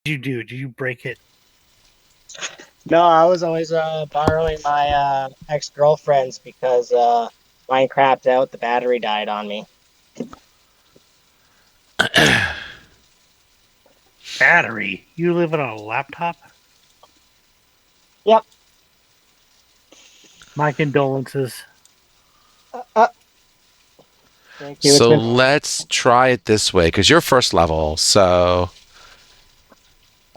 you do? Did you break it? No, I was always borrowing my ex-girlfriend's because mine crapped out. The battery died on me. Battery. You live on a laptop? Yep. My condolences. Uh, thank you. It's So been let's try it this way, because you're first level. So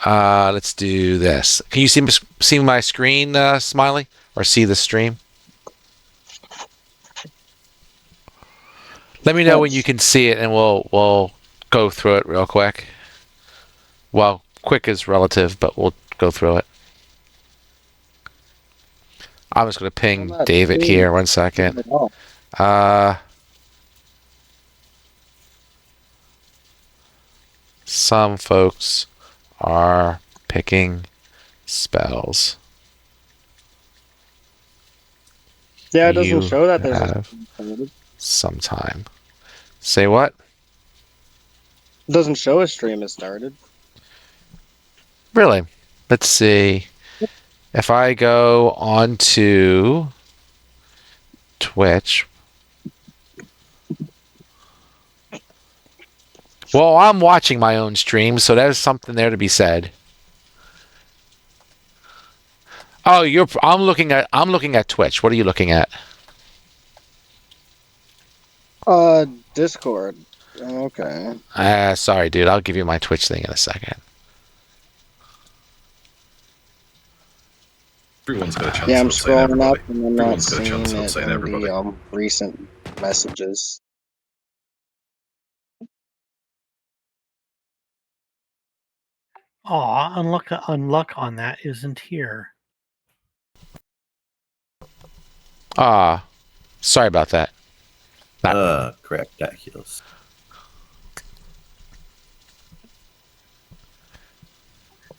let's do this. Can you see my screen, Smiley, or see the stream? Let me know when you can see it, and we'll go through it real quick. Well, quick is relative, but we'll go through it. I'm just going to I'm ping not David seeing here. 1 second. it at all. Some folks are picking spells. Yeah, it doesn't You show that there's a have it some time. Say what? doesn't show a stream has started. Really? Let's see. If I go onto Twitch. Well, I'm watching my own stream, so there's something there to be said. Oh, I'm looking at Twitch. What are you looking at? Discord. Okay. Sorry, dude. I'll give you my Twitch thing in a second. Everyone's got a chance. Yeah, I'm website, scrolling everybody. up and I'm not Everyone's got a seeing chance. it Website, in everybody. the recent messages. Aw, unluck on that isn't here. Sorry about that. Craptaculous.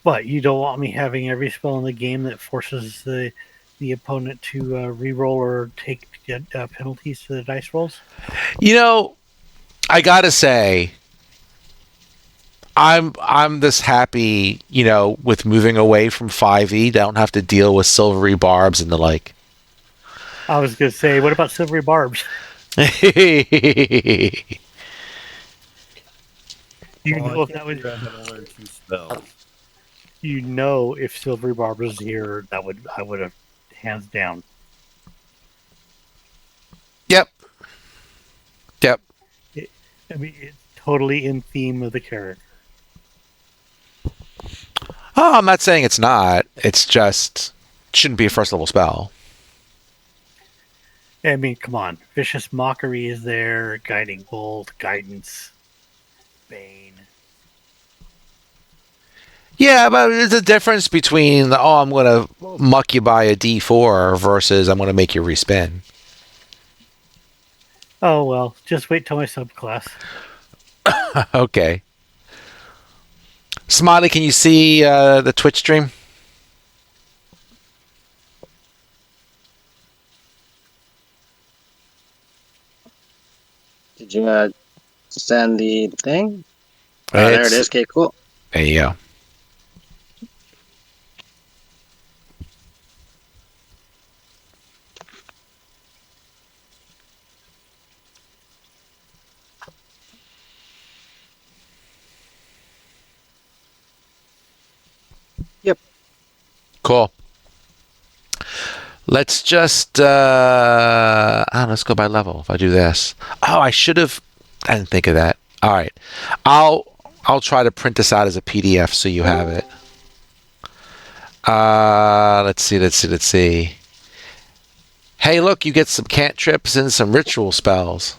But you don't want me having every spell in the game that forces the opponent to reroll or take penalties to the dice rolls? You know, I gotta say, I'm this happy, with moving away from 5e. Don't have to deal with silvery barbs and the like. I was going to say, what about silvery barbs? You know if that was. Learn 2 spells. You know, if silvery barb was here, I would have hands down. Yep. I mean, it's totally in theme of the character. Oh, I'm not saying it's not. It's just shouldn't be a first level spell. I mean, come on. Vicious Mockery is there, Guiding Bolt, Guidance, Bane. Yeah, but there's a difference between, I'm going to muck you by a D4 versus I'm going to make you respin. Oh, well, just wait till my subclass. Okay. Smiley, can you see the Twitch stream? Did you send the thing? Oh, there it is. Okay, cool. There you go. Yep. Cool. Let's just let's go by level. If I do this, I didn't think of that. All right, I'll try to print this out as a PDF so you have it. Let's see. Hey, look, you get some cantrips and some ritual spells.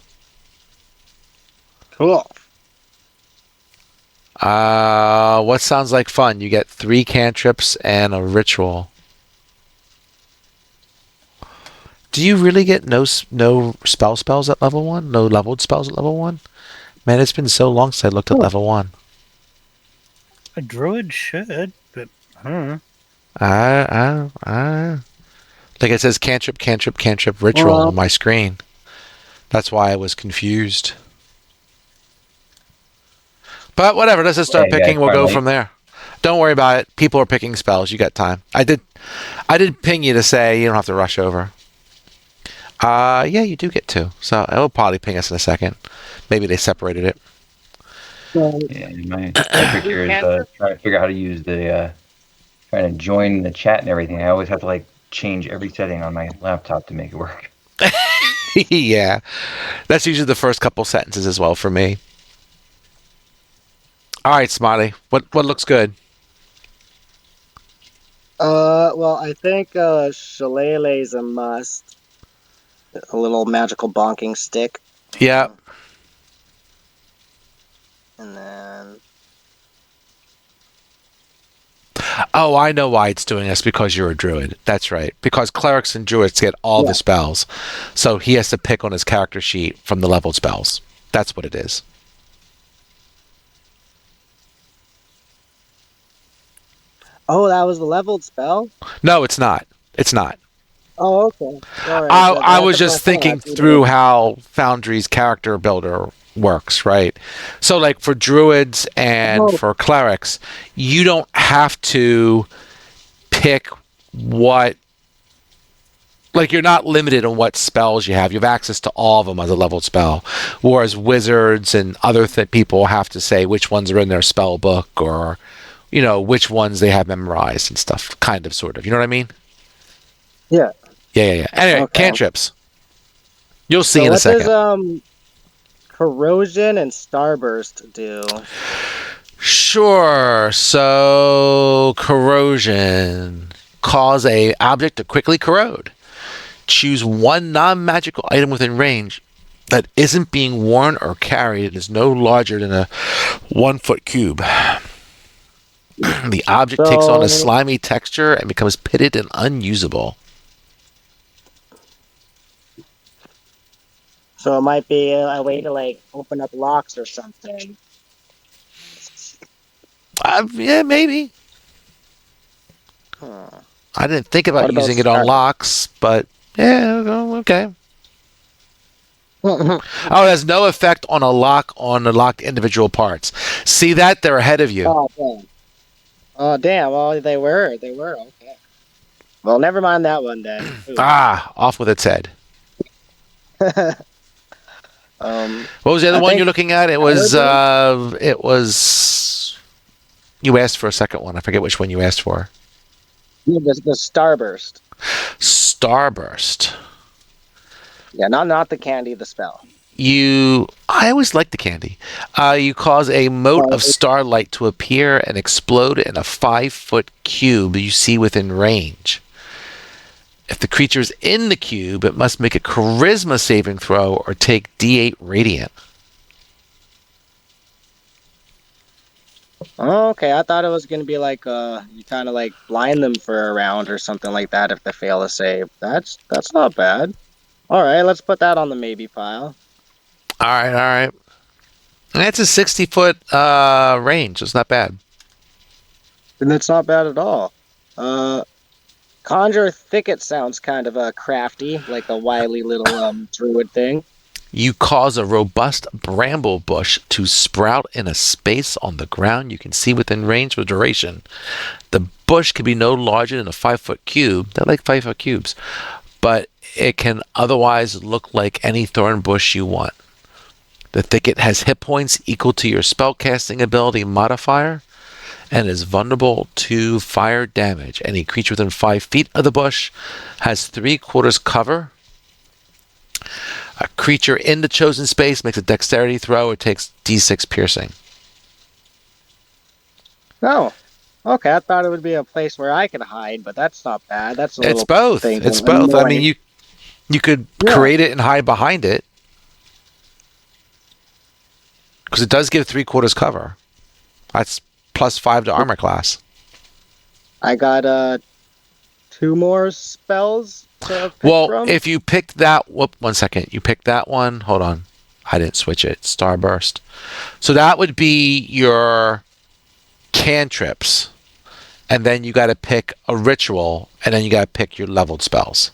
Cool. What sounds like fun? You get 3 cantrips and a ritual. Do you really get no spells at level 1? No leveled spells at level 1? Man, it's been so long since I looked at level 1. A druid should, but Like it says cantrip, ritual on my screen. That's why I was confused. But whatever, let's just start picking. We'll go from there. Don't worry about it. People are picking spells. You got time. I did ping you to say you don't have to rush over. Yeah, you do get 2. So it'll probably ping us in a second. Maybe they separated it. Yeah, my trick here is trying to figure out how to use the trying to join the chat and everything. I always have to like change every setting on my laptop to make it work. Yeah, that's usually the first couple sentences as well for me. All right, Smiley. What looks good? Well, I think Shillelagh's a must. A little magical bonking stick. Yeah. And then Oh, I know why it's doing this, because you're a druid. That's right. Because clerics and druids get all the spells. So he has to pick on his character sheet from the leveled spells. That's what it is. oh, that was the leveled spell? No, it's not. It's not. Oh, okay. All right. I was just thinking through how Foundry's character builder works, right? So, like for druids and for clerics, you don't have to pick what. Like, you're not limited on what spells you have. You have access to all of them as a leveled spell. Whereas wizards and other people have to say which ones are in their spell book, or, which ones they have memorized and stuff, kind of, sort of. You know what I mean? Yeah. Yeah. Anyway, cantrips. You'll see in a second. What does corrosion and starburst do? Sure. So, corrosion. Cause a object to quickly corrode. Choose one non-magical item within range that isn't being worn or carried and is no larger than a 1-foot cube. The object takes on a slimy texture and becomes pitted and unusable. So it might be a way to like open up locks or something. Yeah, maybe. I didn't think about using it on locks, but yeah, okay. Oh, it has no effect on the locked individual parts. See that? They're ahead of you. Oh, damn. Oh, damn. Well, they were. Okay. Well, never mind that one then. Off with its head. What was the other one you're looking at? It was. You asked for a second one. I forget which one you asked for. Yeah, the starburst. Starburst. Yeah, not the candy, the spell. I always like the candy. You cause a mote of starlight to appear and explode in a 5-foot cube you see within range. If the creature is in the cube, it must make a charisma saving throw or take D8 radiant. Oh, okay, I thought it was going to be like you kind of like blind them for a round or something like that if they fail a save. That's not bad. All right, let's put that on the maybe pile. All right. And that's a 60-foot range. It's not bad. And it's not bad at all. Conjure Thicket sounds kind of crafty, like a wily little druid thing. You cause a robust bramble bush to sprout in a space on the ground you can see within range for duration. The bush can be no larger than a 5-foot cube. They're like 5-foot cubes. But it can otherwise look like any thorn bush you want. The thicket has hit points equal to your spellcasting ability modifier and is vulnerable to fire damage. Any creature within 5 feet of the bush has 3/4 cover. A creature in the chosen space makes a dexterity throw. It takes D6 piercing. Oh, okay. I thought it would be a place where I could hide, but that's not bad. That's It's both. It's both. I mean, you could create it and hide behind it, because it does give 3/4 cover. That's +5 to armor class. I got 2 more spells. If you picked that, 1 second. You picked that one. Hold on, I didn't switch it. Starburst. So that would be your cantrips, and then you got to pick a ritual, and then you got to pick your leveled spells.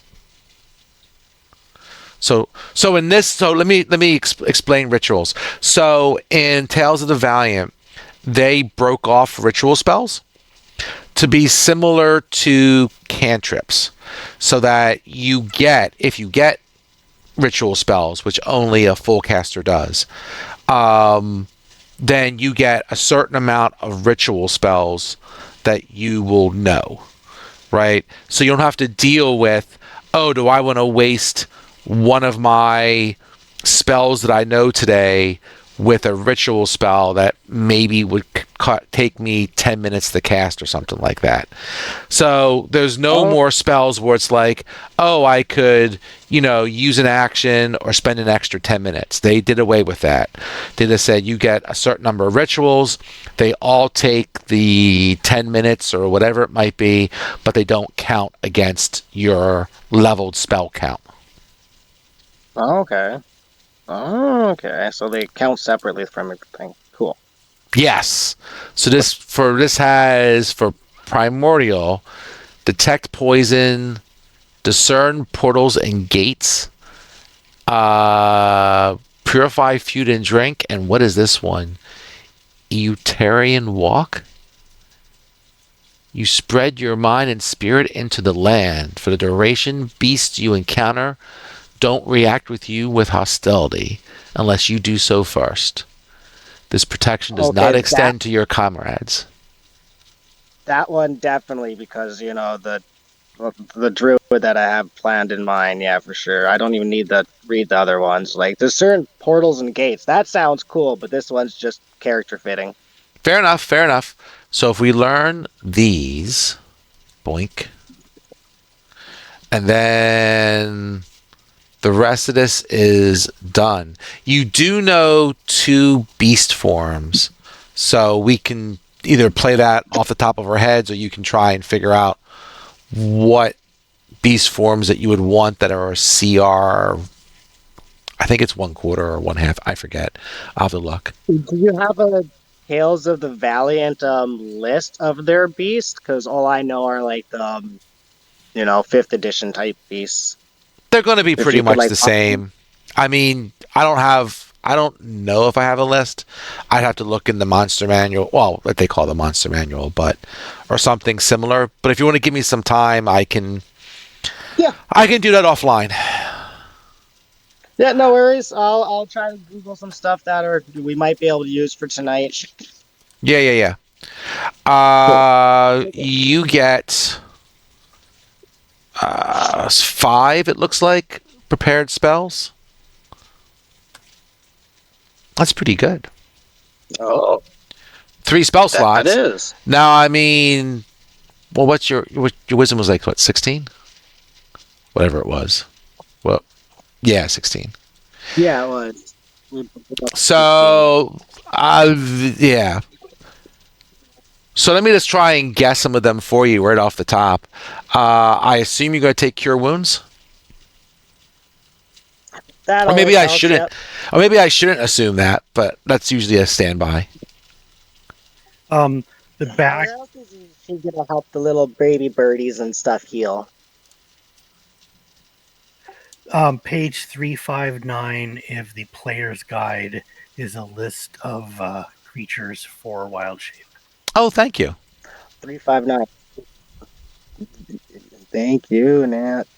So in this, so let me explain rituals. So in Tales of the Valiant, they broke off ritual spells, to be similar to cantrips, so that if you get ritual spells, which only a full caster does, then you get a certain amount of ritual spells that you will know, right? So you don't have to deal with, oh, do I want to waste one of my spells that I know today with a ritual spell that maybe would take me 10 minutes to cast or something like that. So there's no more spells where it's like, oh, I could, use an action or spend an extra 10 minutes. They did away with that. They just said you get a certain number of rituals. They all take the 10 minutes or whatever it might be, but they don't count against your leveled spell count. Okay. Okay. So they count separately from everything. Cool. Yes. So this has for primordial, detect poison, discern portals and gates, purify food and drink, and what is this one? Eutarian walk. You spread your mind and spirit into the land. For the duration, beasts you encounter don't react with you with hostility unless you do so first. This protection does not extend to your comrades. That one definitely, because the druid that I have planned in mind, yeah, for sure. I don't even need to read the other ones. Like, there's certain portals and gates. That sounds cool, but this one's just character fitting. Fair enough. So if we learn these, boink, and then the rest of this is done. You do know 2 beast forms, so we can either play that off the top of our heads, or you can try and figure out what beast forms that you would want that are CR. I think it's 1/4 or 1/2. I forget. I'll have to look. Do you have a Tales of the Valiant list of their beasts? Because all I know are like the 5th edition type beasts. They're going to be pretty much the same. I mean, I don't know if I have a list. I'd have to look in the monster manual. Well, what they call the monster manual, or something similar. But if you want to give me some time, I can do that offline. Yeah, no worries. I'll try to Google some stuff that we might be able to use for tonight. Yeah. You get 5, it looks like, prepared spells. That's pretty good. Oh, 3 spell slots. That is. Now, I mean, well, what's your wisdom was like, what, 16? Whatever it was. Well, yeah, 16. Yeah, it was. So, yeah. So let me just try and guess some of them for you right off the top. I assume you're going to take Cure Wounds? Or maybe I shouldn't. Yep. Or maybe I shouldn't assume that, but that's usually a standby. The back. How else is she gonna help the little baby birdies and stuff heal? Page 359 of the player's guide is a list of creatures for Wild Shape. Oh, thank you. 359. Thank you, Nat.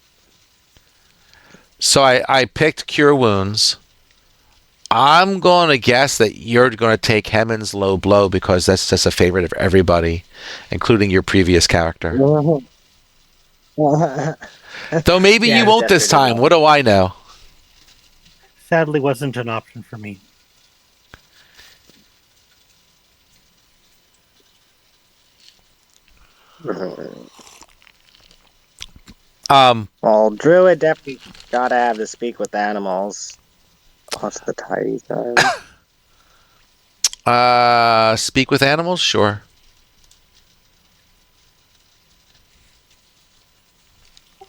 So I picked Cure Wounds. I'm going to guess that you're going to take Hemon's Low Blow because that's just a favorite of everybody, including your previous character. Though maybe you won't this time. What do I know? Sadly, wasn't an option for me. Well, Druid definitely gotta have to speak with animals. What's the tidy time? Speak with animals? Sure.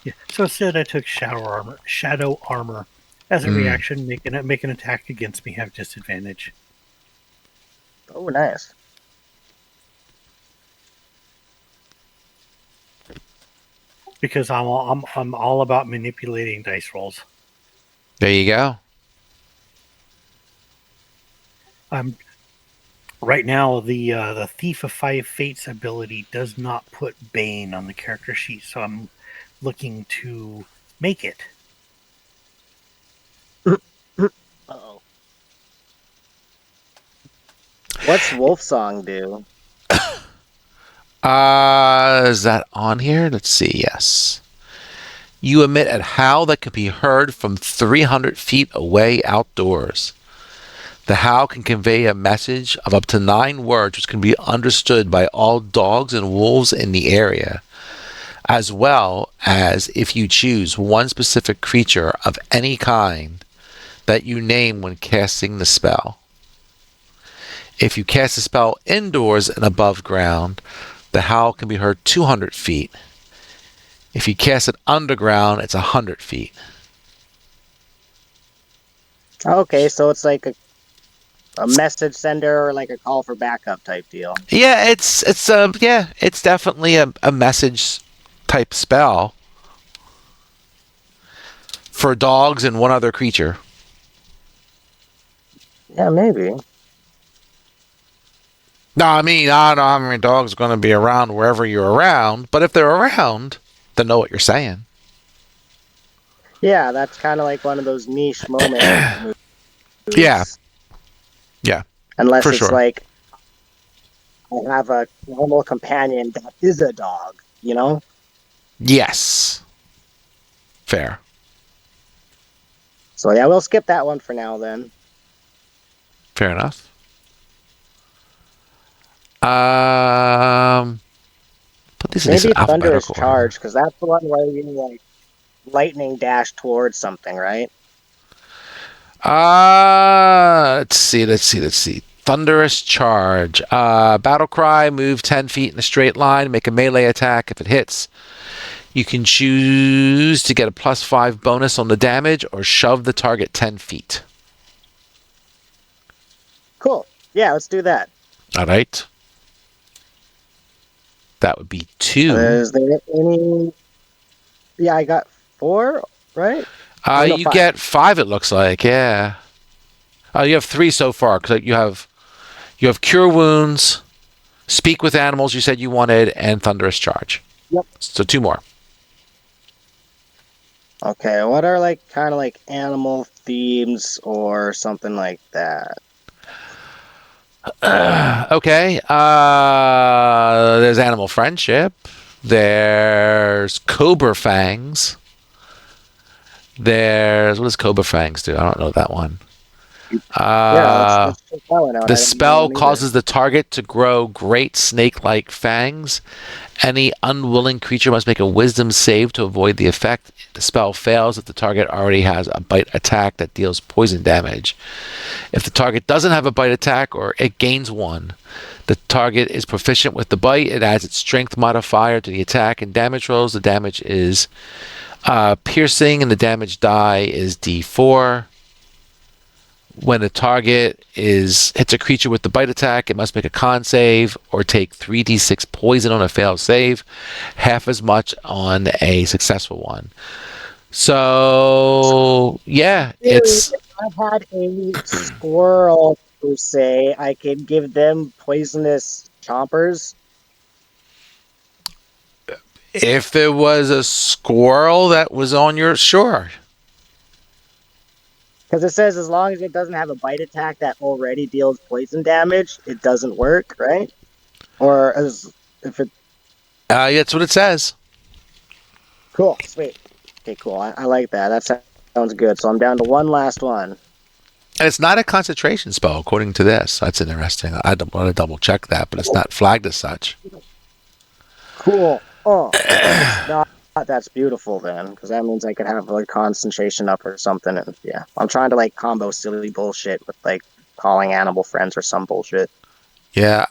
Yeah. So instead, I took Shadow Armor as a reaction, make an attack against me have disadvantage. Oh, nice. Because I'm all about manipulating dice rolls. There you go. Right now, the Thief of Five Fates ability does not put Bane on the character sheet, so I'm looking to make it. Uh-oh. What's Wolfsong do? Is that on here? Let's see. Yes. You emit a howl that can be heard from 300 feet away outdoors. The howl can convey a message of up to 9 words, which can be understood by all dogs and wolves in the area, as well as, if you choose, one specific creature of any kind that you name when casting the spell. If you cast the spell indoors and above ground, the howl can be heard 200 feet. If you cast it underground, it's 100 feet. Okay, so it's like a message sender or like a call for backup type deal. Yeah, it's definitely a message type spell for dogs and one other creature. Yeah, maybe. No, I mean, I don't know how many dogs are going to be around wherever you're around, but if they're around, they know what you're saying. Yeah, that's kind of like one of those niche moment moves. Yeah. Yeah, Unless for it's sure. like I have a normal companion that is a dog, you know? Yes. Fair. So yeah, we'll skip that one for now then. Fair enough. Put these in this Maybe Thunderous alphabetical order. Charge, because that's the one where you like lightning dash towards something, right? Let's see. Thunderous Charge. Battle Cry, move 10 feet in a straight line, make a melee attack if it hits. You can choose to get a +5 bonus on the damage or shove the target 10 feet. Cool. Yeah, let's do that. All right. That would be 2. Is there any... Yeah, I got 4, right? No, You 5. get 5, it looks like, yeah. You have 3 so far, because you have Cure Wounds, Speak with Animals you said you wanted, and Thunderous Charge. Yep. So 2 more. Okay, what are like kind of like animal themes or something like that? Okay. There's Animal Friendship. There's Cobra Fangs. What does Cobra Fangs do? I don't know that one. Yeah, let's check that one out. The spell causes the target to grow great snake-like fangs. Any unwilling creature must make a wisdom save to avoid the effect. The spell fails if the target already has a bite attack that deals poison damage. If the target doesn't have a bite attack or it gains one, the target is proficient with the bite. It adds its strength modifier to the attack and damage rolls. The damage is piercing and the damage die is D4. When a target hits a creature with the bite attack, it must make a con save or take 3d6 poison on a failed save, half as much on a successful one. So, yeah, it's... If I had a squirrel, per se, I could give them poisonous chompers. If there was a squirrel that was on your... Sure. Because it says as long as it doesn't have a bite attack that already deals poison damage, it doesn't work, right? Or if it... That's what it says. Cool, sweet. Okay, cool. I like that. That sounds good. So I'm down to one last one. And it's not a concentration spell, according to this. That's interesting. I want to double check that, but it's not flagged as such. Cool. Oh, if it's not, that's beautiful then, because that means I could have like concentration up or something. And yeah, I'm trying to like combo silly bullshit with like calling animal friends or some bullshit. Yeah,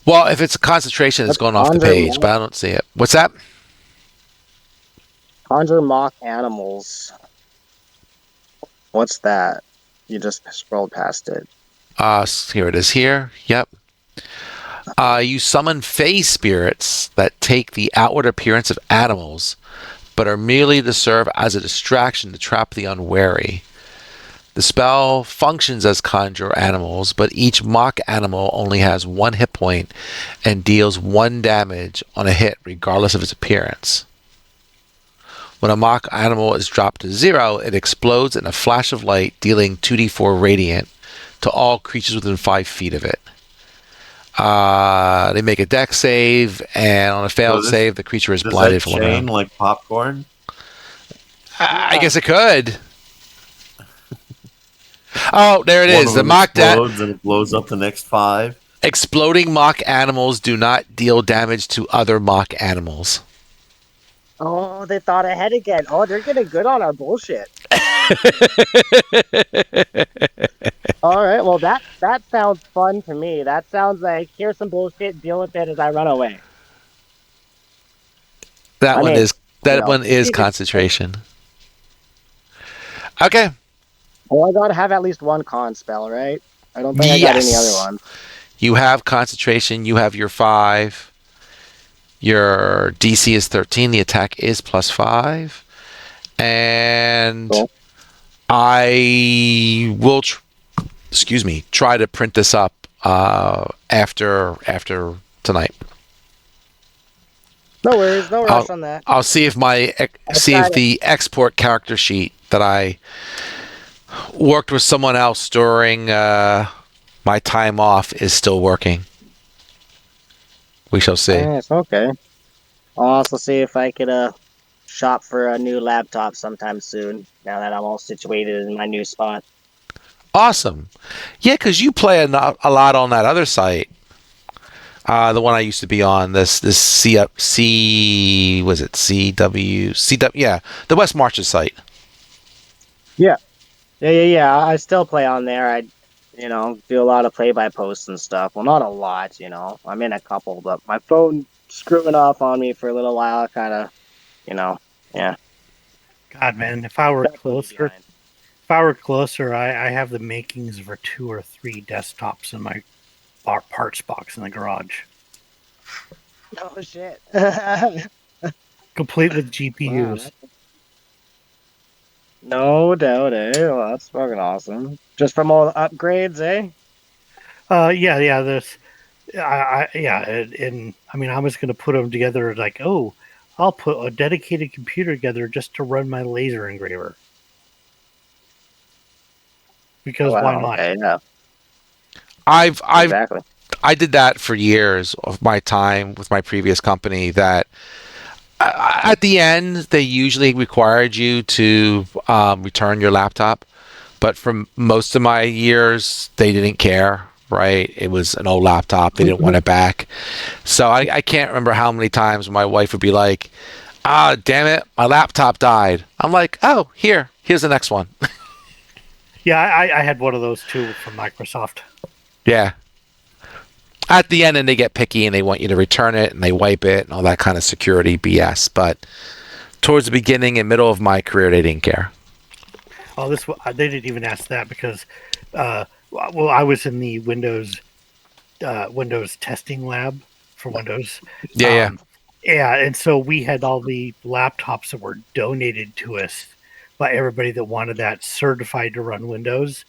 Well, if it's a concentration, it's going off the page, but I don't see it. What's that? Conjure mock animals. What's that? You just scrolled past it. Here it is here. Yep. You summon fey spirits that take the outward appearance of animals, but are merely to serve as a distraction to trap the unwary. The spell functions as conjure animals, but each mock animal only has 1 hit point and deals 1 damage on a hit, regardless of its appearance. When a mock animal is dropped to 0, it explodes in a flash of light, dealing 2d4 radiant to all creatures within 5 feet of it. They make a dex save, and on a failed save, the creature is blinded for 1 round. Does that chain like popcorn? I guess it could. Oh, there it is. The mock explodes and it blows up the next 5. Exploding mock animals do not deal damage to other mock animals. Oh, they thought ahead again. Oh, they're getting good on our bullshit. All right, well that sounds fun to me. That sounds like here's some bullshit. Deal with it as I run away. That one is concentration. Okay. Well, I gotta have at least 1 con spell, right? I don't think I got any other ones. You have concentration. You have your 5. Your DC is 13. The attack is +5. And cool. I will, try to print this up after tonight. No worries, no rush on that. I'll see if the export character sheet that I worked with someone else during my time off is still working. We shall see. Yes, okay. I'll also see if I could shop for a new laptop sometime soon, now that I'm all situated in my new spot. Awesome. Yeah, because you play a lot on that other site. The one I used to be on, this CW, yeah, the West Marches site. Yeah. I still play on there. I do a lot of play-by-posts and stuff. Well, not a lot, I'm in a couple, but my phone screwing off on me for a little while. I kind of, yeah. God, man, if I were closer, I have the makings for 2 or 3 desktops in my parts box in the garage. Oh shit! Complete with GPUs. Wow, no doubt, eh? Well, that's fucking awesome. Just from all the upgrades, eh? Yeah. And I mean, I was going to put them together like, I'll put a dedicated computer together just to run my laser engraver. Because why not? Okay, yeah. Exactly. I did that for years of my time with my previous company. That at the end, they usually required you to return your laptop, but for most of my years, they didn't care. Right? It was an old laptop. They didn't want it back. So I can't remember how many times my wife would be like, damn it, my laptop died. I'm like, oh, here's the next one. Yeah, I had one of those too from Microsoft. Yeah. At the end, and they get picky and they want you to return it and they wipe it and all that kind of security BS. But towards the beginning and middle of my career, they didn't care. Oh, they didn't even ask that because, I was in the Windows testing lab for Windows. Yeah. Yeah, and so we had all the laptops that were donated to us by everybody that wanted that certified to run Windows.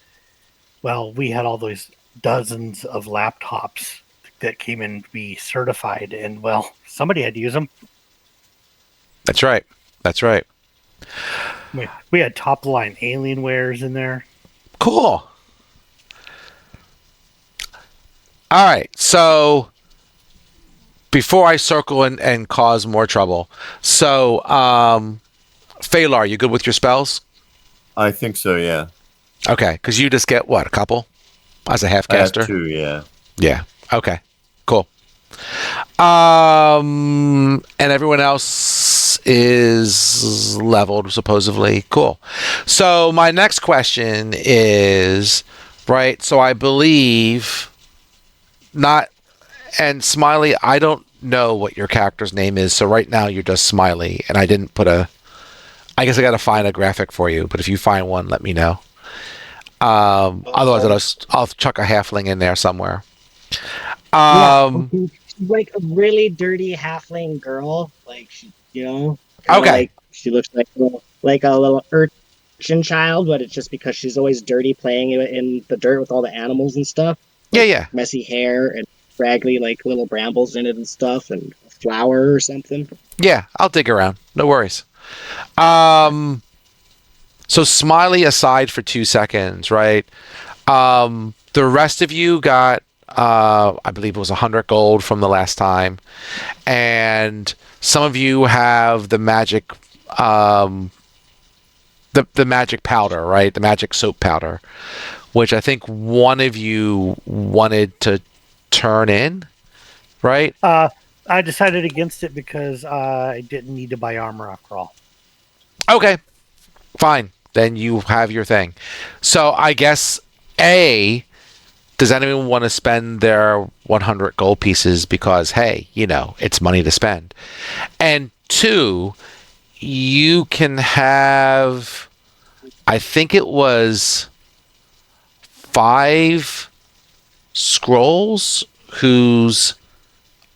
Well, we had all those dozens of laptops that came in to be certified, and well, somebody had to use them. That's right. We had top line Alienwares in there. Cool. All right, so before I circle and cause more trouble, so Phalar, you good with your spells? I think so, yeah. Okay, because you just get what, a couple as a half caster? I have 2, yeah. Yeah. Okay. Cool. And everyone else is leveled supposedly. Cool. So my next question is, right? So I believe not, and Smiley, I don't know what your character's name is. So right now you're just Smiley, and I didn't put I guess I got to find a graphic for you, but if you find one, let me know. Otherwise, I'll chuck a halfling in there somewhere. Like a really dirty halfling girl, like she, okay. Like she looks like a little earth child, but it's just because she's always dirty playing in the dirt with all the animals and stuff, Yeah, like yeah. messy hair and raggedy like little brambles in it and stuff, and a flower or something. Yeah, I'll dig around. No worries. Um, so Smiley aside for 2 seconds, right? The rest of you got, I believe it was 100 gold from the last time, and some of you have the magic, the magic powder, right? The magic soap powder, which I think one of you wanted to turn in, right? I decided against it because I didn't need to buy armor after all. Okay, fine. Then you have your thing. So I guess A, does anyone want to spend their 100 gold pieces because, hey, it's money to spend? And two, you can have, I think it was 5 scrolls whose,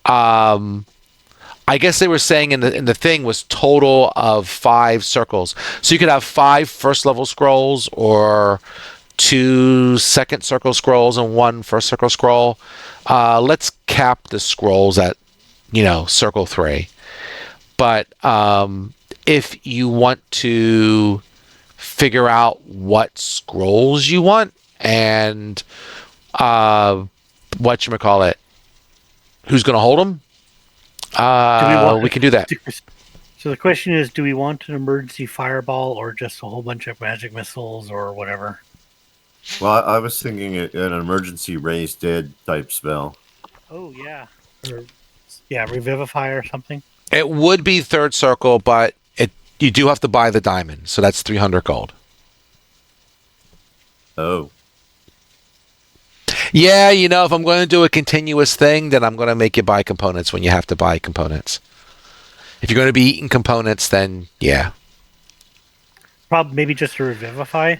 I guess they were saying in the thing was total of 5 circles. So you could have 5 first level scrolls or 2 second circle scrolls and 1 first circle scroll. Let's cap the scrolls at circle 3. But if you want to figure out what scrolls you want and whatchamacallit, who's going to hold them, we can do that. So the question is, do we want an emergency fireball or just a whole bunch of magic missiles or whatever? Well, I was thinking an emergency raise dead type spell. Oh, yeah. Yeah, revivify or something. It would be third circle, but you do have to buy the diamond, so that's 300 gold. Oh. Yeah, if I'm going to do a continuous thing, then I'm going to make you buy components when you have to buy components. If you're going to be eating components, then yeah. Probably maybe just a revivify.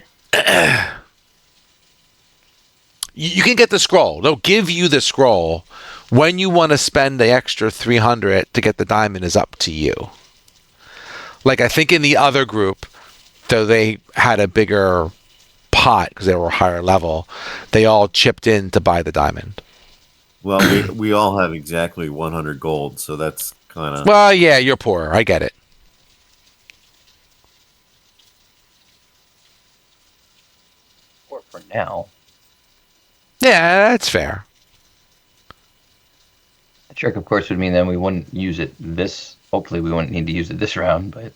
You can get the scroll. They'll give you the scroll. When you want to spend the extra 300 to get the diamond is up to you. Like I think in the other group, though they had a bigger pot because they were higher level, they all chipped in to buy the diamond. Well, we all have exactly 100 gold, so that's kind of... Well, yeah, you're poor. I get it. Or for now. Yeah, that's fair. The trick, of course, would mean then we wouldn't use it this... Hopefully we wouldn't need to use it this round, but...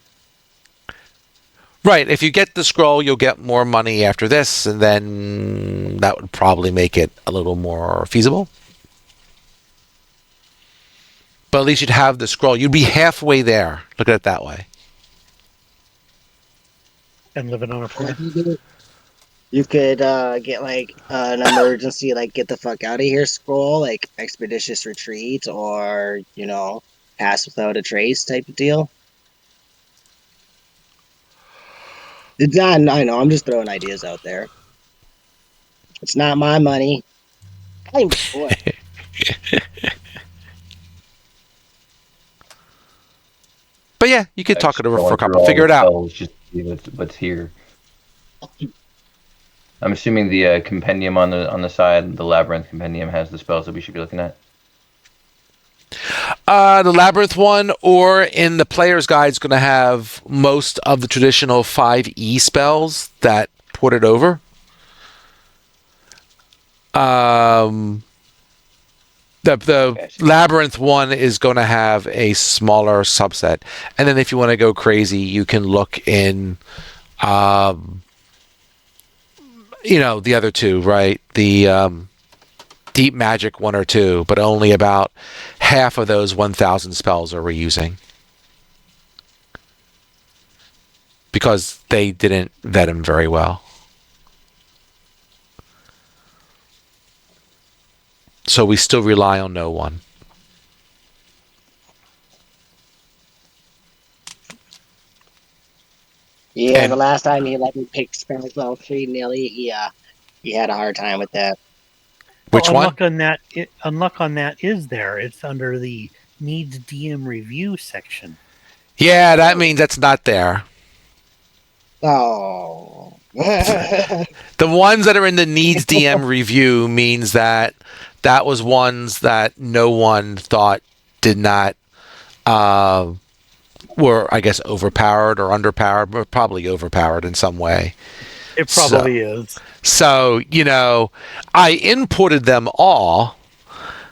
Right, if you get the scroll, you'll get more money after this, and then that would probably make it a little more feasible. But at least you'd have the scroll. You'd be halfway there. Look at it that way. And living on a farm. You could get like an emergency, like get the fuck out of here scroll, like expeditious retreat, or pass without a trace type of deal. I know. I'm just throwing ideas out there. It's not my money. I'm boy. But yeah, you could talk it over for a couple. Figure it out. Just see what's here. I'm assuming the compendium on the side, the labyrinth compendium, has the spells that we should be looking at. The labyrinth one, or in the player's guide, is going to have most of the traditional 5e spells that port it over. The labyrinth one is going to have a smaller subset, and then if you want to go crazy, you can look in, the other two, right? The deep magic 1 or 2, but only about half of those 1,000 spells are reusing because they didn't vet them very well. So we still rely on no one. Yeah, the last time he let me pick spells level 3 nilly, he had a hard time with that. Which one? Unluck on that is there. It's under the needs DM review section. Yeah, that means that's not there. Oh. The ones that are in the needs DM review means that that was ones that no one thought did not were, I guess, overpowered or underpowered, but probably overpowered in some way. It So probably is. so I inputted them all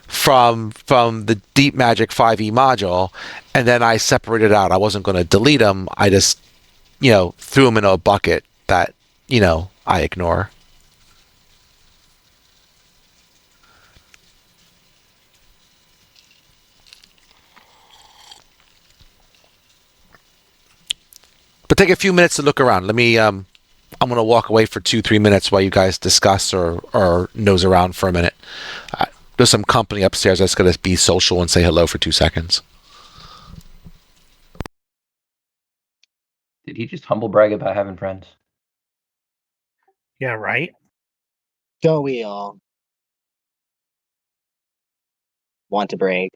from the Deep Magic 5e module, and then I separated out. I wasn't going to delete them. I just threw them in a bucket that I ignore. But take a few minutes to look around. Let me. I'm going to walk away for 2-3 minutes while you guys discuss or nose around for a minute. There's some company upstairs that's going to be social and say hello for 2 seconds. Did he just humble brag about having friends? Yeah, right? Don't we all want to break?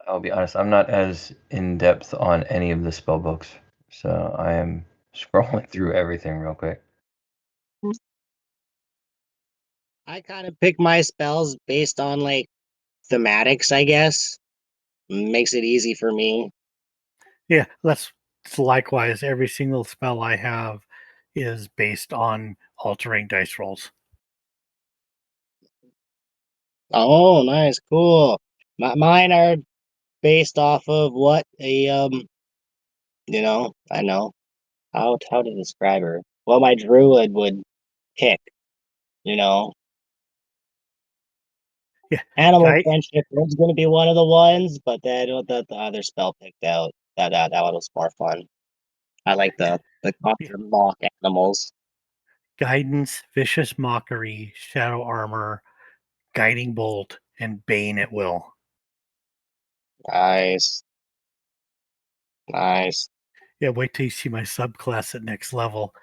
I'll be honest, I'm not as in depth on any of the spell books, so I am scrolling through everything real quick. I kind of pick my spells based on like thematics, I guess. Makes it easy for me. Yeah, that's likewise. Every single spell I have is based on altering dice rolls. Oh, nice, cool. Mine are based off of what a I know how to describe her. What my druid would pick, you know. Yeah, Animal guy. friendship was going to be one of the ones, but then the other spell picked out. That one was more fun. I like the Yeah, concept of mock animals. guidance, vicious mockery, shadow armor, guiding bolt, and bane at will. Nice, nice. Yeah, wait till you see my subclass at next level.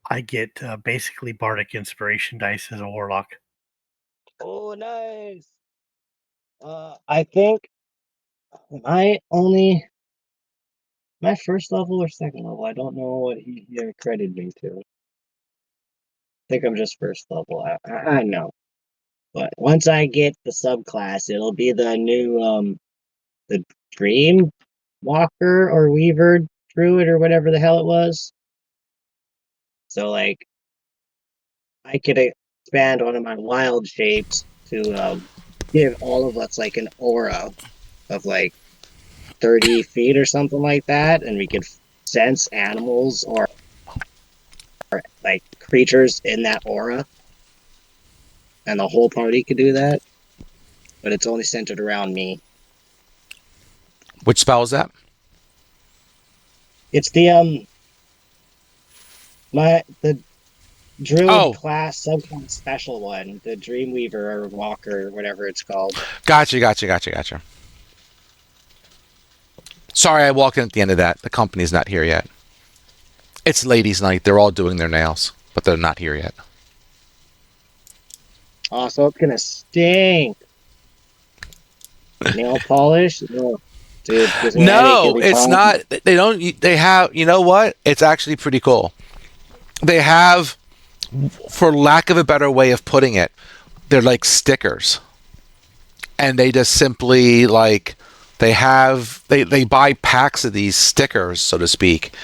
I get basically bardic inspiration dice as a warlock. Oh, nice. I think I only my first level or second level. I don't know what he accredited me to. I think I'm just first level. I know, but once I get the subclass, it'll be the new the Dream Walker or Weaver Druid or whatever the hell it was. So like I could expand one of my wild shapes to give all of us like an aura of like 30 feet or something like that, and we could sense animals or like creatures in that aura, and the whole party could do that. But it's only centered around me. Which spell is that? It's the druid Oh, class subclass special one, the Dreamweaver or Walker or whatever it's called. gotcha. Sorry, I walked in at the end of that. The company's not here yet. It's ladies' night. They're all doing their nails, but they're not here yet. Oh, so it's gonna stink. Nail polish? Ugh. Dude, gives me a headache No, every it's time. not. They don't. They have. You know what? It's actually pretty cool. They have, for lack of a better way of putting it, they're like stickers, and they just simply like they buy packs of these stickers, so to speak,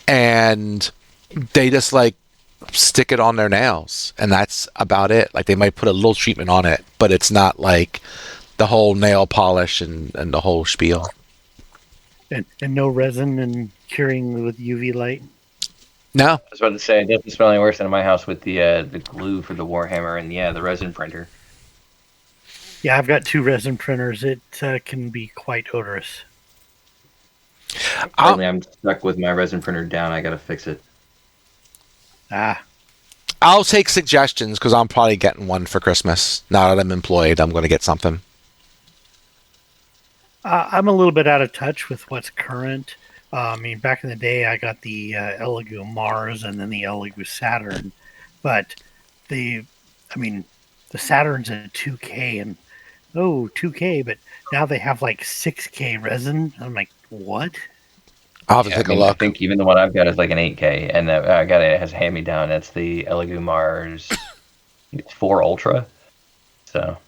and they just like stick it on their nails, and that's about it. Like they might put a little treatment on it, but it's not like the whole nail polish and the whole spiel. And no resin and curing with UV light. No, I was about to say it doesn't smell any worse than in my house with the glue for the Warhammer and the resin printer. Yeah, I've got 2 resin printers. It can be quite odorous. I'll, Currently, I'm stuck with my resin printer down. I gotta fix it. Ah, I'll take suggestions because I'm probably getting one for Christmas. Now that I'm employed, I'm going to get something. I'm a little bit out of touch with what's current. I mean, back in the day, I got the Elegoo Mars and then the Elegoo Saturn, but the, I mean, the Saturn's a 2K and 2K, but now they have like 6K resin. I'm like, what? I'll have to Yeah, I take a mean, I look. think even the one I've got is like an 8K, and I got it has a hand me down. That's the Elegoo Mars. It's 4 Ultra. So,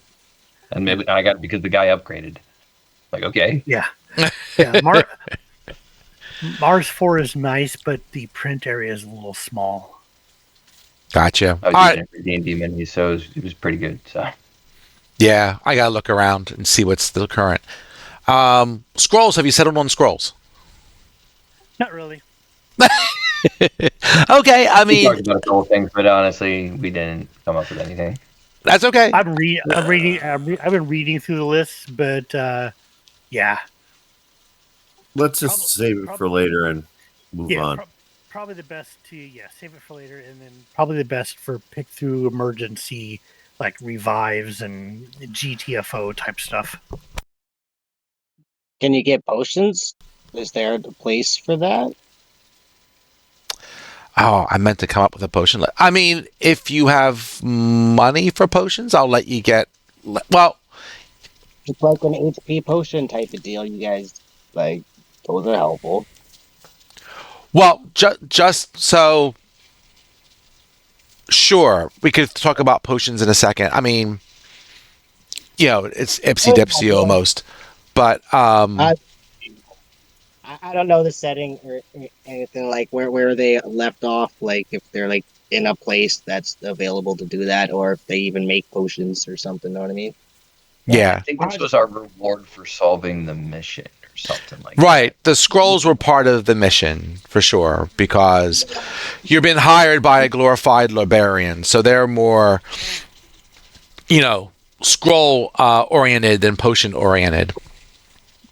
and maybe I got it because the guy upgraded. Like, okay, Yeah, yeah. Mars 4 is nice, but the print area is a little small. Gotcha. I was All right. using it for D&D minis, so it was pretty good. So, Yeah, I gotta look around and see what's still current. Scrolls. Have you settled on scrolls? Not really. Okay. I we mean, talked about a couple things, but honestly, we didn't come up with anything. that's okay. I'm reading. I've been reading through the lists, but yeah, Let's just save it for later and move on. probably the best to save it for later, and then probably the best for pick through emergency like revives and GTFO type stuff. Can you get potions? Is there a place for that? Oh, I meant to come up with a potion. I mean, if you have money for potions, I'll let you get. Well, It's like an HP potion type of deal. You guys like those are helpful. just so. Sure, we could talk about potions in a second. I mean, it's Ipsy Dipsy almost, but I don't know the setting or anything like where they left off. Like if they're like in a place that's available to do that, or if they even make potions or something. Know what I mean? I yeah, think this was our reward for solving the mission or something like right. The scrolls were part of the mission for sure because you've been hired by a glorified librarian, so they're more, scroll oriented than potion oriented.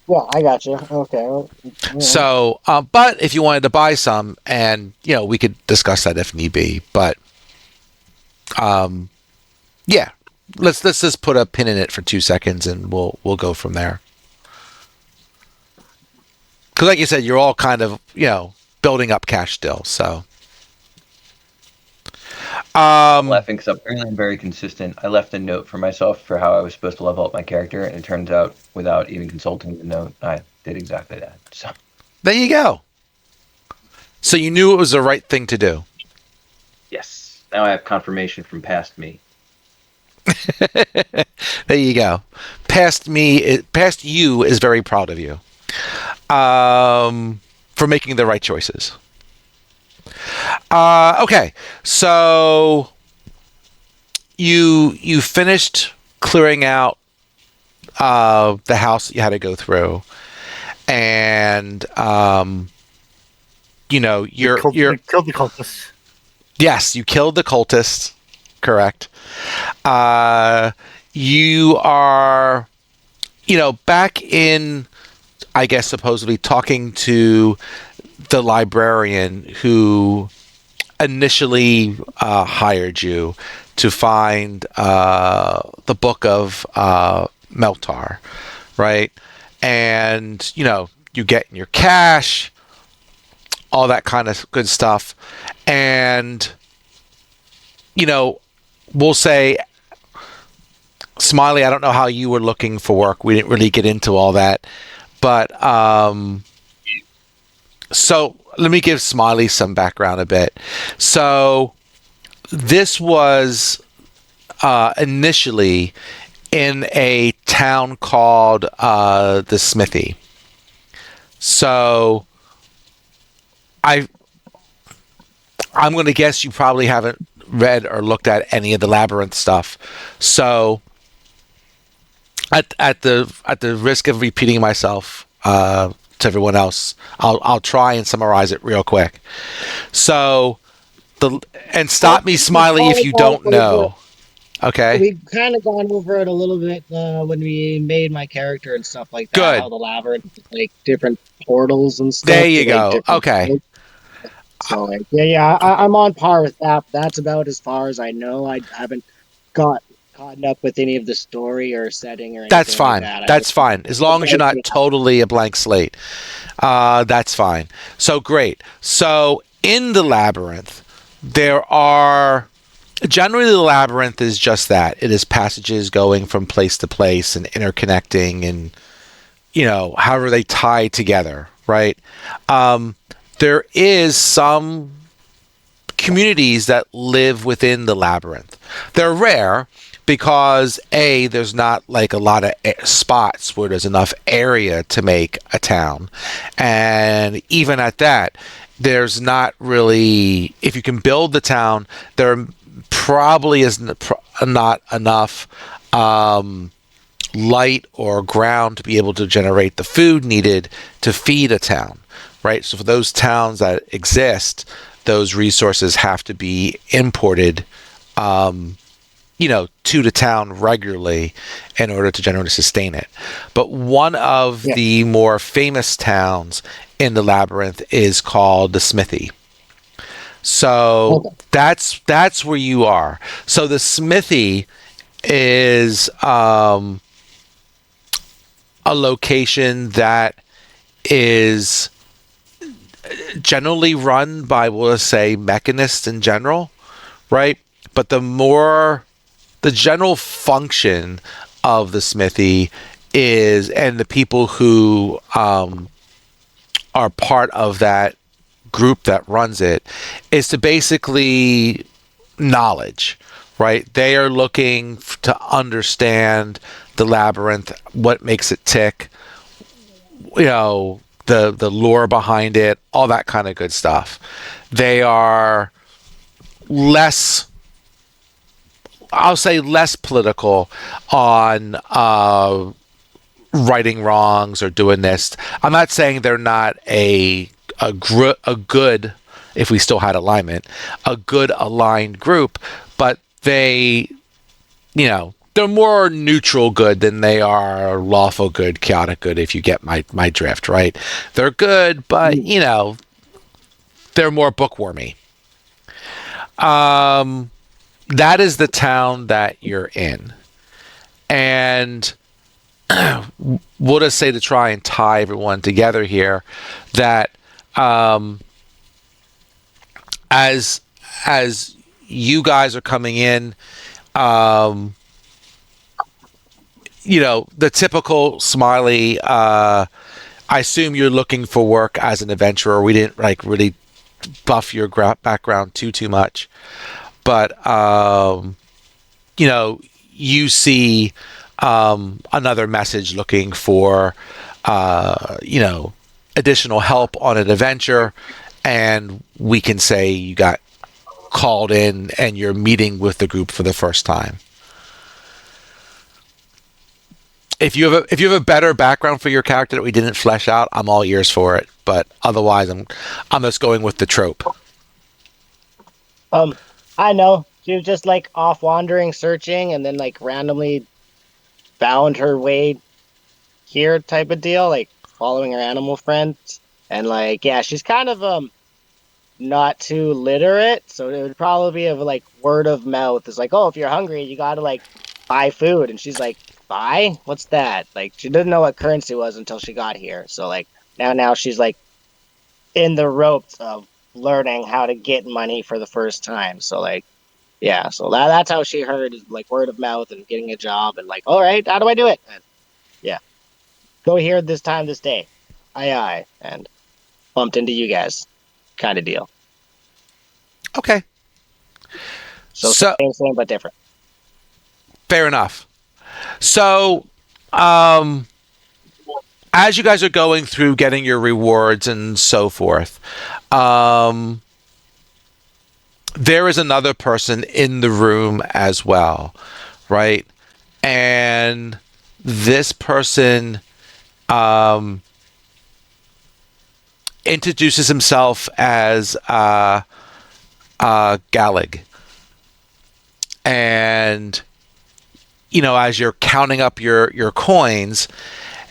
Yeah, I got you. Okay. So, but if you wanted to buy some, and we could discuss that if need be. But, yeah, let's just put a pin in it for 2 seconds, and we'll go from there. Because, like you said, you're all kind of building up cash still. So, I'm laughing because apparently I'm very consistent. I left a note for myself for how I was supposed to level up my character, and it turns out, without even consulting the note, I did exactly that. So there you go. So you knew it was the right thing to do. yes, now I have confirmation from past me. There you go. Past you is very proud of you for making the right choices. Okay, so you finished clearing out the house that you had to go through, and you're killed the cultists. Yes, you killed the cultists. Correct. You are, back in, I guess, supposedly talking to the librarian who initially hired you to find the book of Meltar, right? And, you get your cash, all that kind of good stuff. And, we'll say, Smiley, I don't know how you were looking for work. We didn't really get into all that. But, so let me give Smiley some background a bit. So this was initially in a town called the Smithy. So I'm going to guess you probably haven't read or looked at any of the Labyrinth stuff. So at the risk of repeating myself to everyone else, I'll try and summarize it real quick. So and stop me, Smiley, if you don't know. Okay. We've kind of gone over it a little bit when we made my character and stuff like that. Good. How the labyrinth, like different portals and stuff. There you go. Okay. So like, I'm on par with that. That's about as far as I know. I haven't caught up with any of the story or setting or anything. That's fine. Like that. That's fine. As long as you're not totally a blank slate. That's fine. So great. So in the labyrinth, there are generally the labyrinth is just that. It is passages going from place to place and interconnecting and however they tie together, right? Um, there is some communities that live within the labyrinth. They're rare because there's not like a lot of spots where there's enough area to make a town, and even at that, there's not really. If you can build the town, there probably is not enough. Light or ground to be able to generate the food needed to feed a town, right? So for those towns that exist, those resources have to be imported, to the town regularly in order to generally sustain it. But one of Yeah. the more famous towns in the labyrinth is called the Smithy. So Okay. that's where you are. So the Smithy is a location that is generally run by, we'll say, mechanists in general, right? But the general function of the smithy is, and the people who are part of that group that runs it, is to basically knowledge, right? They are looking to understand the labyrinth, what makes it tick, the lore behind it, all that kind of good stuff. They are less, I'll say, less political on righting wrongs or doing this. I'm not saying they're not a good, if we still had alignment, a good aligned group, but they're more neutral good than they are lawful good, chaotic good, if you get my drift, right? They're good, but they're more bookwormy. That is the town that you're in. And we'll just say, to try and tie everyone together here, that as you guys are coming in, the typical Smiley. I assume you're looking for work as an adventurer. We didn't like really buff your background too much, but you see another message looking for additional help on an adventure, and we can say you got called in and you're meeting with the group for the first time. If you have a better background for your character that we didn't flesh out, I'm all ears for it. But otherwise, I'm just going with the trope. I know. She was just like off wandering, searching, and then like randomly found her way here type of deal, like following her animal friends. And like, yeah, she's kind of not too literate, so it would probably be of like word of mouth. It's like, oh, if you're hungry, you gotta like buy food. And she's like, buy? What's that? Like she didn't know what currency was until she got here. So like now she's like in the ropes of learning how to get money for the first time. So like, yeah, so that's how she heard, is like word of mouth and getting a job and like, all right, how do I do it? And yeah, go here this time this day. Aye, and bumped into you guys, kind of deal. Okay. So So same but different. fair enough. So, as you guys are going through getting your rewards and so forth, um, there is another person in the room as well, right? And this person um, introduces himself as Galig. And, as you're counting up your coins,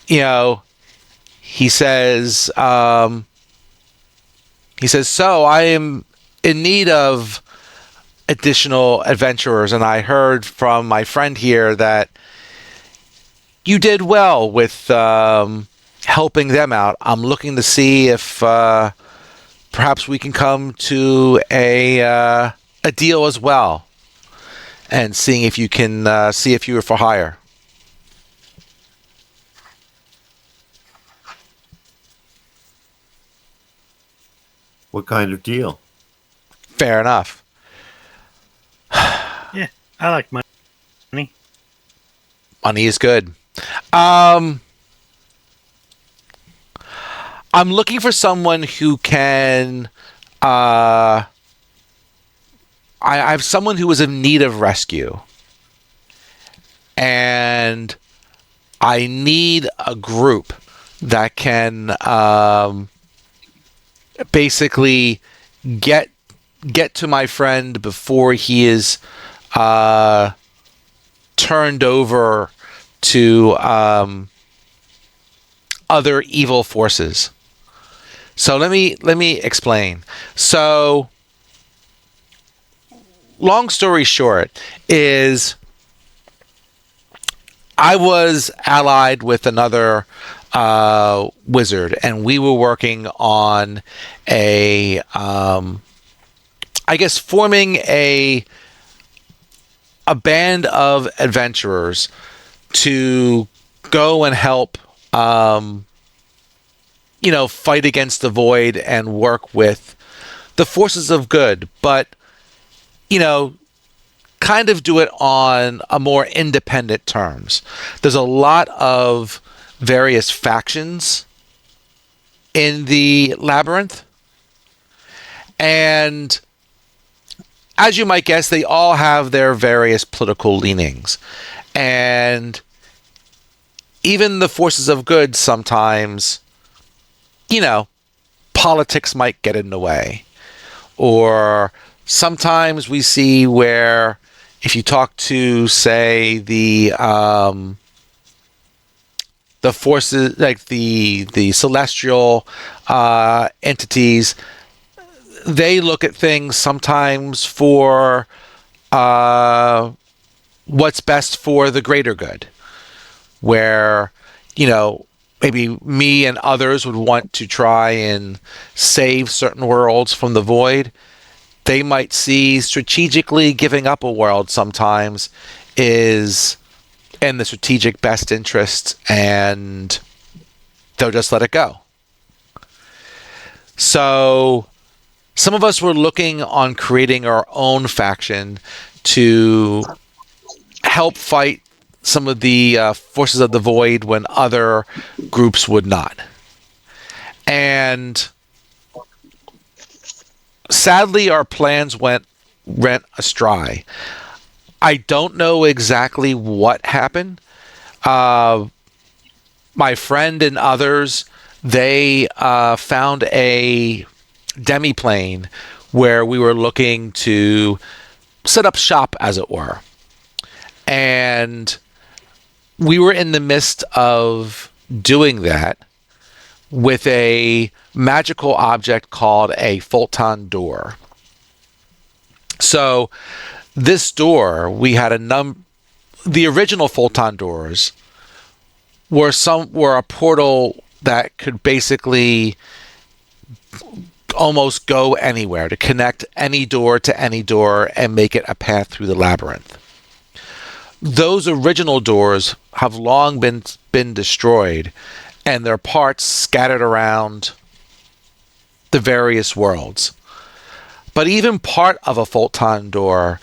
he says, so I am in need of additional adventurers, and I heard from my friend here that you did well with helping them out. I'm looking to see if perhaps we can come to a deal as well, and seeing if you can see if you were for hire. What kind of deal? Fair enough. Yeah, I like money. Money is good. Um, I'm looking for someone who can. I have someone who is in need of rescue, and I need a group that can basically get get to my friend before he is uh, turned over to other evil forces. So let me explain. So long story short is I was allied with another wizard, and we were working on I guess, forming a band of adventurers to go and help, fight against the void and work with the forces of good, but you know, kind of do it on a more independent terms. There's a lot of various factions in the labyrinth, and as you might guess, they all have their various political leanings. And even the forces of good sometimes, you know, politics might get in the way. Or sometimes we see where if you talk to, say, the forces like the celestial entities, they look at things sometimes for uh, what's best for the greater good, where, you know, maybe me and others would want to try and save certain worlds from the void. They might see strategically giving up a world sometimes is in the strategic best interest, and they'll just let it go. So some of us were looking on creating our own faction to help fight some of the forces of the void when other groups would not. And sadly, our plans went astray. I don't know exactly what happened. Uh, my friend and others, they found a demiplane where we were looking to set up shop, as it were. And we were in the midst of doing that with a magical object called a photon door. So this door, we had the original photon doors were a portal that could basically almost go anywhere, to connect any door to any door and make it a path through the labyrinth. Those original doors have long been destroyed, and their parts scattered around the various worlds. But even part of a photon door,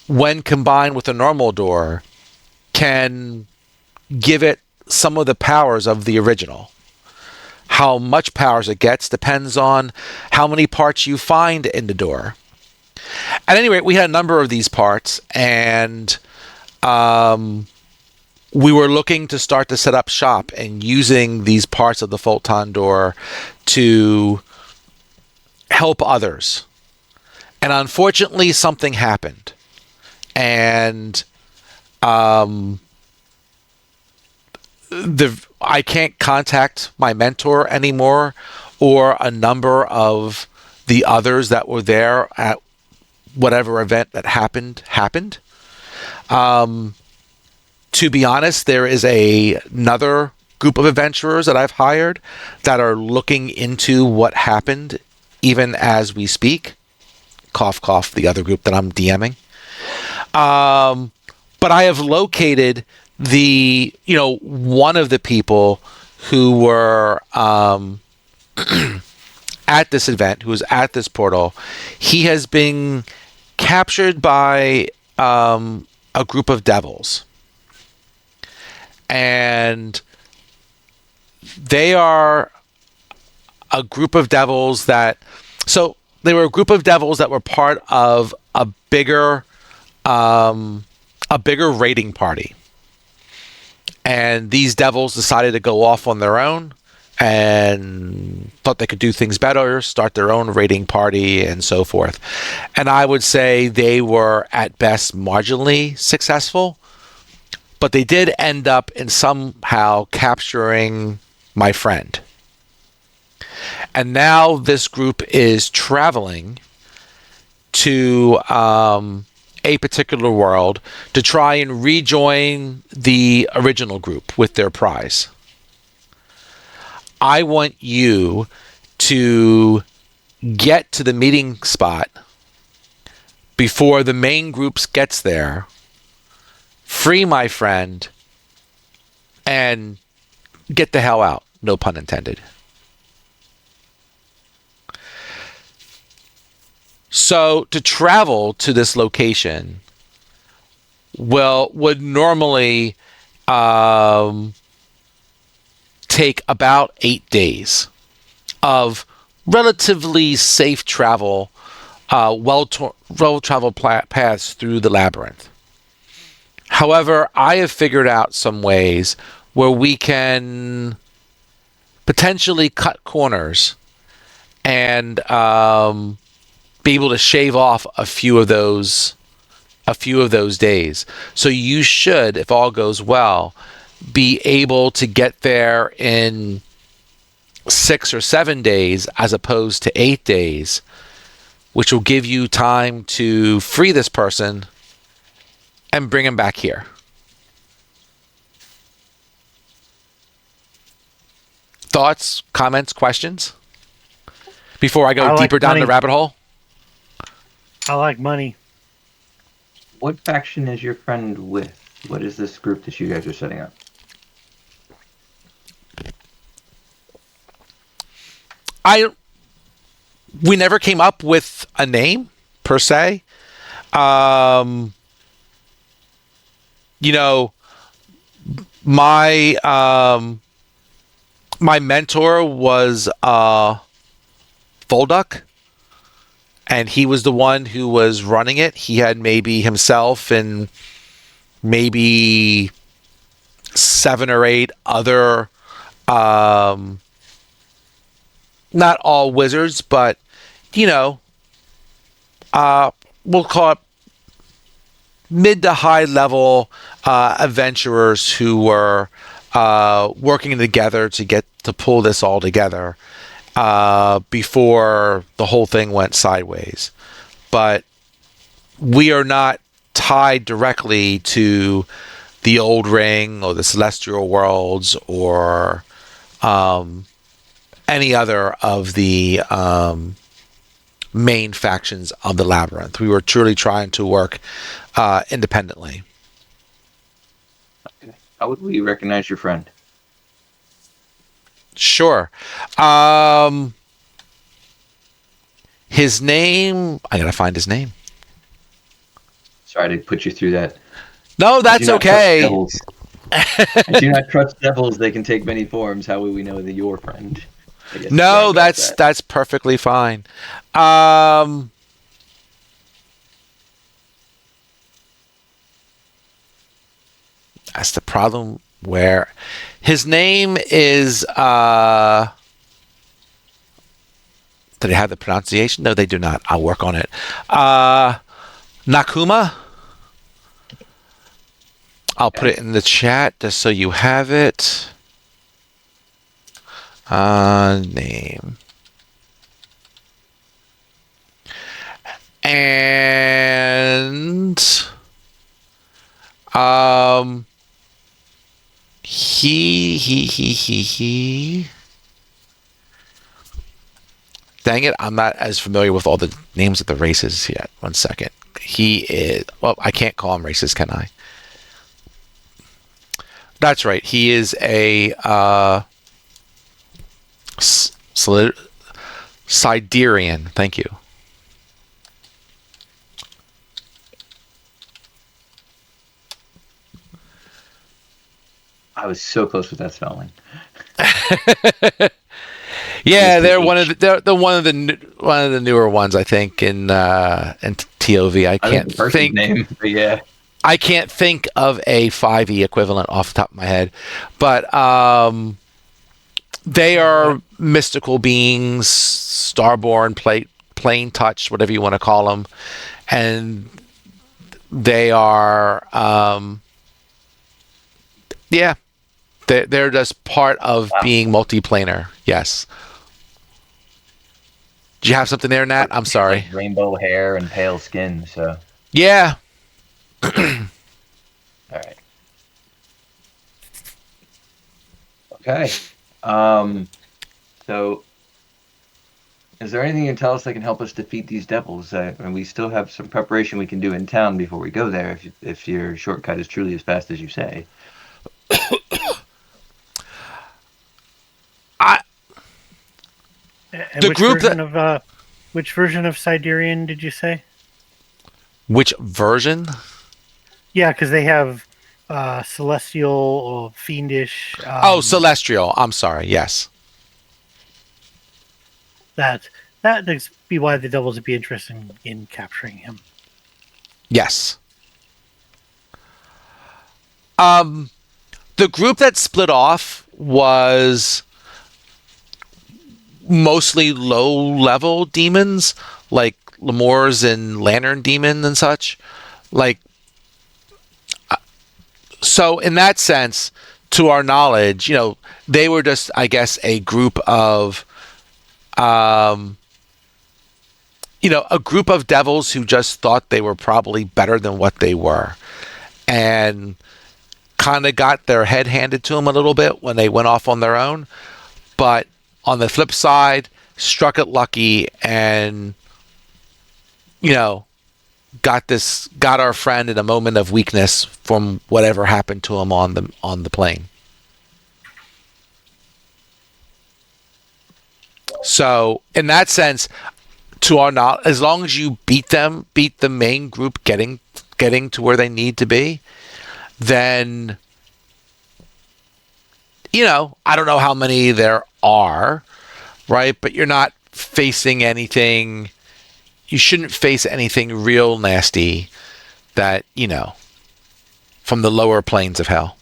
when combined with a normal door, can give it some of the powers of the original. How much powers it gets depends on how many parts you find in the door. At any rate, we had a number of these parts, and we were looking to start to set up shop and using these parts of the photon door to help others. And unfortunately, something happened. And I can't contact my mentor anymore, or a number of the others that were there at whatever event that happened. To be honest, there is another group of adventurers that I've hired that are looking into what happened even as we speak. Cough, cough, the other group that I'm DMing. But I have located one of the people who were at this event, who was at this portal, he has been captured by a group of devils. And they are a group of devils that. So they were a group of devils that were part of a bigger raiding party. And these devils decided to go off on their own and thought they could do things better, start their own raiding party, and so forth. And I would say they were at best marginally successful, but they did end up in somehow capturing my friend. And now this group is traveling to a particular world to try and rejoin the original group with their prize. I want you to get to the meeting spot before the main groups gets there, free my friend, and get the hell out. No pun intended. So to travel to this location would normally take about 8 days of relatively safe travel, well-traveled paths through the labyrinth. However, I have figured out some ways where we can potentially cut corners and be able to shave off a few of those days. So you should, if all goes well, be able to get there in 6 or 7 days as opposed to 8 days, which will give you time to free this person and bring him back here. Thoughts, comments, questions? Before I go deeper down the rabbit hole? I like money. What faction is your friend with? What is this group that you guys are setting up? We never came up with a name per se. My mentor was Volduck, and he was the one who was running it. He had maybe himself and maybe 7 or 8 other, not all wizards, but we'll call it mid to high level adventurers who were working together to pull this all together before the whole thing went sideways. But we are not tied directly to the Old Ring or the Celestial Worlds or any other of the main factions of the Labyrinth. We were truly trying to work independently. Okay. How would we recognize your friend? Sure. His name, I gotta find his name. Sorry to put you through that. No, that's okay. I do not trust devils. They can take many forms. How will we know that your friend? No, that's perfectly fine. That's the problem where his name is did they have the pronunciation? No, they do not. I'll work on it. Nakuma. I'll put it in the chat just so you have it. Name. And he dang it, I'm not as familiar with all the names of the races yet. 1 second. He is, well, I can't call him racist, can I? That's right. He is a Siderian. Thank you. I was so close with that spelling. Yeah, With the they're one of H. the one of the newer ones, I think, in TOV. I think the person's name, but yeah. I can't think of a 5e equivalent off the top of my head, but they are mystical beings, starborn, plane touch, whatever you want to call them, and they are, yeah, they're just part of Wow. being multiplanar. Yes. Do you have something there, Nat? I'm sorry. Like rainbow hair and pale skin, so. Yeah. All right. Okay. So, is there anything you can tell us that can help us defeat these devils? And we still have some preparation we can do in town before we go there, if your shortcut is truly as fast as you say. I And the which group version that of which version of Siderian did you say? which version? Yeah, because they have celestial or fiendish. Oh, celestial. I'm sorry. Yes. That would be why the devils would be interested in capturing him. Yes. The group that split off was mostly low-level demons, like Lemurs and Lantern Demon and such. Like, so in that sense, to our knowledge, they were just, I guess, a group of, a group of devils who just thought they were probably better than what they were, and kind of got their head handed to them a little bit when they went off on their own. But on the flip side, struck it lucky and, got our friend in a moment of weakness from whatever happened to him on the plane. So in that sense, to our knowledge, as long as you beat the main group getting to where they need to be, then I don't know how many there are, right? But you're not facing anything. You shouldn't face anything real nasty that, from the lower planes of hell.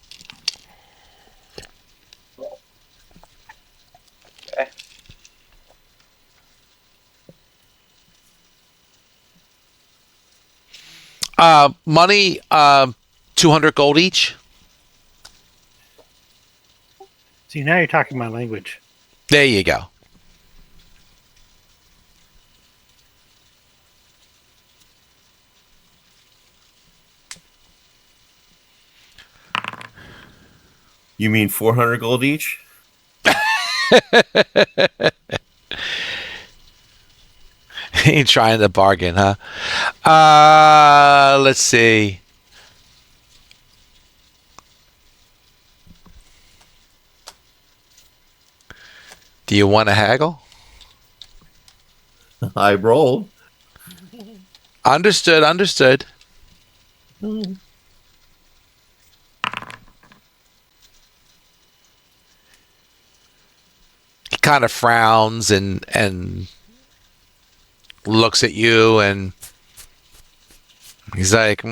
Okay. Money, 200 gold each. See, now you're talking my language. There you go. You mean 400 gold each? Ain't trying to bargain, huh? Let's see. Do you want to haggle? I rolled. Understood. He kind of frowns and looks at you, and he's like,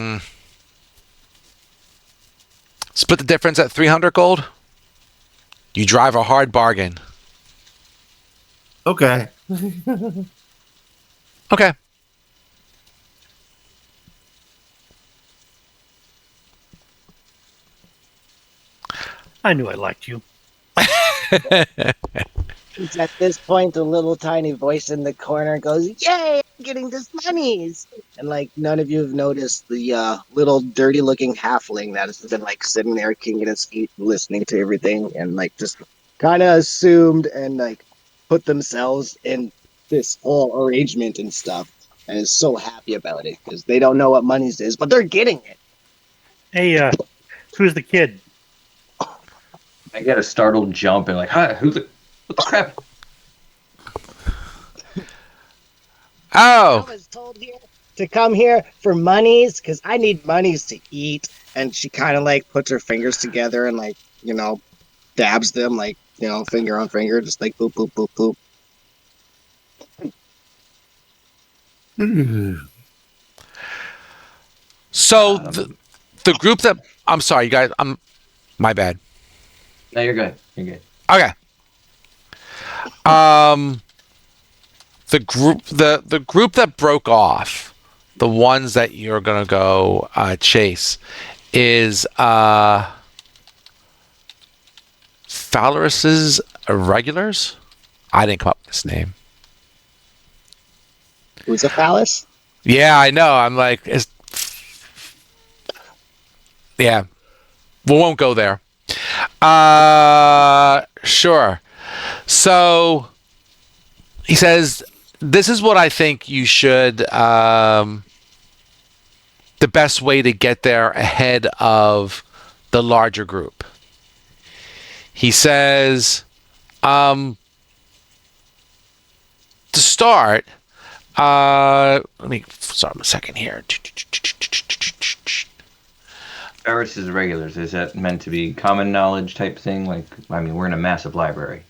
split the difference at 300 gold. You drive a hard bargain. Okay. Okay. I knew I liked you. It's at this point, a little tiny voice in the corner goes, "Yay, I'm getting this monies!" And like none of you have noticed the little dirty-looking halfling that has been like sitting there, kicking his feet, listening to everything, and like just kind of assumed and like put themselves in this whole arrangement and stuff, and is so happy about it because they don't know what monies is, but they're getting it. Hey, who's the kid? I get a startled jump and like, hi, what the crap? I Oh, was told here to come here for monies because I need monies to eat. And she kind of like puts her fingers together and like, dabs them like, finger on finger, just like boop, boop, boop, boop. so Um, the group that I'm sorry, you guys. I'm my bad. no, you're good. You're good. Okay. Um, the group that broke off, the ones that you're gonna go chase, is Phalaris's Irregulars. I didn't come up with this name. Who's a phallus? Yeah, I know. I'm like, yeah, we won't go there. Sure. So he says, "This is what I think you should. The best way to get there ahead of the larger group." He says, to start. Let me start a second here. Versus regulars, is that meant to be common knowledge type thing? Like, I mean, we're in a massive library.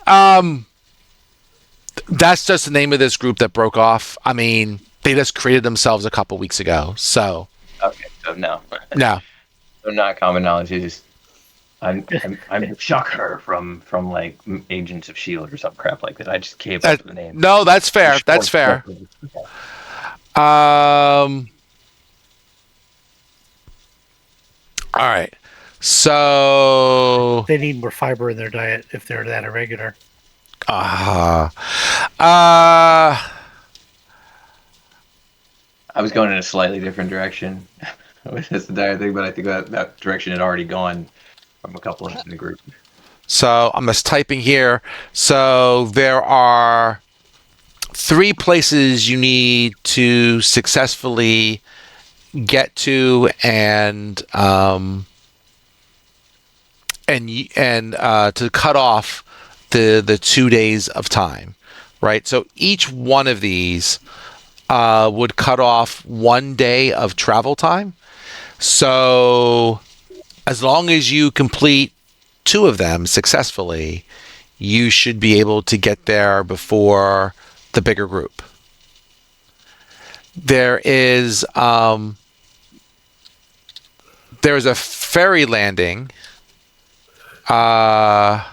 Um, that's just the name of this group that broke off. I mean, they just created themselves a couple weeks ago. So Okay, so no, no, so not common knowledge. It's just I'm Shocker from like Agents of Shield or some crap like that. I just gave up the name. no, that's fair. That's fair. Um, all right. So, They need more fiber in their diet if they're that irregular. uh, uh, I was going in a slightly different direction with this entire thing, but I think that direction had already gone from a couple in the group. so I'm just typing here. So there are 3 places you need to successfully get to and to cut off the 2 days of time, right? So each one of these would cut off 1 day of travel time. So as long as you complete 2 of them successfully, you should be able to get there before the bigger group. There's a ferry landing uh,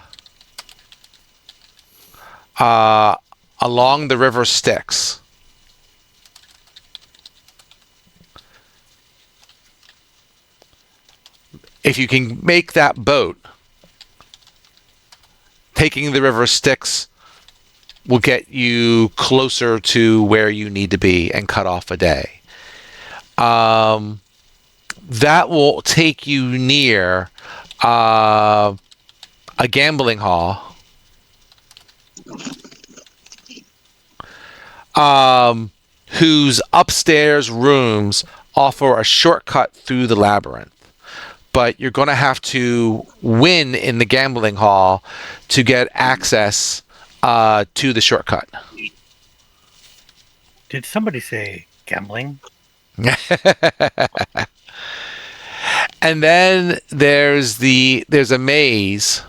along the river Styx. If you can make that boat, taking the river Styx will get you closer to where you need to be and cut off a day. That will take you near a gambling hall, whose upstairs rooms offer a shortcut through the labyrinth. But you're going to have to win in the gambling hall to get access to the shortcut. Did somebody say gambling? And then there's a maze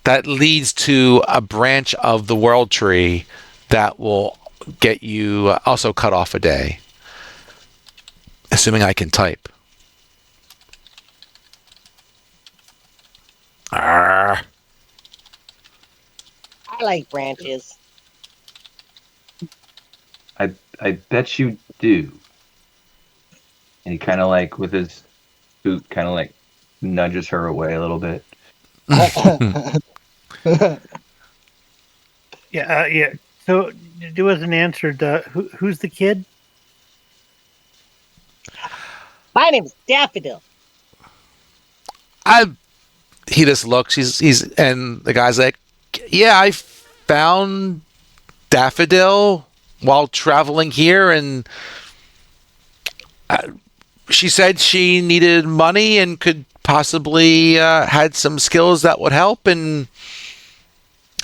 that leads to a branch of the world tree that will get you also cut off a day, assuming I can type. I like branches. I bet you do. And he kind of like with his boot, kind of like nudges her away a little bit. Yeah, yeah. So there wasn't answered. Who's the kid? My name is Daffodil. He just looks. He's and the guy's like, yeah, I found Daffodil while traveling here, and she said she needed money and could possibly had some skills that would help. And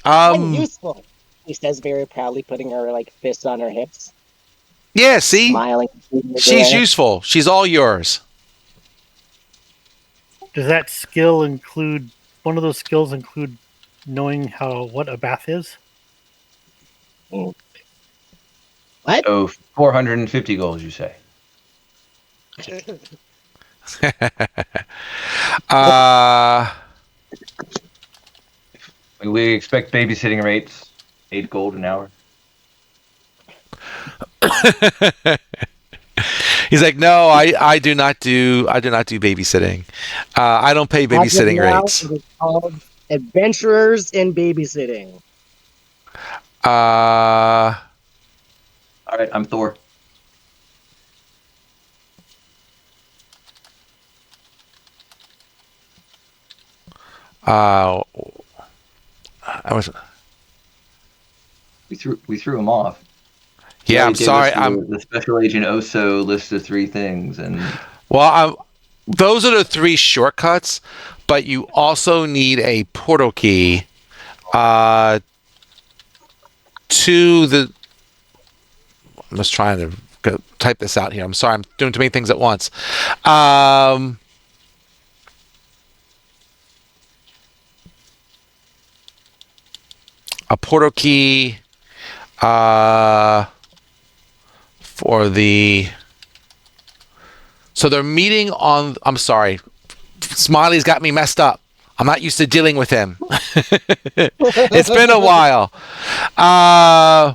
I'm um, useful, he says very proudly, putting her like fists on her hips, yeah, see, smiling. she's useful. She's all yours. Does that skill include one of those skills include knowing what a bath is? What? So 450 goals, you say? uh, We expect babysitting rates 8 gold an hour. he's like, no, I do not do babysitting. I don't pay As of babysitting now, rates. it is called Adventurers in Babysitting. Uh, All right, I'm Thor. uh, I was. We threw him off. He Yeah, already I'm gave us sorry. the special agent Oso list of 3 things, and Well, those are the 3 shortcuts, but you also need a portal key uh, to the. I'm just trying to type this out here. I'm sorry, I'm doing too many things at once. Um, a portal key uh, for the. So they're meeting on. I'm sorry. Smiley's got me messed up. I'm not used to dealing with him. It's been a while. Uh,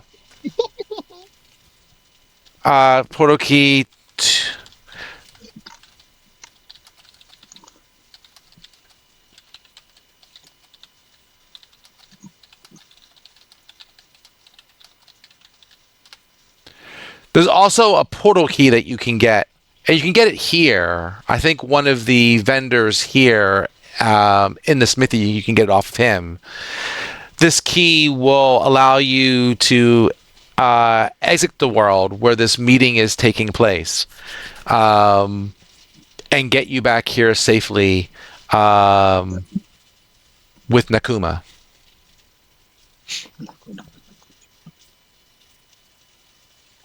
portal key. There's also a portal key that you can get, and you can get it here. I think one of the vendors here in the smithy, you can get it off of him. This key will allow you to exit the world where this meeting is taking place, um, and get you back here safely with Nakuma.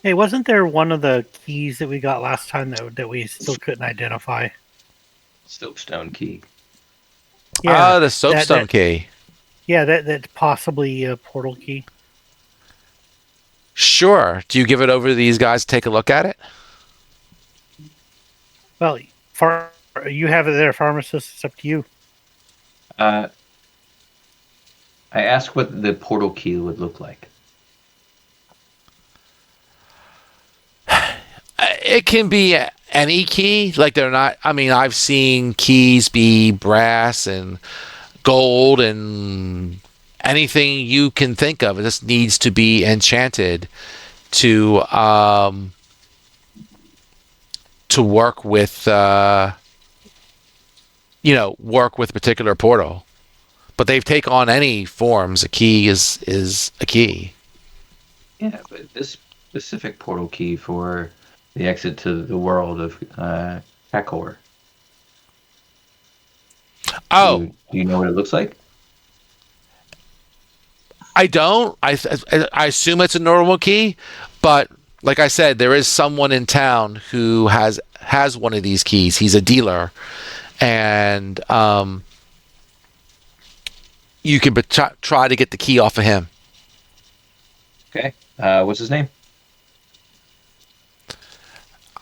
Hey, wasn't there one of the keys that we got last time that we still couldn't identify? Soapstone key. Yeah, The soapstone key. yeah, that's possibly a portal key. Sure. Do you give it over to these guys to take a look at it? Well, you have it there, pharmacist. It's up to you. I asked what the portal key would look like. It can be any key. Like they're not. I mean, I've seen keys be brass and gold and anything you can think of. It just needs to be enchanted to work with work with a particular portal. But they take on any forms. A key is a key. Yeah, but this specific portal key for the exit to the world of Kakor. Oh, Do you know what it looks like? I don't. I assume it's a normal key, but like I said, there is someone in town who has one of these keys. He's a dealer, and you can try to get the key off of him. Okay. What's his name?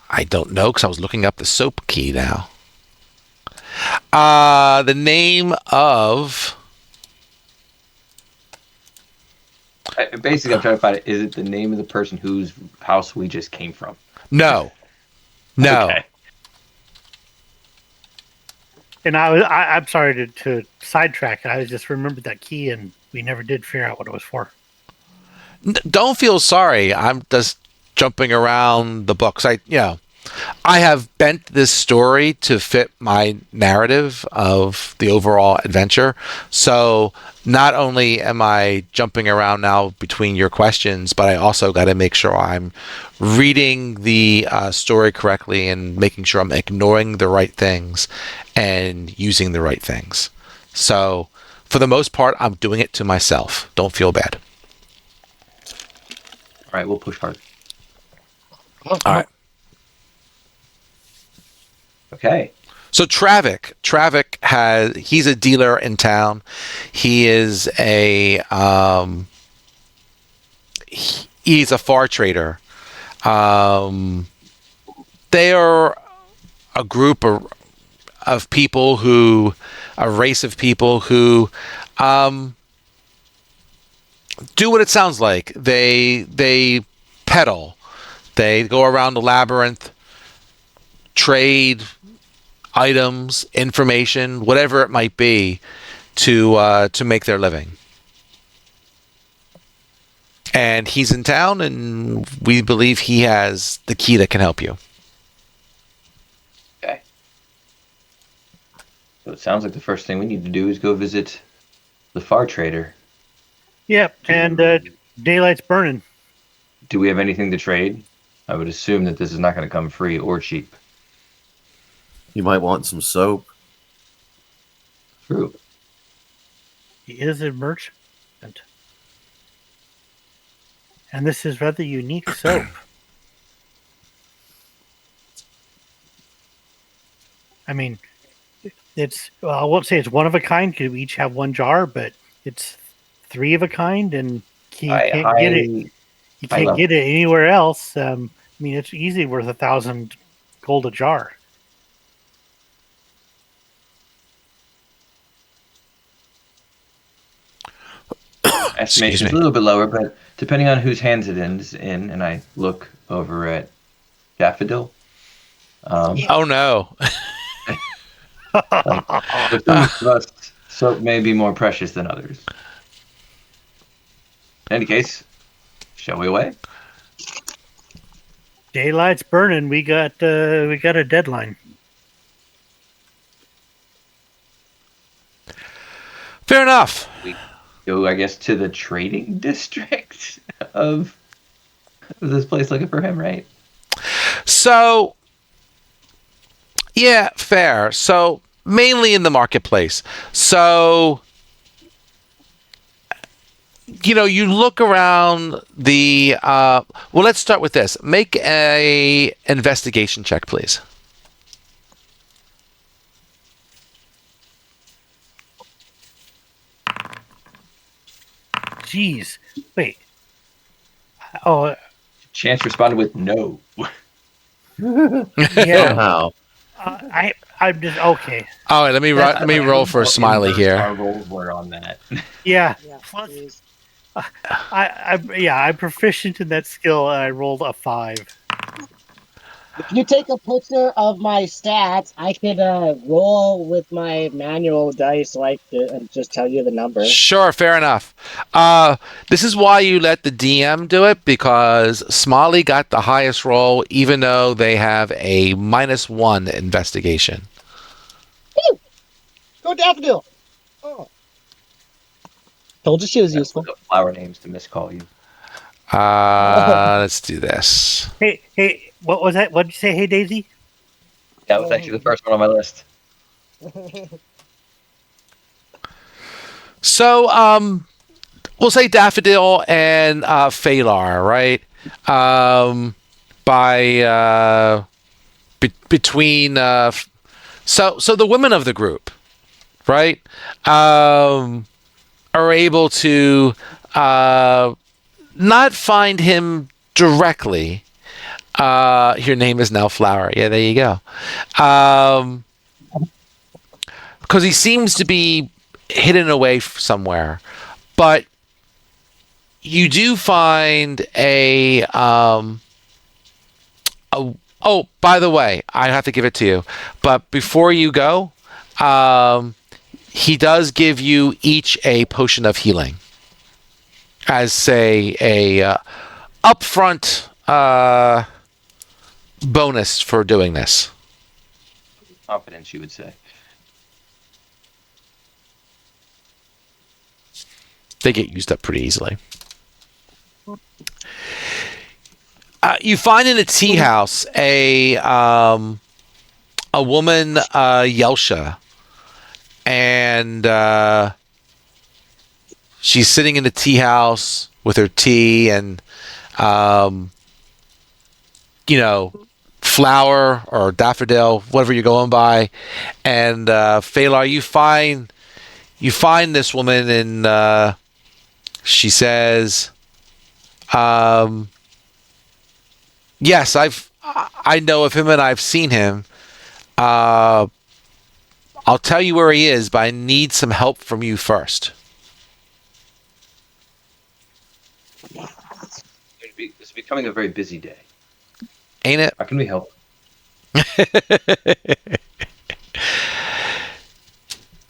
I don't know because I was looking up the soap key now. The name of. Basically, I'm trying to find it. Is it the name of the person whose house we just came from? No. Okay. And I'm sorry to sidetrack. I just remembered that key, and we never did figure out what it was for. Don't feel sorry. I'm just jumping around the books. I have bent this story to fit my narrative of the overall adventure. So not only am I jumping around now between your questions, but I also got to make sure I'm reading the story correctly and making sure I'm ignoring the right things and using the right things. So for the most part, I'm doing it to myself. Don't feel bad. All right, we'll push hard. All right. Okay. So he's a dealer in town. He is he's a far trader. They are a group of people a race of people who do what it sounds like. They peddle. They go around the labyrinth, trade items, information, whatever it might be, to make their living. And he's in town, and we believe he has the key that can help you. Okay. So it sounds like the first thing we need to do is go visit the far trader. Yep, and daylight's burning. Do we have anything to trade? I would assume that this is not going to come free or cheap. You might want some soap. True. He is a merchant. And this is rather unique soap. I mean, I won't say it's one of a kind because we each have one jar, but it's 3 of a kind, and you can't get it. You can't get it anywhere else. I mean, it's easily worth 1,000 gold a jar. Estimation's a little bit lower, but depending on whose hands it is in, and I look over at Daffodil. Oh no! For some of us, soap may be more precious than others. In any case, shall we away? Daylight's burning. We got a deadline. Fair enough. We go, I guess, to the trading district of this place looking for him, right? So, yeah, fair. So, mainly in the marketplace. So, you look around the. Well, let's start with this. Make a investigation check, please. Jeez. Wait. Oh. Chance responded with no. Yeah. Somehow. I'm just okay. All right, let me roll for Smiley here. Our rolls were on that. Yeah. Yeah, Plus, please. I'm proficient in that skill, and I rolled a 5. If you take a picture of my stats, I could roll with my manual dice so I could just tell you the number. Sure, fair enough. This is why you let the DM do it, because Smiley got the highest roll, even though they have a -1 investigation. Woo! Go Daffodil! Oh. Told you she was useful. Flower names to miscall you. Let's do this. Hey, what was that? What did you say? Hey, Daisy? That was actually the first one on my list. So, we'll say Daffodil and Phalar, right? Between so the women of the group, right, are able to not find him directly. Your name is now Flower. Yeah, there you go. Because he seems to be hidden away somewhere, but you do find oh, by the way, I have to give it to you. But before you go, he does give you each a potion of healing as, say, a upfront bonus for doing this. Confidence, you would say. They get used up pretty easily. You find in a tea house a woman, Yelsha, and she's sitting in the tea house with her tea and flower or daffodil, whatever you're going by. And Phalar, you find this woman, and she says, "Yes, I know of him, and I've seen him. I'll tell you where he is, but I need some help from you first." It's becoming a very busy day. Ain't it? How can we help?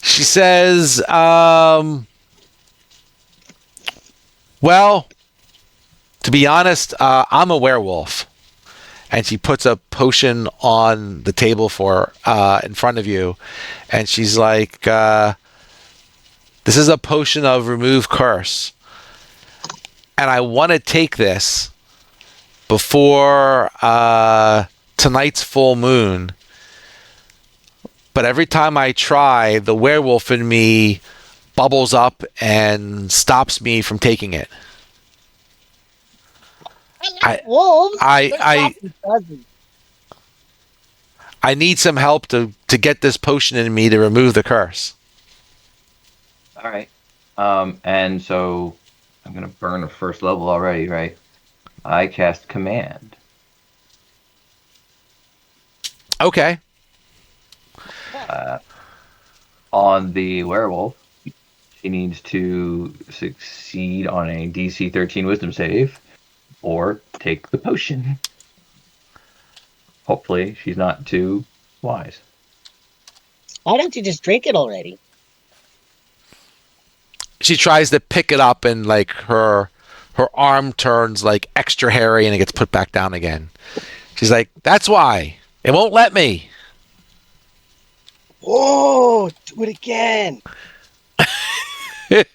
She says, well, to be honest, I'm a werewolf. And she puts a potion on the table in front of you. And she's like, this is a potion of remove curse. And I want to take this before tonight's full moon. But every time I try, the werewolf in me bubbles up and stops me from taking it. Wolves. I need some help to get this potion in me to remove the curse. All right. And so I'm gonna burn a first level already, right? I cast command. Okay. On the werewolf, she needs to succeed on a DC 13 Wisdom save, or take the potion. Hopefully, she's not too wise. Why don't you just drink it already? She tries to pick it up, and like her arm turns like extra hairy, and it gets put back down again. She's like, "That's why it won't let me." Oh, do it again. You just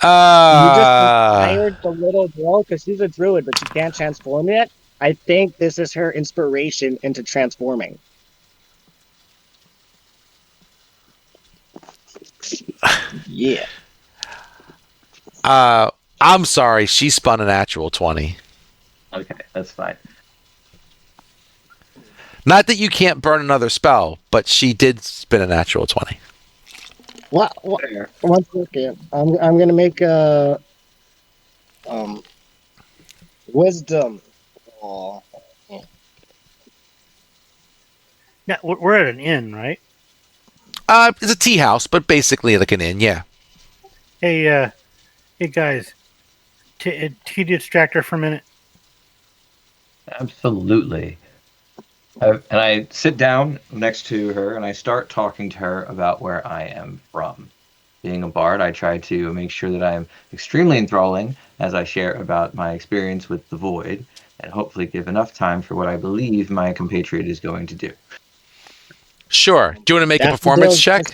inspired the little girl because she's a druid, but she can't transform yet. I think this is her inspiration into transforming. Yeah. I'm sorry, she spun a natural 20. Okay, that's fine. Not that you can't burn another spell, but she did spin a natural 20. What? One second. I'm gonna make a wisdom. Oh. Now, we're at an inn, right? It's a tea house, but basically like an inn, yeah. Hey guys, can you distract her for a minute? Absolutely. And I sit down next to her and I start talking to her about where I am from. Being a bard, I try to make sure that I'm extremely enthralling as I share about my experience with the void, and hopefully give enough time for what I believe my compatriot is going to do. Sure. Do you want to make a performance check?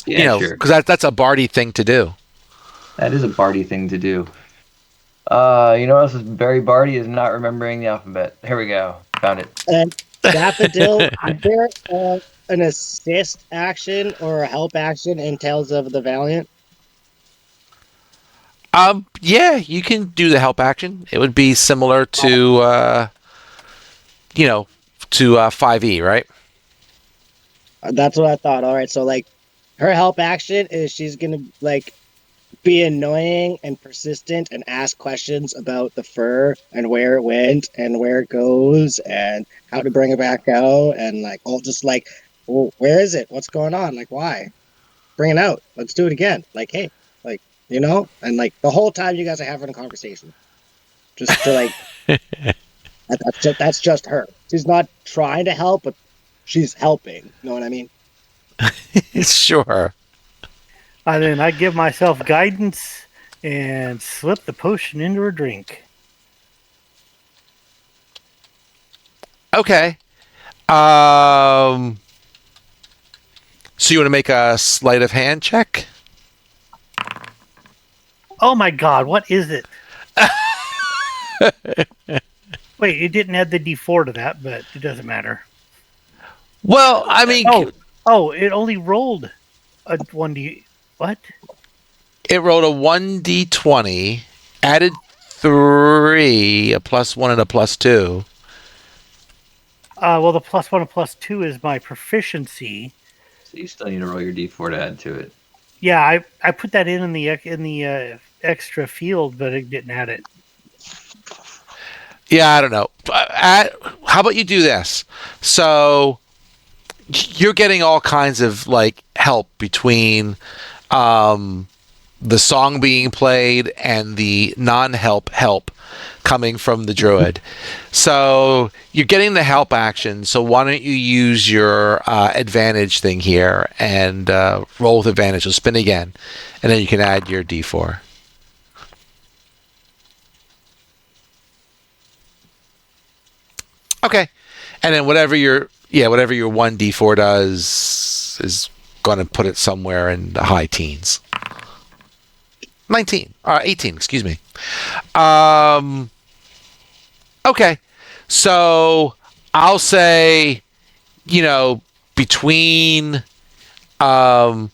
Yeah, sure. Because that's a bardy thing to do. That is a bardy thing to do. You know what else is very bardy is not remembering the alphabet. Here we go. Found it. And Daffodil, is there an assist action or a help action in Tales of the Valiant? Yeah, you can do the help action. It would be similar to, to 5e, right? That's what I thought. All right, so like, her help action is she's gonna like be annoying and persistent and ask questions about the fur and where it went and where it goes and how to bring it back out and like all just like, well, where is it? What's going on? Like, why? Bring it out. Let's do it again. Like, hey, like, and like the whole time you guys are having a conversation, just to like, that's just her. She's not trying to help, but she's helping. You know what I mean? Sure. Then I give myself guidance and slip the potion into her drink. Okay. Um. So you want to make a sleight of hand check? Oh my god, what is it? Wait, it didn't add the D4 to that, but it doesn't matter. Well, I mean, It only rolled a 1D. What? it rolled a 1d20, added 3, a +1 and a +2. Well, the +1 and +2 is my proficiency. So you still need to roll your d4 to add to it. Yeah, I put that in the extra field, but it didn't add it. Yeah, I don't know. How about you do this? So you're getting all kinds of like help between the song being played and the non-help help coming from the druid. So you're getting the help action. So why don't you use your advantage thing here and roll with advantage? So spin again, and then you can add your d4. Okay, and then whatever your 1d4 does is going to put it somewhere in the high teens. 18, excuse me. Okay, so I'll say, between the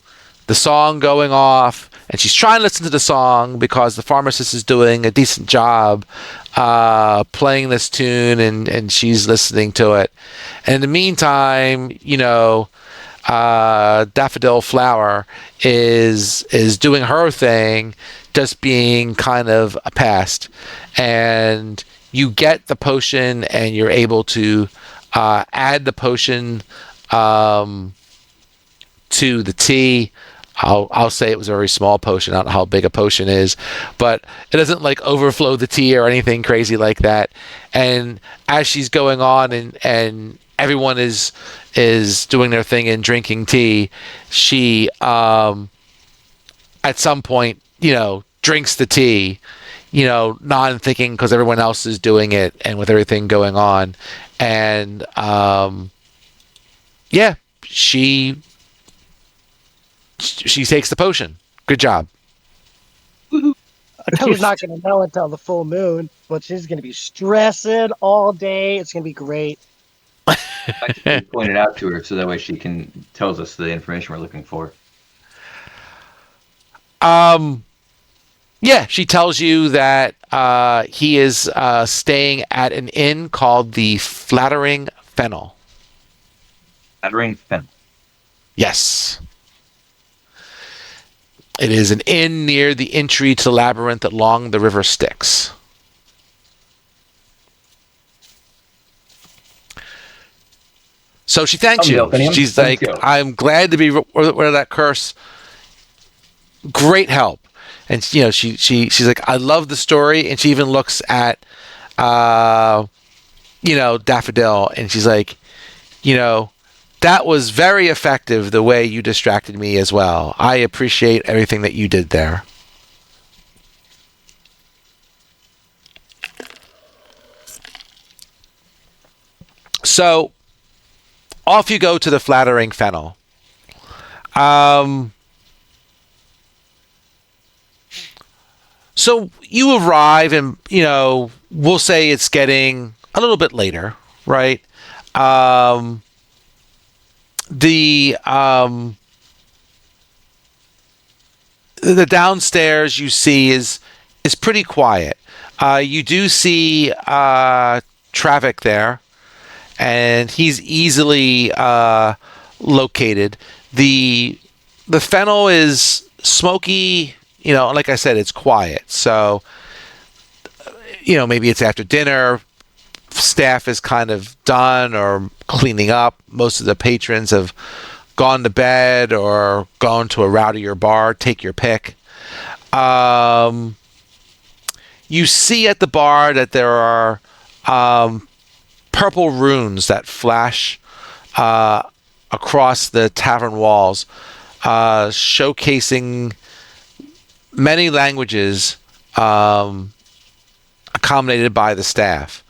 song going off, and she's trying to listen to the song because the pharmacist is doing a decent job playing this tune, and she's listening to it. And in the meantime, Daffodil Flower is doing her thing, just being kind of a pest. And you get the potion, and you're able to add the potion to the tea. I'll say it was a very small potion. I don't know how big a potion is, but it doesn't like overflow the tea or anything crazy like that. And as she's going on, and everyone is doing their thing and drinking tea, she at some point drinks the tea, non-thinking because everyone else is doing it, and with everything going on, and yeah, she takes the potion. Good job. She's not going to know until the full moon, but she's going to be stressing all day. It's going to be great. I can point it out to her so that way she can tells us the information we're looking for. Yeah, she tells you that he is staying at an inn called the Flattering Fennel. Flattering Fennel. Yes. It is an inn near the entry to the labyrinth along the river Styx. So she thanks you. She's like, I'm glad to be rid of that curse. Great help. And she's like, I love the story. And she even looks at Daffodil, and she's like, that was very effective, the way you distracted me as well. I appreciate everything that you did there. So off you go to the Flattering Fennel. So you arrive, and we'll say it's getting a little bit later, right? The downstairs you see is pretty quiet. You do see traffic there, and he's easily located. The fennel is smoky. Like I said, it's quiet. So, maybe it's after dinner. Staff is kind of done or cleaning up. Most of the patrons have gone to bed or gone to a rowdier bar. Take your pick. You see at the bar that there are purple runes that flash across the tavern walls, showcasing many languages accommodated by the staff.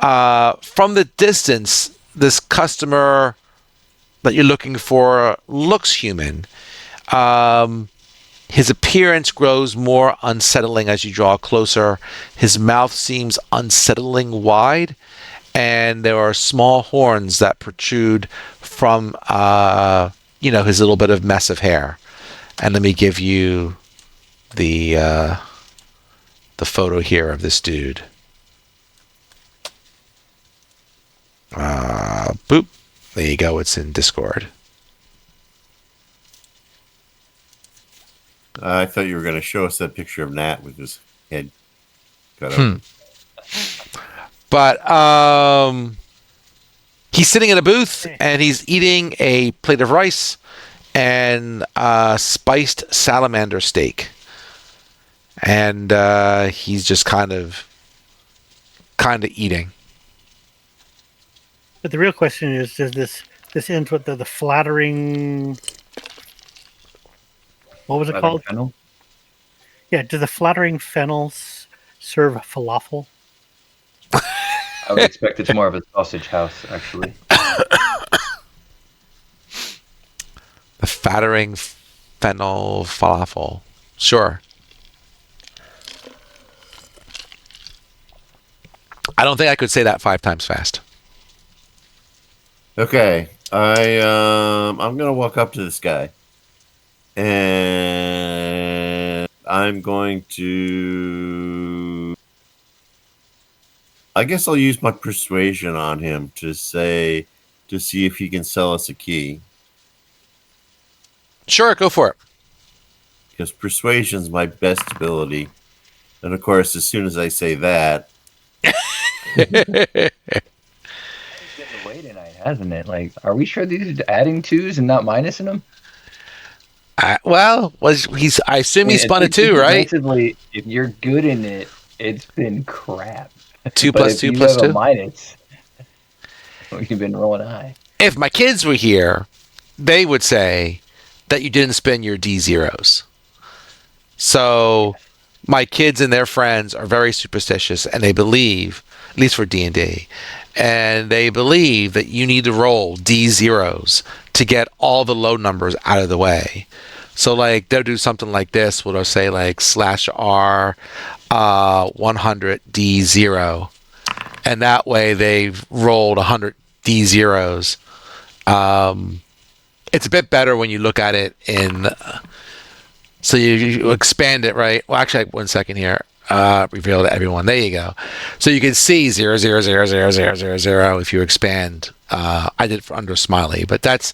From the distance, this customer that you're looking for looks human. His appearance grows more unsettling as you draw closer. His mouth seems unsettlingly wide, and there are small horns that protrude from, his little bit of mess of hair. And let me give you the photo here of this dude. Boop. There you go. It's in Discord. I thought you were going to show us that picture of Nat with his head cut open. But he's sitting in a booth and he's eating a plate of rice and spiced salamander steak. And he's just kind of eating. But the real question is, does this end with the flattering? What was it called? Fennel? Yeah, do the flattering fennels serve falafel? I would expect it's more of a sausage house, actually. The flattering fennel falafel. Sure. I don't think I could say that 5 times fast. Okay, I'm gonna walk up to this guy, and I'm going to. I guess I'll use my persuasion on him to see if he can sell us a key. Sure, go for it. Because persuasion's my best ability, and of course, as soon as I say that. Getting away tonight, hasn't it? Like, are we sure these are adding 2s and not minusing them? I assume he spun a 2, right? Basically, if you're good in it, it's been crap. 2 But plus if 2 you plus have 2. a minus, you've been rolling high. If my kids were here, they would say that you didn't spend your D0s. So my kids and their friends are very superstitious, and they believe, at least for D&D, and they believe that you need to roll D0s to get all the low numbers out of the way. So like they'll do something like this, where they'll say like /R 100 D0, and that way they've rolled 100 D0s. It's a bit better when you look at it in. So you expand it, right? Well, actually, 1 second here. Reveal to everyone. There you go. So you can see 0, 0, 0, 0, 0, 0, 0 if you expand. I did it for under Smiley, but that's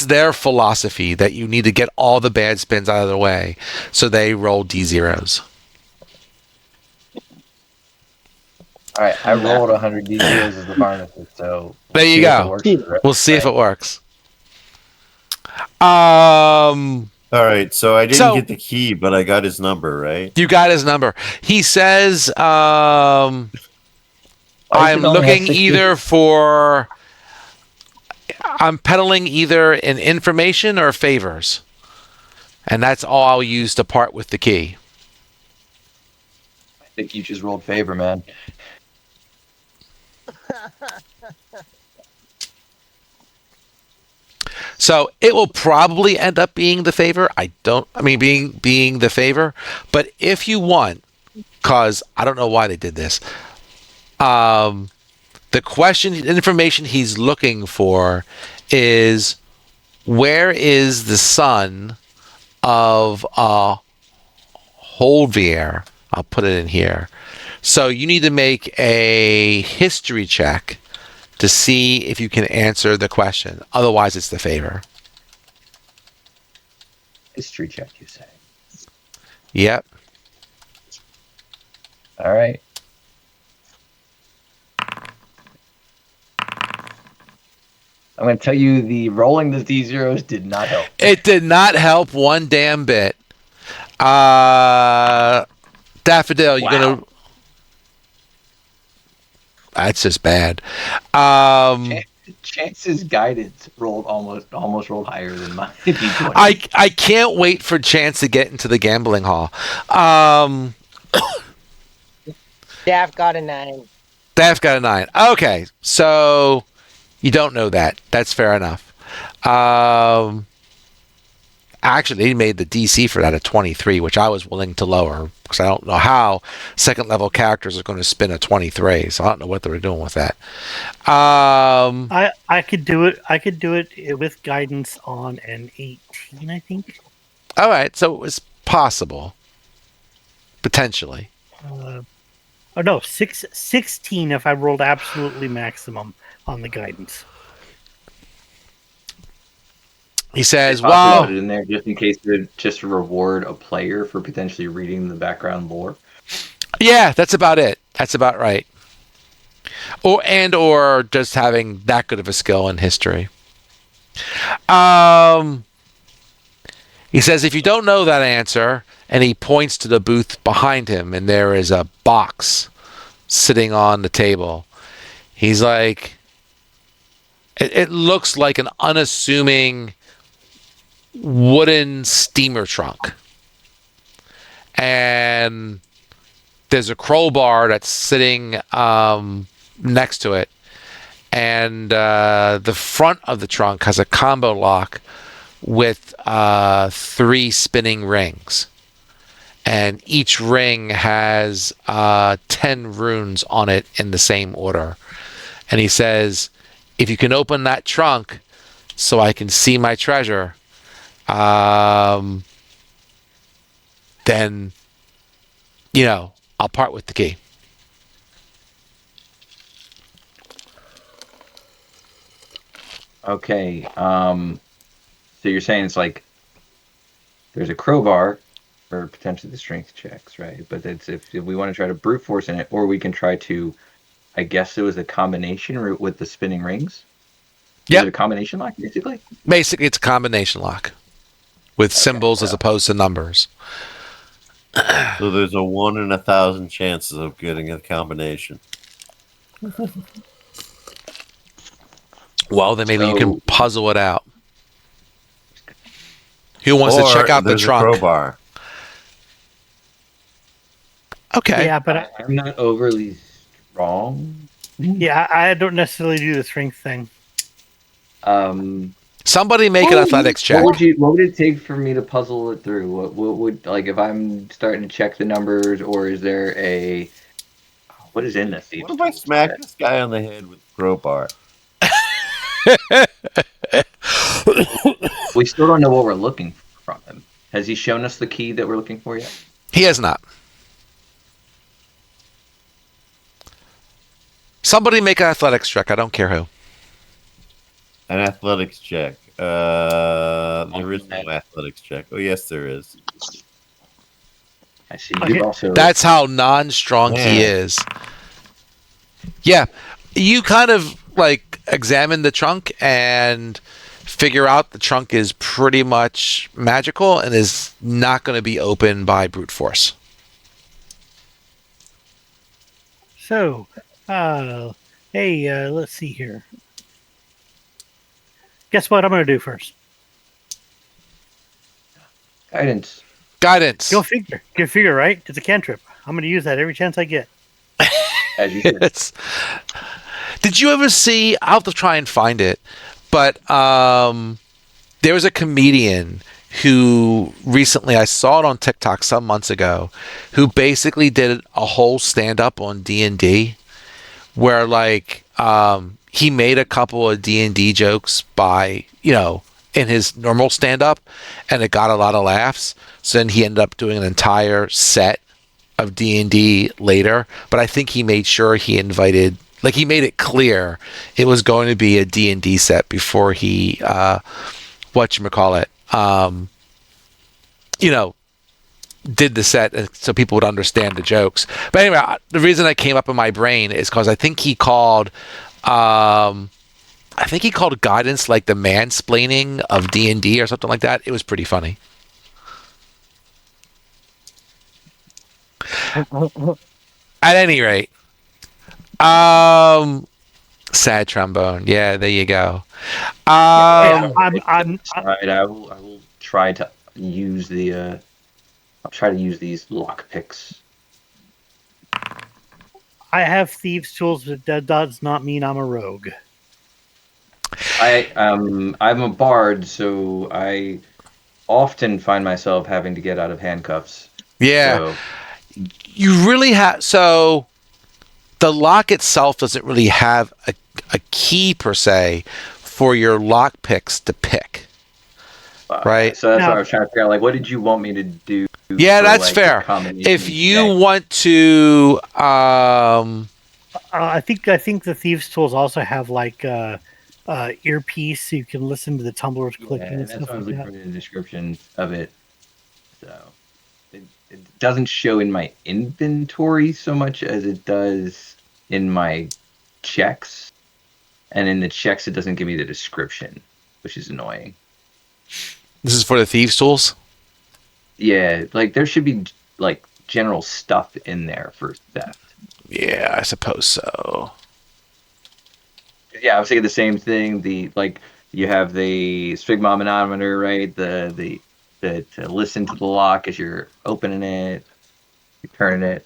their philosophy, that you need to get all the bad spins out of the way. So they roll D0s. All right, I rolled 100 D0s as the bonuses, so There you go. We'll see if it works. All right, so I didn't get the key, but I got his number, right? You got his number. He says, I'm looking either for... I'm peddling either in information or favors. And that's all I'll use to part with the key. I think you just rolled favor, man. So it will probably end up being the favor. Being the favor. But if you want, because I don't know why they did this, the information he's looking for is, where is the son of Holvier? I'll put it in here. So you need to make a history check to see if you can answer the question. Otherwise, it's the favor. History check, you say? Yep. All right. I'm going to tell you, the rolling the D0s did not help. It did not help one damn bit. Daffodil, you're going to... That's just bad. Chance's guidance rolled almost rolled higher than mine. I can't wait for Chance to get into the gambling hall. Daff got a 9. Daft got a 9. Okay, so you don't know that. That's fair enough. Um, Actually, they made the DC for that at 23, which I was willing to lower because I don't know how second level characters are going to spin a 23. So I don't know what they were doing with that. I could do it. I could do it with guidance on an 18, I think. All right, so it was possible, potentially. Oh no, 16 if I rolled absolutely maximum on the guidance. He It's says, possible to put "Well, it in there just in case to just reward a player for potentially reading the background lore. yeah, that's about it. That's about right." Or just having that good of a skill in history. Um, he says, if you don't know that answer, and he points to the booth behind him, and there is a box sitting on the table. He's like, it looks like an unassuming wooden steamer trunk. And there's a crowbar that's sitting next to it. And the front of the trunk has a combo lock with 3 spinning rings. And each ring has 10 runes on it in the same order. And he says, if you can open that trunk so I can see my treasure, then, I'll part with the key. Okay. So you're saying it's like there's a crowbar for potentially the strength checks, right? But it's if we want to try to brute force in it, or we can try to. I guess it was a combination with the spinning rings. Is it Yep. a combination lock, basically? Basically, it's a combination lock with Okay, symbols as so opposed to numbers. So there's a 1 in 1,000 chances of getting a combination. Well, then maybe you can so puzzle it out. Who wants to Or check out the there's a trunk? crowbar. Okay. Yeah, but I'm not overly strong. I don't necessarily do the strength thing. Somebody make an athletics check. What would it take for me to puzzle it through? What would like if I'm starting to check the numbers, or is there a what is in this? What if I smack this guy on the head with a crowbar? We still don't know what we're looking from him. Has he shown us the key that we're looking for yet? He has not. Somebody make an athletics check. I don't care who. An athletics check. There is no athletics check. Oh, yes, there is. I see. Okay. You've also That's how non-strong he Man. is. Yeah. You kind of like examine the trunk and figure out the trunk is pretty much magical and is not going to be opened by brute force. So, hey, let's see here. Guess what I'm going to do first? guidance. Guidance. Go figure, right? It's a cantrip. I'm going to use that every chance I get. As you should. Yes. Did you ever see? I'll have to try and find it, but there was a comedian who recently I saw it on TikTok some months ago, who basically did a whole stand up on D&D, where like he made a couple of D&D jokes by in his normal stand up, and it got a lot of laughs. So then he ended up doing an entire set of D&D later, but I think he made sure he invited, like he made it clear it was going to be a D&D set before he whatchamacallit, did the set so people would understand the jokes. But anyway, the reason that came up in my brain is because I think he called guidance like the mansplaining of D&D or something like that. It was pretty funny. At any rate, sad trombone. Yeah, there you go. I'm Right. I will try to use the. I'll try to use these lock picks. I have thieves' tools, but that does not mean I'm a rogue. I'm a bard, so I often find myself having to get out of handcuffs. Yeah, So you really have. So the lock itself doesn't really have a key per se for your lock picks to pick, right? so that's what I Now, was trying to figure out. Like, what did you want me to do Yeah, for that's like the fair. If combination you check? want to, I think the thieves' tools also have like earpiece, so you can listen to the tumblers Yeah, clicking and and that's stuff what I was like that. looking for the description of it. So it doesn't show in my inventory so much as it does in my checks. And in the checks, it doesn't give me the description, which is annoying. this is for the thieves' tools. Yeah, like there should be like general stuff in there for theft. Yeah, I suppose so. Yeah, I was thinking the same thing. The like you have the sphygmomanometer, right? The to listen to the lock as you're opening it, you're turning it.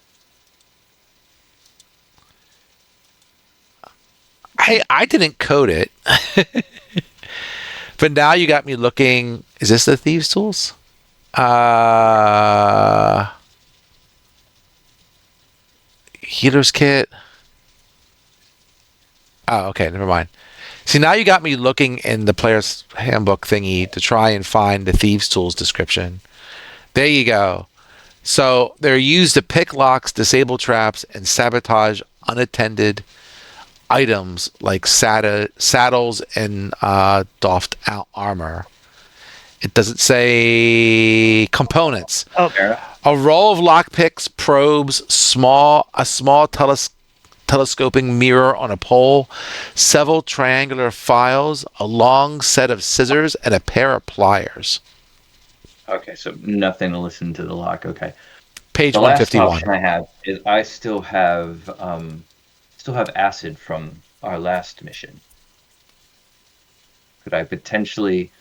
I didn't code it, but now you got me looking. Is this the thieves' tools? Uh, healer's kit. Oh, okay, never mind. See, now you got me looking in the player's handbook thingy to try and find the thieves' tools description. There you go. So they're used to pick locks, disable traps, and sabotage unattended items like saddles and doffed out armor. It doesn't say components. Oh, Fair enough. A row of lockpicks, probes, a small telescoping mirror on a pole, several triangular files, a long set of scissors, and a pair of pliers. Okay, so nothing to listen to the lock. Okay. Page The last 151. option I have is I still have acid from our last mission. Could I potentially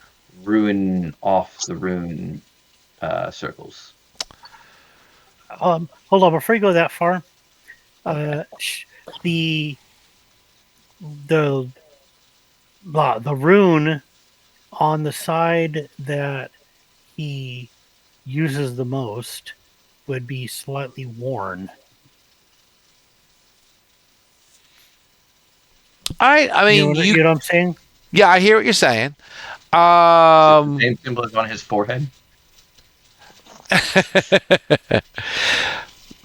ruin off the rune circles? hold on, before you go that far, the the the rune on the side that he uses the most would be slightly worn. I mean, You know what I'm saying? yeah, I hear what you're saying. Is it the same symbol as on his forehead?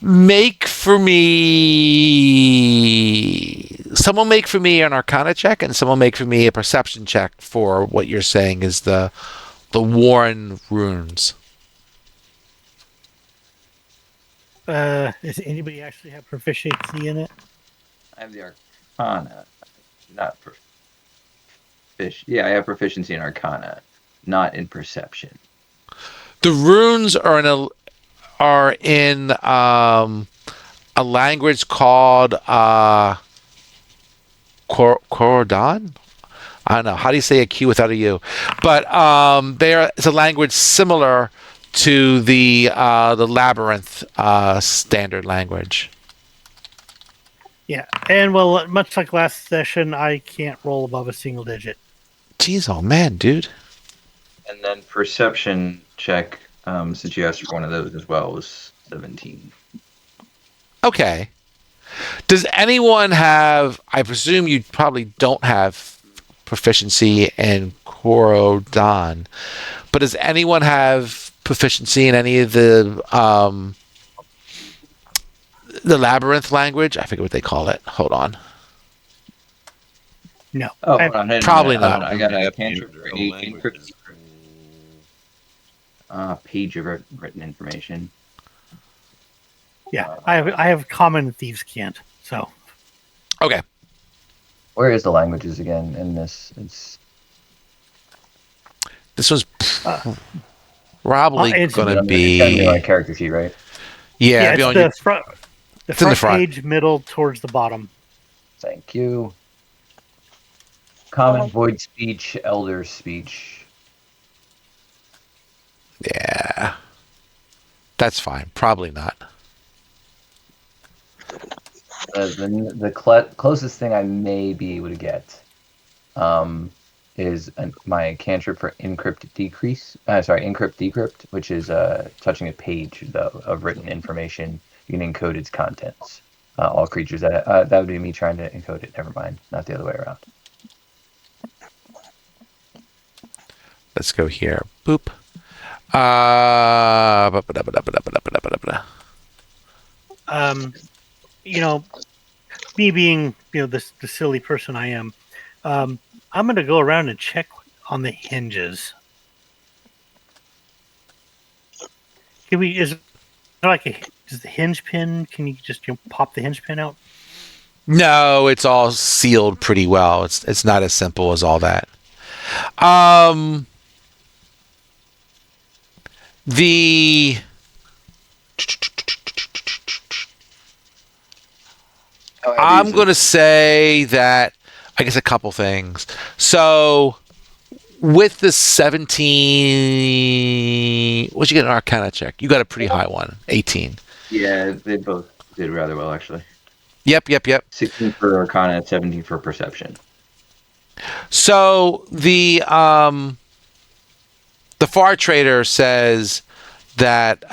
Make for me. Someone make for me an Arcana check, and someone make for me a perception check for what you're saying is the worn runes. Does anybody actually have proficiency in it? I have the Arcana, not Yeah, I have proficiency in Arcana, not in Perception. The runes are in a language called Korodon. I don't know how do you say a Q without a U, but it's a language similar to the labyrinth standard language. Yeah, and well, much like last session, I can't roll above a single digit. Jeez, oh man, dude. And then Perception check, since you asked for one of those as well, was 17. Okay. Does anyone have? I presume you probably don't have proficiency in Korodon, but does anyone have proficiency in any of the labyrinth language? I forget what they call it. Hold on. No. Oh, hold on. Probably not. I got a Have cantrip their for own 8 languages. page of written information. Yeah, I have common and thieves can't. So Okay. Where is the languages again in this? This was uh, probably it's going to It's gonna be be. my character sheet, right? Yeah, yeah, it'd be it's on the your- front, the It's in the front front. page, middle towards the bottom. Thank you. Common void speech, elder speech. Yeah. That's fine. Probably not. The closest thing I may be able to get is my cantrip for encrypt decrypt, which is touching a page of written information. You can encode its contents. All creatures that would be me trying to encode it. Never mind, not the other way around. Let's go here. Boop. You know, me being the silly person I am, I'm going to go around and check on the hinges. Can we? Is there like is the hinge pin? Can you just pop the hinge pin out? No, it's all sealed pretty well. It's not as simple as all that. Um, the I'm going to say that, I guess, a couple things. So, with the 17, what'd you get an Arcana check? You got a pretty high one, 18. Yeah, they both did rather well, actually. Yep. 16 for Arcana, 17 for Perception. So, the Far Trader says that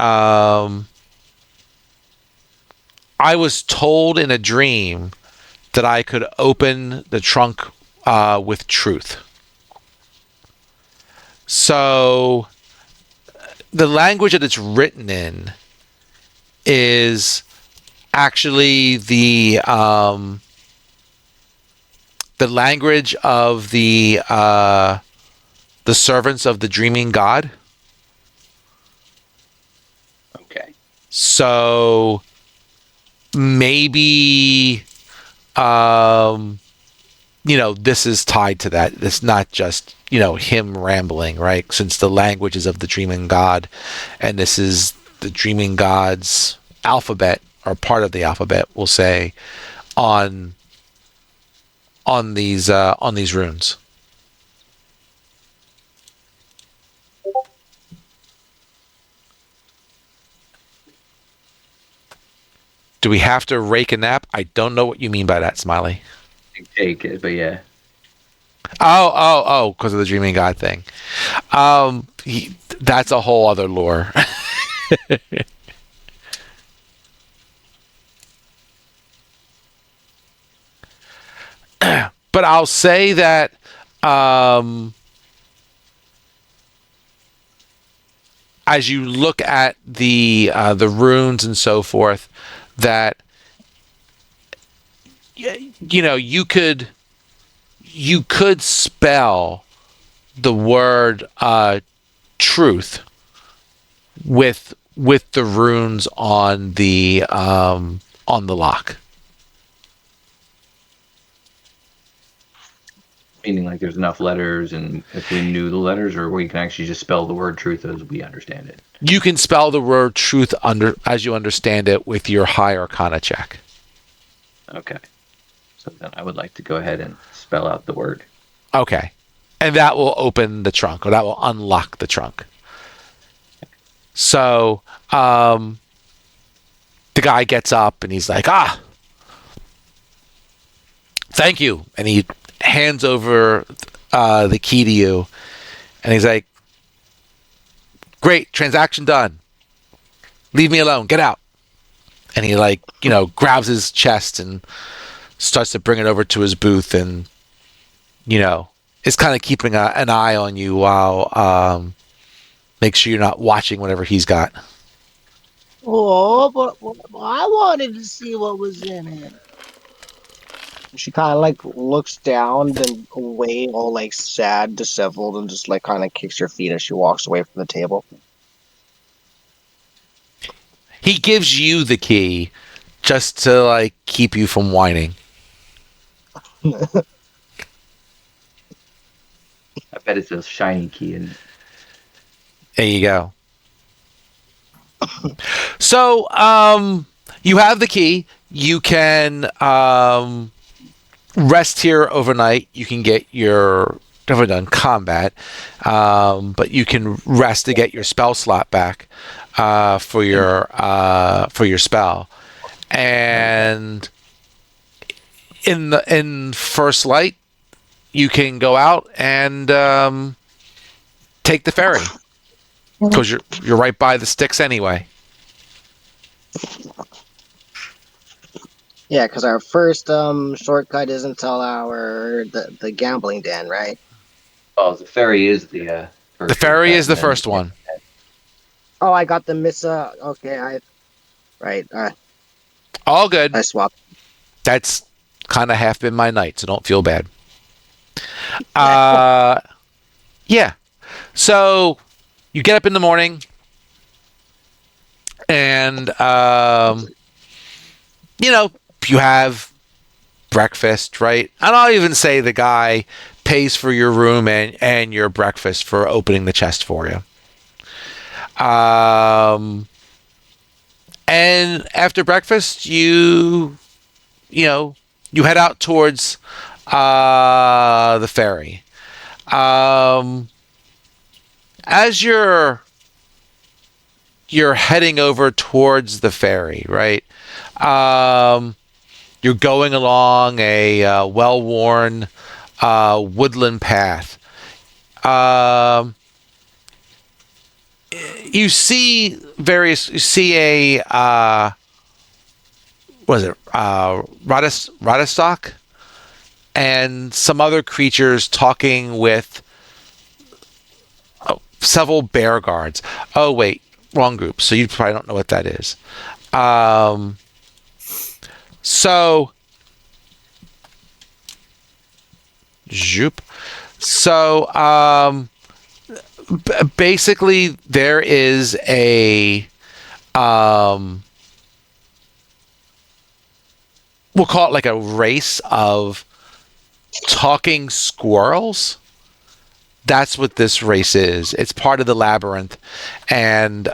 I was told in a dream that I could open the trunk with truth. So the language that it's written in is actually the language of the servants of the dreaming god. Okay. So maybe this is tied to that. It's not just him rambling, right? Since the language is of the dreaming god, and this is the dreaming god's alphabet, or part of the alphabet, we'll say, on these runes. Do we have to rake a nap? I don't know what you mean by that, Smiley. Take it, but yeah. Oh, because of the dreaming god thing. That's a whole other lore. But I'll say that as you look at the runes and so forth, that you could spell the word truth with the runes on the lock. Meaning, like, there's enough letters, and if we knew the letters, or we can actually just spell the word truth as we understand it. You can spell the word truth as you understand it with your high Arcana check. Okay. So then I would like to go ahead and spell out the word. Okay. And that will open the trunk, or that will unlock the trunk. So the guy gets up and he's like, thank you. And he hands over the key to you. And he's like, great, transaction done. Leave me alone. Get out. And he grabs his chest and starts to bring it over to his booth, and is kind of keeping an eye on you while make sure you're not watching whatever he's got. Oh, but I wanted to see what was in it. She kind of looks down, then away, all sad, disheveled, and just kind of kicks her feet as she walks away from the table. He gives you the key just to keep you from whining. I bet it's a shiny key. And there you go. So you have the key. You can rest here overnight. You can get your never done combat, but you can rest to get your spell slot back for your spell. And in first light, you can go out and take the ferry because you're right by the sticks anyway. Yeah, because our first shortcut isn't until the gambling den, right? Oh, the ferry is the The first ferry shortcut, is and the then first one. Oh, I got the miss. Okay, right. All good. I swapped. That's kind of half been my night, so don't feel bad. Uh, yeah. So you get up in the morning, and you have breakfast, right? And I'll even say the guy pays for your room and your breakfast for opening the chest for you. And after breakfast, you know you head out towards the ferry. Um, as you're heading over towards the ferry, right? Um, you're going along a well-worn woodland path. Um, you see various. You see a what is it? Radastock and some other creatures talking with several bear guards. Oh wait, wrong group. So you probably don't know what that is. Um, so, zoop. So, basically, there is a we'll call it like a race of talking squirrels. That's what this race is. It's part of the labyrinth, and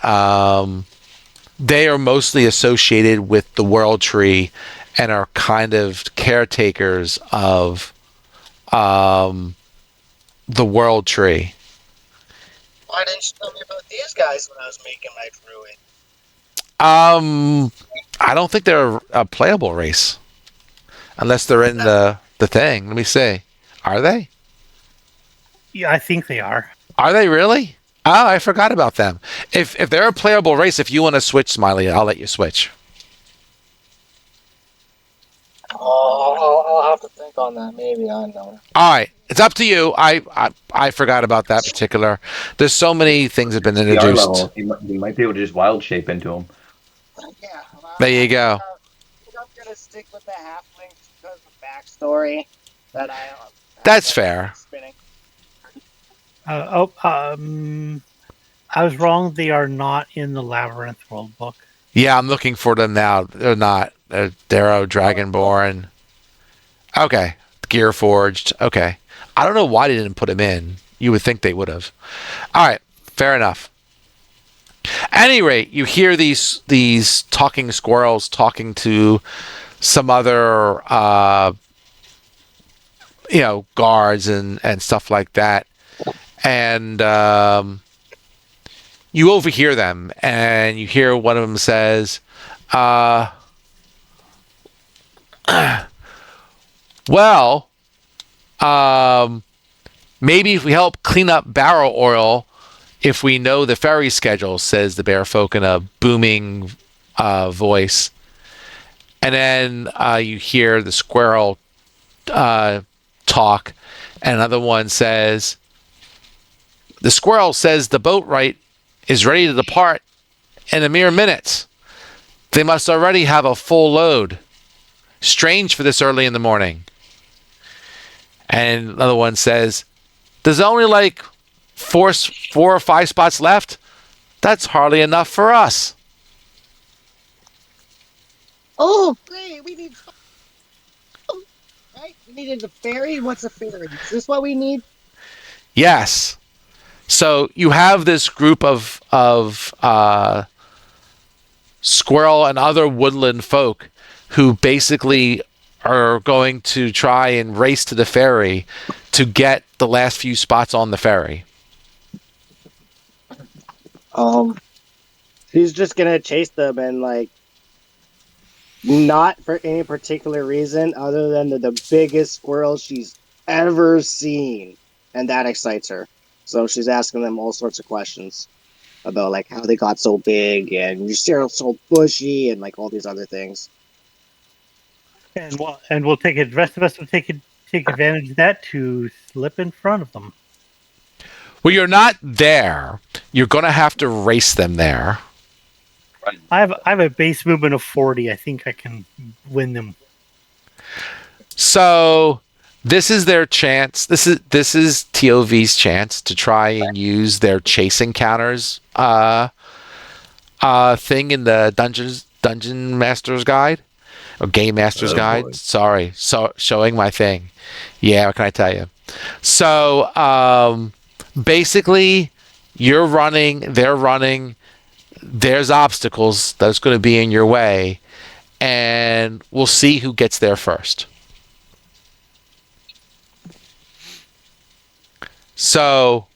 they are mostly associated with the world tree and are kind of caretakers of the world tree. Why didn't you tell me about these guys when I was making my druid? I don't think they're a playable race unless they're in the thing. Let me see. Are they? Yeah, I think they are. Are they really? Oh, I forgot about them. If they're a playable race, if you want to switch, Smiley, I'll let you switch. Oh, I'll have to think on that. Maybe I don't know. All right, it's up to you. I forgot about that particular. There's so many things that have been CR introduced. level, you might be able to just wild shape into them. Yeah, There you go. I'm gonna stick with the halflings because of backstory that I That's fair. spinning. Uh, oh, I was wrong. They are not in the Labyrinth World book. Yeah, I'm looking for them now. They're not. They're Darrow, Dragonborn. Okay. Gear Forged. Okay. I don't know why they didn't put him in. You would think they would have. All right. Fair enough. At any rate, you hear these talking squirrels talking to some other guards and stuff like that. And you overhear them, and you hear one of them says, well, maybe if we help clean up barrel oil, if we know the ferry schedule, says the bear folk in a booming voice. And then you hear the squirrel talk, and another one says, the squirrel says the boat right is ready to depart in a mere minutes. They must already have a full load. Strange for this early in the morning. And another one says, there's only like four or five spots left. That's hardly enough for us. Oh, great! We need. Right? We needed a ferry. What's a ferry? Is this what we need? Yes. So you have this group of squirrel and other woodland folk who basically are going to try and race to the ferry to get the last few spots on the ferry. He's just gonna chase them and like Not for any particular reason other than the biggest squirrel she's ever seen. And that excites her. So she's asking them all sorts of questions about like how they got so big and you're so bushy and like all these other things. And we'll take it. The rest of us will take advantage of that to slip in front of them. Well, you're not there. You're going to have to race them there. I have a base movement of 40. I think I can win them. So this is their chance. This is TOV's chance to try and use their chase encounters thing in the Dungeon Master's Guide or Game Master's Guide. Boy. Sorry, so showing my thing. Yeah, what can I tell you? So basically, you're running. They're running. There's obstacles that's going to be in your way, and we'll see who gets there first. So,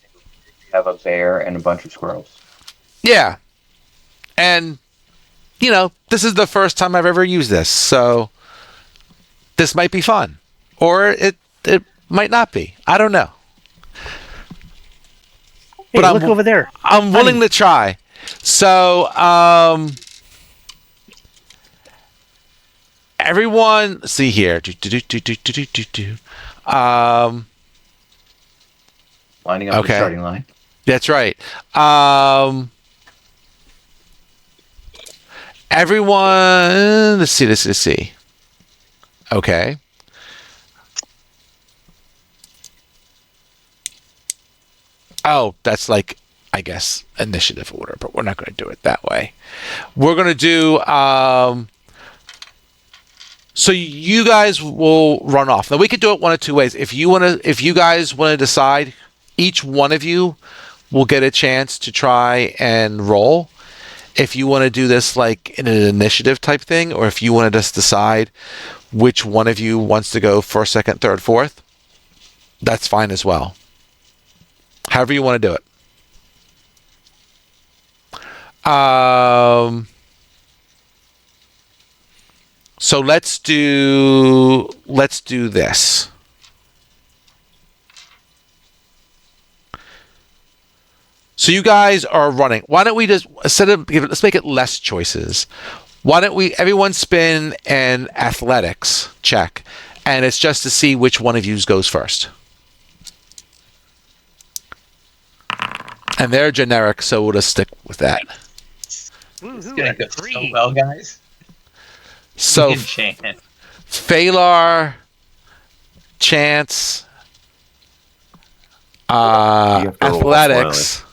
We have a bear and a bunch of squirrels. yeah. And, this is the first time I've ever used this, so this might be fun. Or it might not be. I don't know. Hey, But look over there. I'm willing to try. So, everyone, see here. Lining up the Okay. starting line. That's right. Everyone, let's see. Okay. Oh, that's like, I guess, initiative order, but we're not going to do it that way. We're going to do, so you guys will run off. Now we could do it one of two ways. If you guys want to decide, each one of you will get a chance to try and roll. If you want to do this like in an initiative type thing, or if you want to just decide which one of you wants to go first, second, third, fourth, that's fine as well. However you want to do it. So let's do this. So you guys are running. Why don't we just let's make it less choices. Why don't we everyone spin an athletics check, and it's just to see which one of you goes first. And they're generic, so we'll just stick with that. It's gonna go so well, guys. So Chance. Phalar, Chance, You have to roll athletics.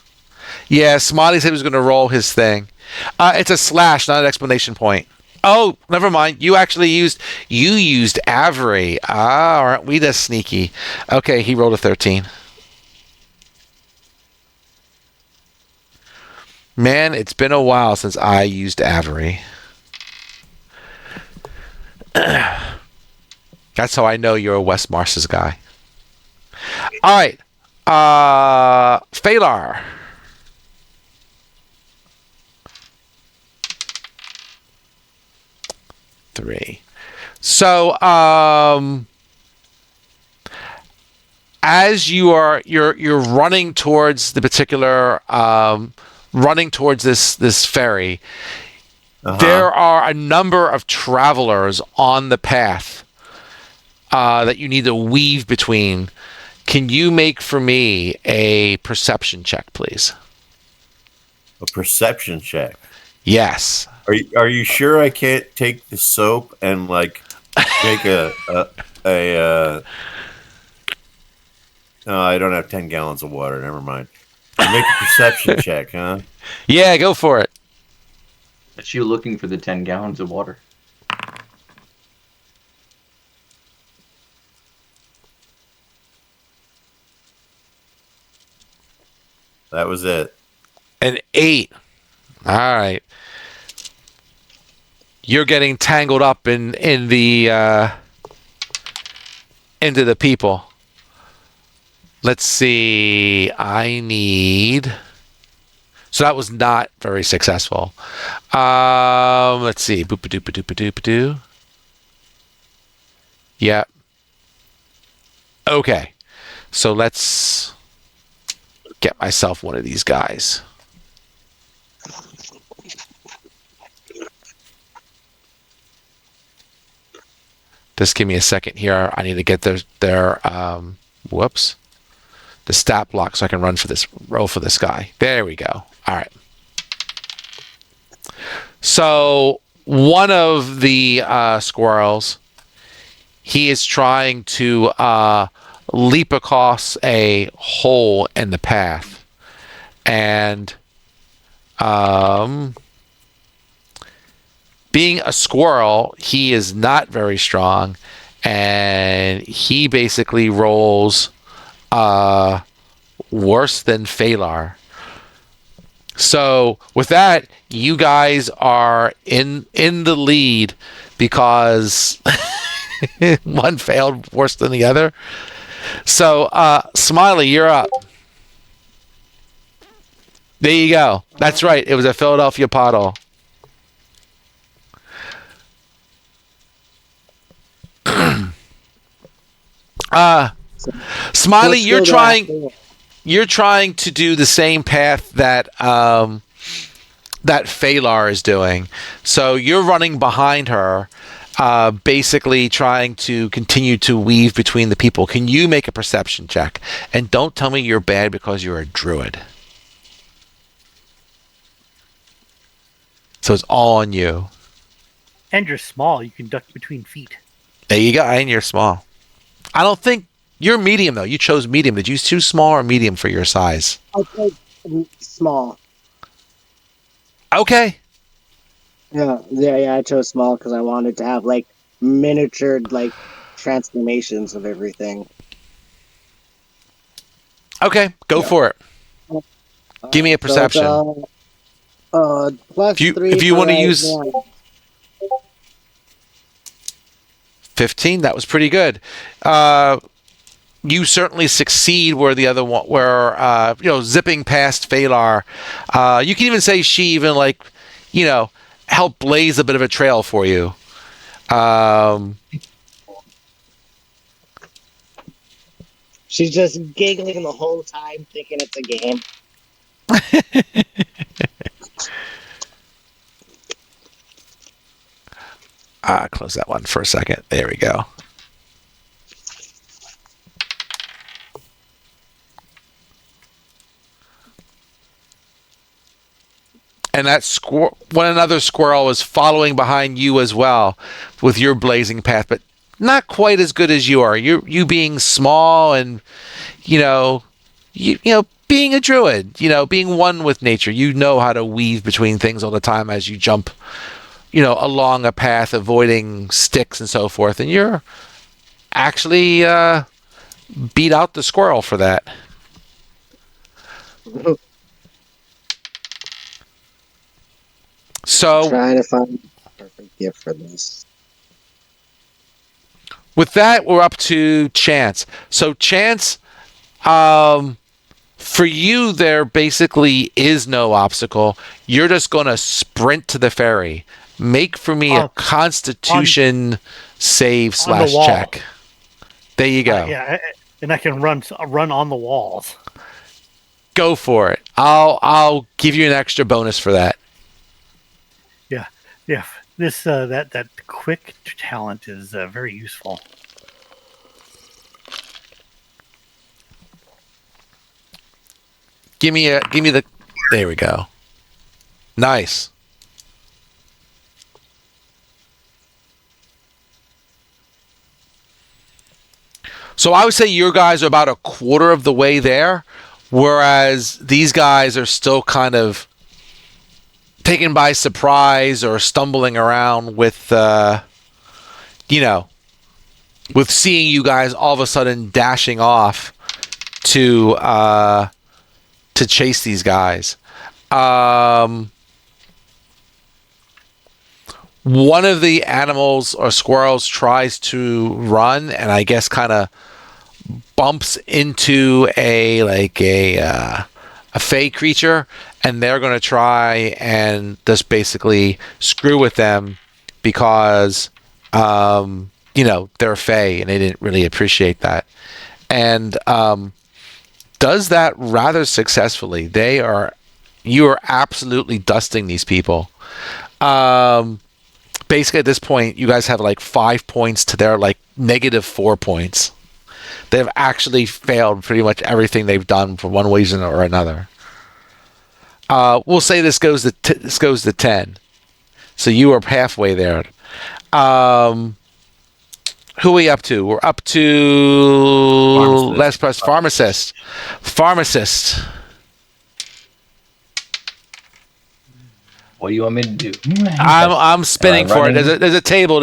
Yeah, Smiley said he was going to roll his thing. It's a slash, not an explanation point. Oh, never mind. You used Avery. Aren't we just sneaky? Okay, he rolled a 13. Man, it's been a while since I used Avery. That's how I know you're a West Marses guy. All right. Phalar. Three. So, as you're running towards the particular running towards this ferry, there are a number of travelers on the path that you need to weave between. Can you make for me a perception check, please? A perception check. Yes. Are you sure I can't take the soap and like make a no, I don't have 10 gallons of water. Never mind. Make a perception check, huh? Yeah, go for it. It's you looking for the 10 gallons of water. That was it. An 8. All right. You're getting tangled up in the into the people. Let's see. So that was not very successful. Let's see. Boop-a-doop-a-doop-a-doop-a-doo. Yeah. Okay. So let's get myself one of these guys. Just give me a second here. I need to get their whoops. The stat block so I can roll for this guy. There we go. All right. So one of the squirrels, he is trying to leap across a hole in the path. And being a squirrel, he is not very strong. And he basically rolls worse than Phalar. So with that, you guys are in the lead because one failed worse than the other. So Smiley, you're up. There you go. That's right. It was a Philadelphia pothole. Smiley, you're trying to do the same path that that Phalar is doing. So you're running behind her, basically trying to continue to weave between the people. Can you make a perception check? And don't tell me you're bad because you're a druid. So it's all on you. And you're small. You can duck between feet. There you go. And you're small. I don't think you're medium though. You chose medium. Did you choose small or medium for your size? I chose small. Okay. Yeah. I chose small because I wanted to have like miniature like transformations of everything. Okay. Go for it. Give me a perception. Plus if you want to use 15, that was pretty good. You certainly succeed where the other one, where zipping past Phalar. You can even say she even helped blaze a bit of a trail for you. She's just giggling the whole time, thinking it's a game. Close that one for a second. There we go. And that another squirrel was following behind you as well with your blazing path, but not quite as good as you are. You being small and you being a druid, being one with nature. You know how to weave between things all the time as you jump along a path, avoiding sticks and so forth. And you're actually beat out the squirrel for that. So I'm trying to find the perfect gift for this. With that, we're up to Chance. So Chance, for you, there basically is no obstacle. You're just going to sprint to the ferry. Make for me a Constitution save / check. There you go. Yeah, and I can run on the walls. Go for it. I'll give you an extra bonus for that. Yeah. This that quick talent is very useful. Give me the. There we go. Nice. So I would say your guys are about a quarter of the way there, whereas these guys are still kind of taken by surprise or stumbling around with, with seeing you guys all of a sudden dashing off to chase these guys. One of the animals or squirrels tries to run and I guess kind of bumps into a a fey creature, and they're going to try and just basically screw with them because, they're a fey and they didn't really appreciate that. And does that rather successfully. You are absolutely dusting these people. Basically, at this point, you guys have like 5 points to their like -4 points. They've actually failed pretty much everything they've done for one reason or another. We'll say this goes to 10. So you are halfway there. Who are we up to? We're up to last press pharmacist. Pharmacist. What do you want me to do? I'm spinning for it. There's a table.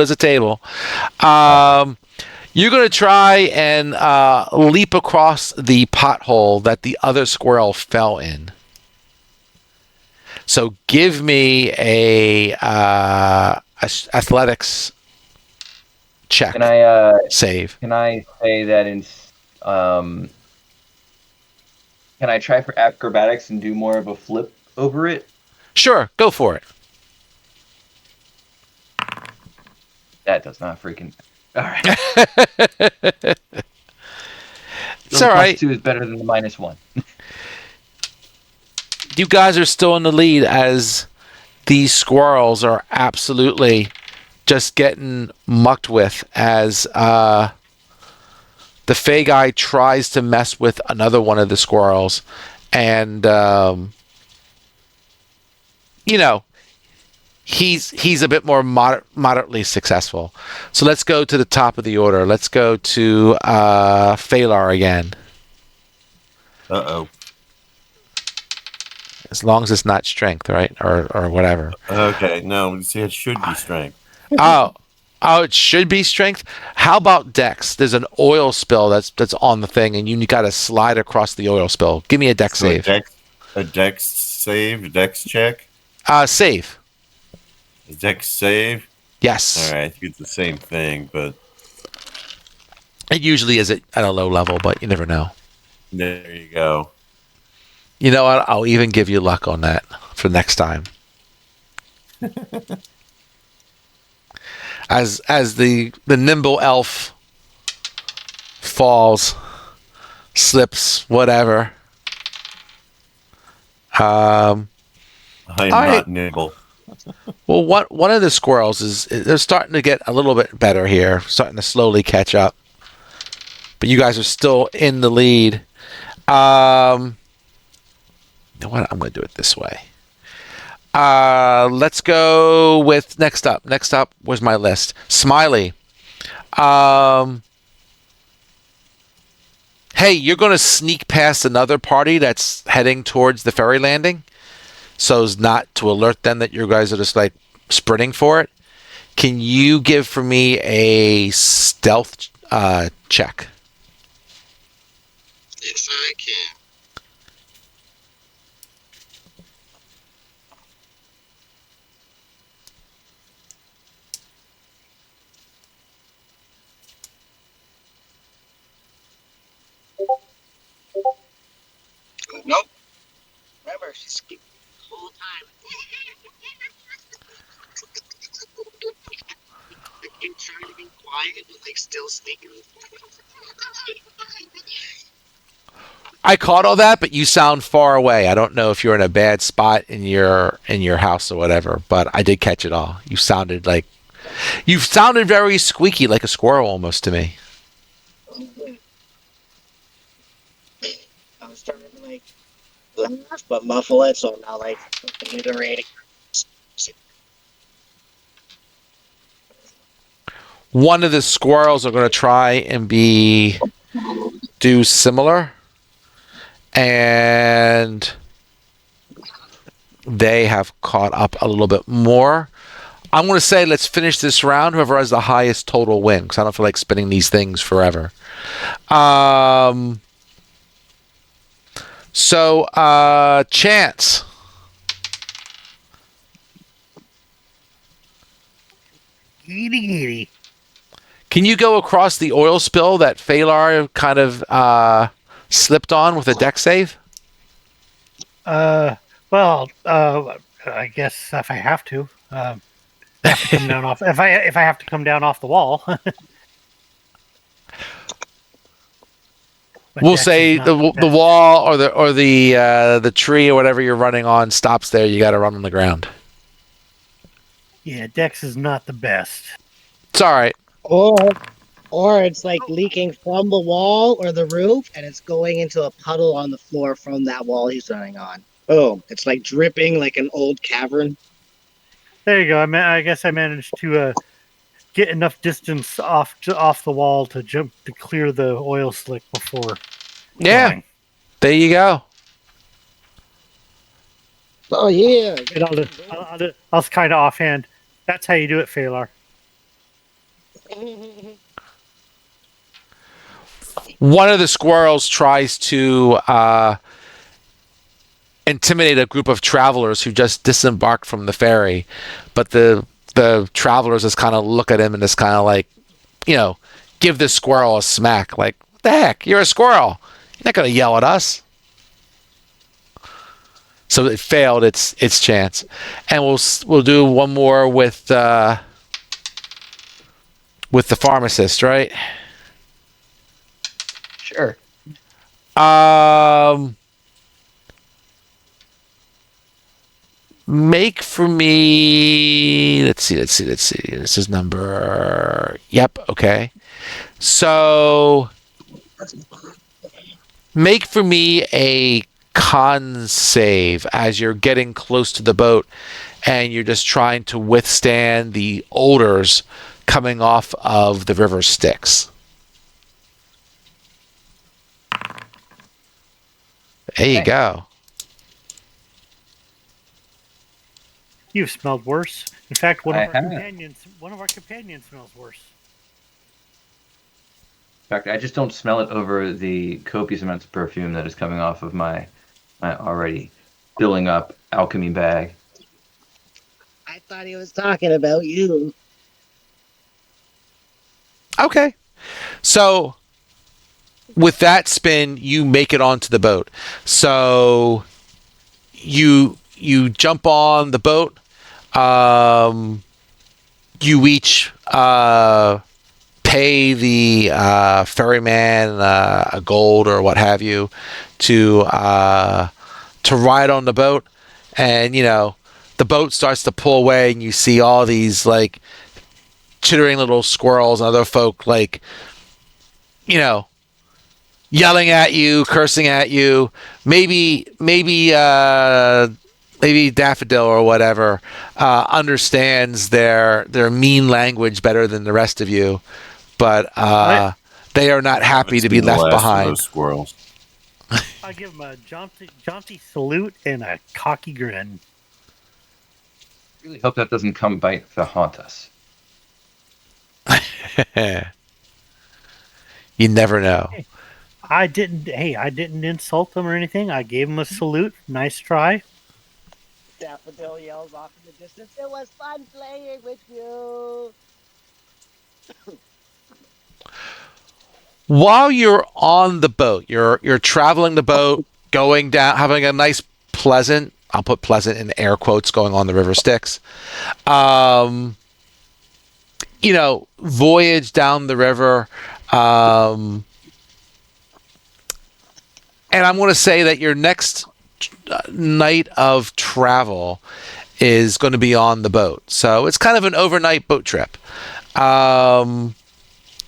You're going to try and leap across the pothole that the other squirrel fell in. So give me a athletics check. Can I save? Can I say that can I try for acrobatics and do more of a flip over it? Sure, go for it. That does not freaking. All right. It's all right. +2 is better than the -1. You guys are still in the lead as these squirrels are absolutely just getting mucked with as the Fey guy tries to mess with another one of the squirrels. And, he's a bit more moderately successful. So let's go to the top of the order. Let's go to Phalar again. Uh-oh. As long as it's not strength, right? Or whatever. Okay, no, see, it should be strength. Oh, it should be strength. How about Dex? There's an oil spill that's on the thing, and you got to slide across the oil spill. Give me a Dex save. A Dex save, a Dex check. Save. A Dex save. Yes. All right, I think it's the same thing, but it usually is at a low level, but you never know. There you go. You know what? I'll even give you luck on that for next time. As the nimble elf falls, slips, whatever. I'm not nimble. Well, one of the squirrels they're starting to get a little bit better here, starting to slowly catch up. But you guys are still in the lead. You know what? I'm going to do it this way. Let's go with next up. Next up was my list. Smiley. Hey, you're going to sneak past another party that's heading towards the ferry landing, so as not to alert them that you guys are just like sprinting for it. Can you give for me a stealth check? Yes, I can. Nope. Remember, she's speaking the whole time. I keep trying to be quiet, but like still speaking. I caught all that, but you sound far away. I don't know if you're in a bad spot in your house or whatever, but I did catch it all. You sounded very squeaky, like a squirrel almost to me. I was trying to like laugh, but muffle it, so I'm not like reiterating. One of the squirrels are going to try and do similar, and they have caught up a little bit more. I'm going to say let's finish this round. Whoever has the highest total win, because I don't feel like spinning these things forever. So, Chance. Eaty. Can you go across the oil spill that Phalar kind of slipped on with a deck save? Well, I guess if I have to, I have to come down off. If I have to come down off the wall, but We'll Dex is say not the the best. wall or the tree or whatever you're running on stops there. You got to run on the ground. Yeah, Dex is not the best. It's all right. Or or it's like leaking from the wall or the roof and it's going into a puddle on the floor from that wall he's running on. Boom. It's like dripping like an old cavern. There you go. I guess I managed to get enough distance off the wall to jump to clear the oil slick before Yeah, going. there you go. Oh yeah. And I'll kind of offhand. That's how you do it, Phalar. One of the squirrels tries to intimidate a group of travelers who just disembarked from the ferry, but the travelers just kind of look at him and just kind of like, you know, give this squirrel a smack. Like, what the heck? You're a squirrel. You're not gonna yell at us. So it failed its chance, and we'll do one more with the pharmacist, right? Sure. Um, make for me. Let's see. This is number. Yep. Okay. So make for me a con save as you're getting close to the boat and you're just trying to withstand the odors coming off of the river Styx. There you Okay. go. You've smelled worse. In fact, I have. one of our companions smells worse. In fact, I just don't smell it over the copious amounts of perfume that is coming off of my already filling up alchemy bag. I thought he was talking about you. Okay. So with that spin, you make it onto the boat. So you jump on the boat. You each pay the ferryman a gold or what have you to ride on the boat, and the boat starts to pull away, and you see all these like chittering little squirrels and other folk like you know yelling at you, cursing at you. Maybe Daffodil or whatever understands their mean language better than the rest of you, but they are not I haven't happy to be seen the left last of behind. those squirrels. I give him a jaunty salute and a cocky grin. Really hope that doesn't come back to haunt us. You never know. I didn't. Hey, I didn't insult him or anything. I gave him a salute. Nice try. Daffodil yells off in the distance. It was fun playing with you. While you're on the boat, you're traveling the boat, going down, having a nice pleasant. I'll put pleasant in air quotes going on the river Styx. Um, voyage down the river. And I'm going to say that your next night of travel is going to be on the boat. So it's kind of an overnight boat trip.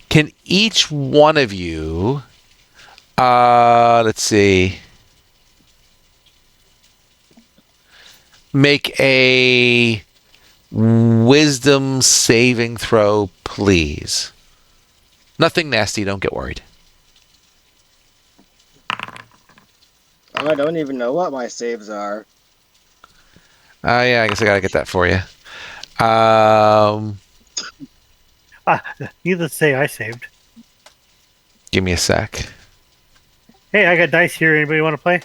Can each one of you, let's see, make a wisdom saving throw, please? Nothing nasty. Don't get worried. I don't even know what my saves are. Yeah, I guess I got to get that for you. Um, Needless to say, I saved. give me a sec. Hey, I got dice here. Anybody want to play?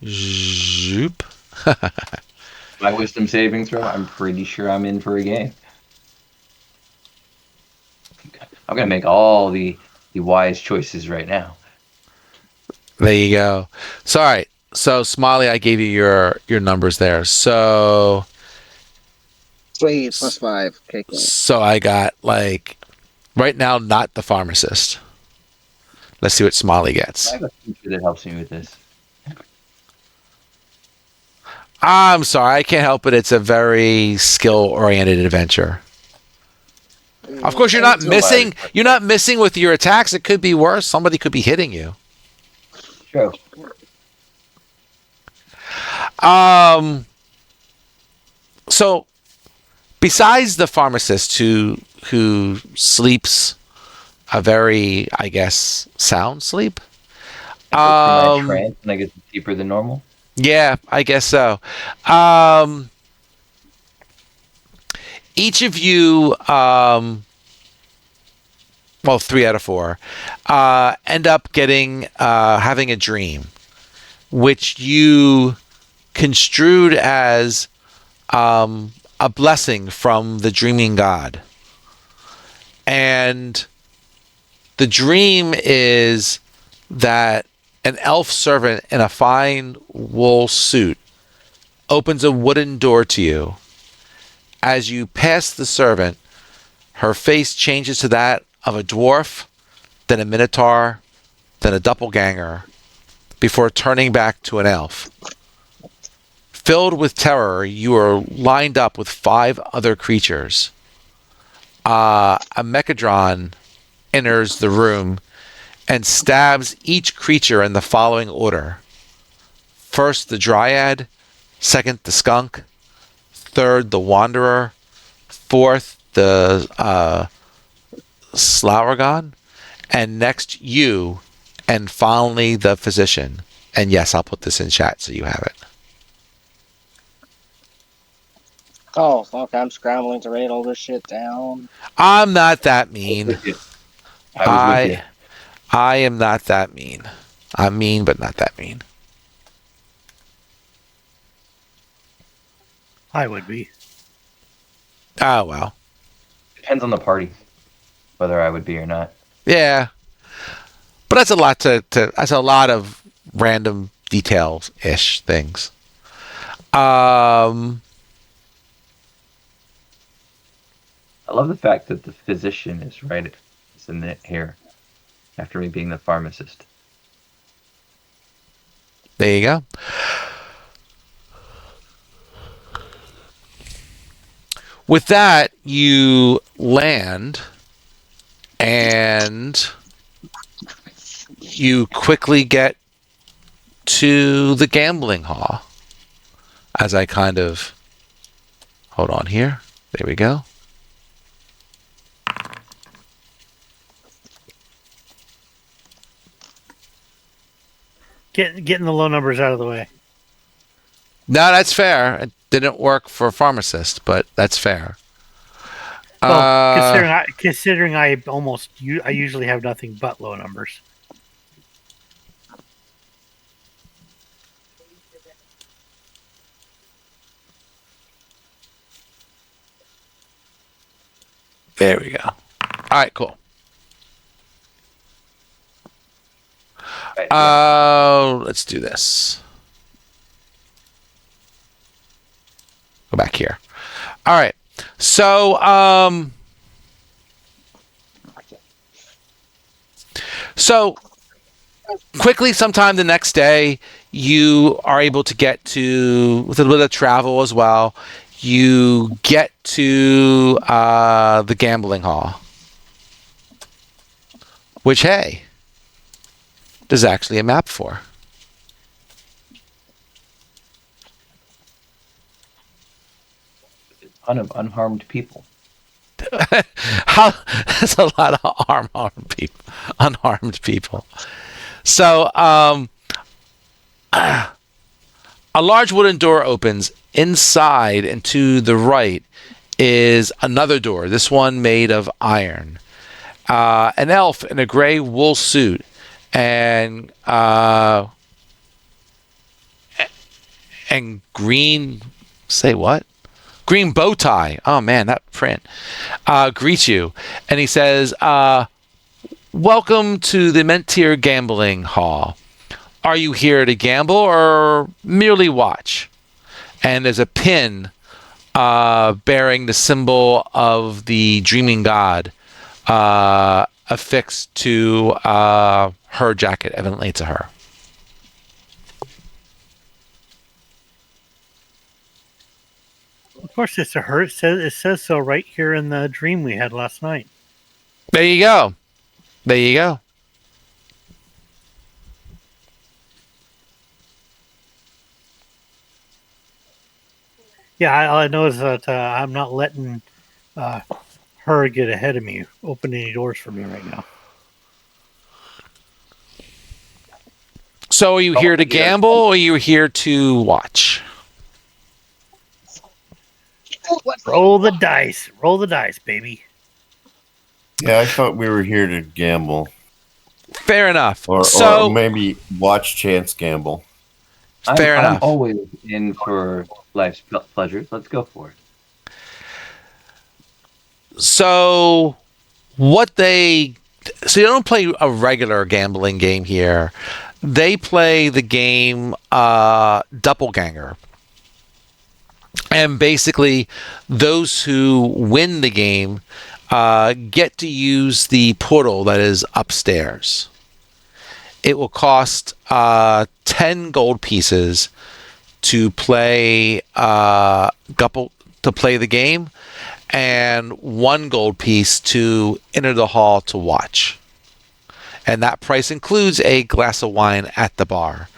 Zoop. My wisdom saving throw, I'm pretty sure I'm in for a game. I'm going to make all the wise choices right now. There you go. So, all right. So Smiley, I gave you your numbers there. So Sweet, +5. Okay, cool. so I got like right now not the pharmacist. Let's see what Smiley I gets. have a feature that helps me with this. I'm sorry, I can't help it. It's a very skill-oriented adventure. Of course, you're not missing. You're not missing with your attacks. It could be worse. Somebody could be hitting you. True. So besides the pharmacist who sleeps a very, I guess, sound sleep. I go through my trance and I get deeper than normal. Yeah, I guess so. Each of you, well, 3 out of 4, end up getting having a dream, which you construed as a blessing from the dreaming god. And the dream is that an elf servant in a fine wool suit opens a wooden door to you. As you pass the servant, her face changes to that of a dwarf, then a minotaur, then a doppelganger, before turning back to an elf. Filled with terror, you are lined up with 5 other creatures. A mechadron enters the room and stabs each creature in the following order. First, the dryad. Second, the skunk. Third, the wanderer. Fourth, the Slouragon. And next, you. And finally, the physician. And yes, I'll put this in chat so you have it. Oh, fuck, I'm scrambling to write all this shit down. I'm not that mean. I was with you. I am not that mean. I'm mean, but not that mean. I would be. Oh, well. Depends on the party, whether I would be or not. Yeah. But that's a lot that's a lot of random details-ish things. I love the fact that the physician is right. It's in it here, after me being the pharmacist. There you go. With that, you land and you quickly get to the gambling hall. As I kind of hold on here. There we go. Getting the low numbers out of the way. No, that's fair. It didn't work for a pharmacist, but that's fair. Well, considering I usually have nothing but low numbers. There we go. All right, cool. Let's do this. Go back here. All right. So, quickly, sometime the next day, you are able to get to, with a little bit of travel as well, you get to the gambling hall. Which, hey, there's actually a map for. A ton of unharmed people. That's a lot of unharmed people. So, a large wooden door opens. Inside and to the right is another door, this one made of iron. An elf in a gray wool suit and green, say what? Green bow tie. Oh man, that print. Greets you. And he says, welcome to the Mentir Gambling Hall. Are you here to gamble or merely watch? And there's a pin bearing the symbol of the dreaming god affixed to her jacket, evidently to her. Of course, it's a her. It says so right here in the dream we had last night. There you go. There you go. Yeah, I know is that I'm not letting her get ahead of me, open any doors for me right now. So are you here to gamble or are you here to watch? Roll the dice. Roll the dice, baby. Yeah, I thought we were here to gamble. Fair enough. Or maybe watch chance gamble. Fair enough. I'm always in for life's pleasures. Let's go for it. So they don't play a regular gambling game here. They play the game Doppelganger. And basically, those who win the game get to use the portal that is upstairs. It will cost 10 gold pieces to play the game, and 1 gold piece to enter the hall to watch. And that price includes a glass of wine at the bar.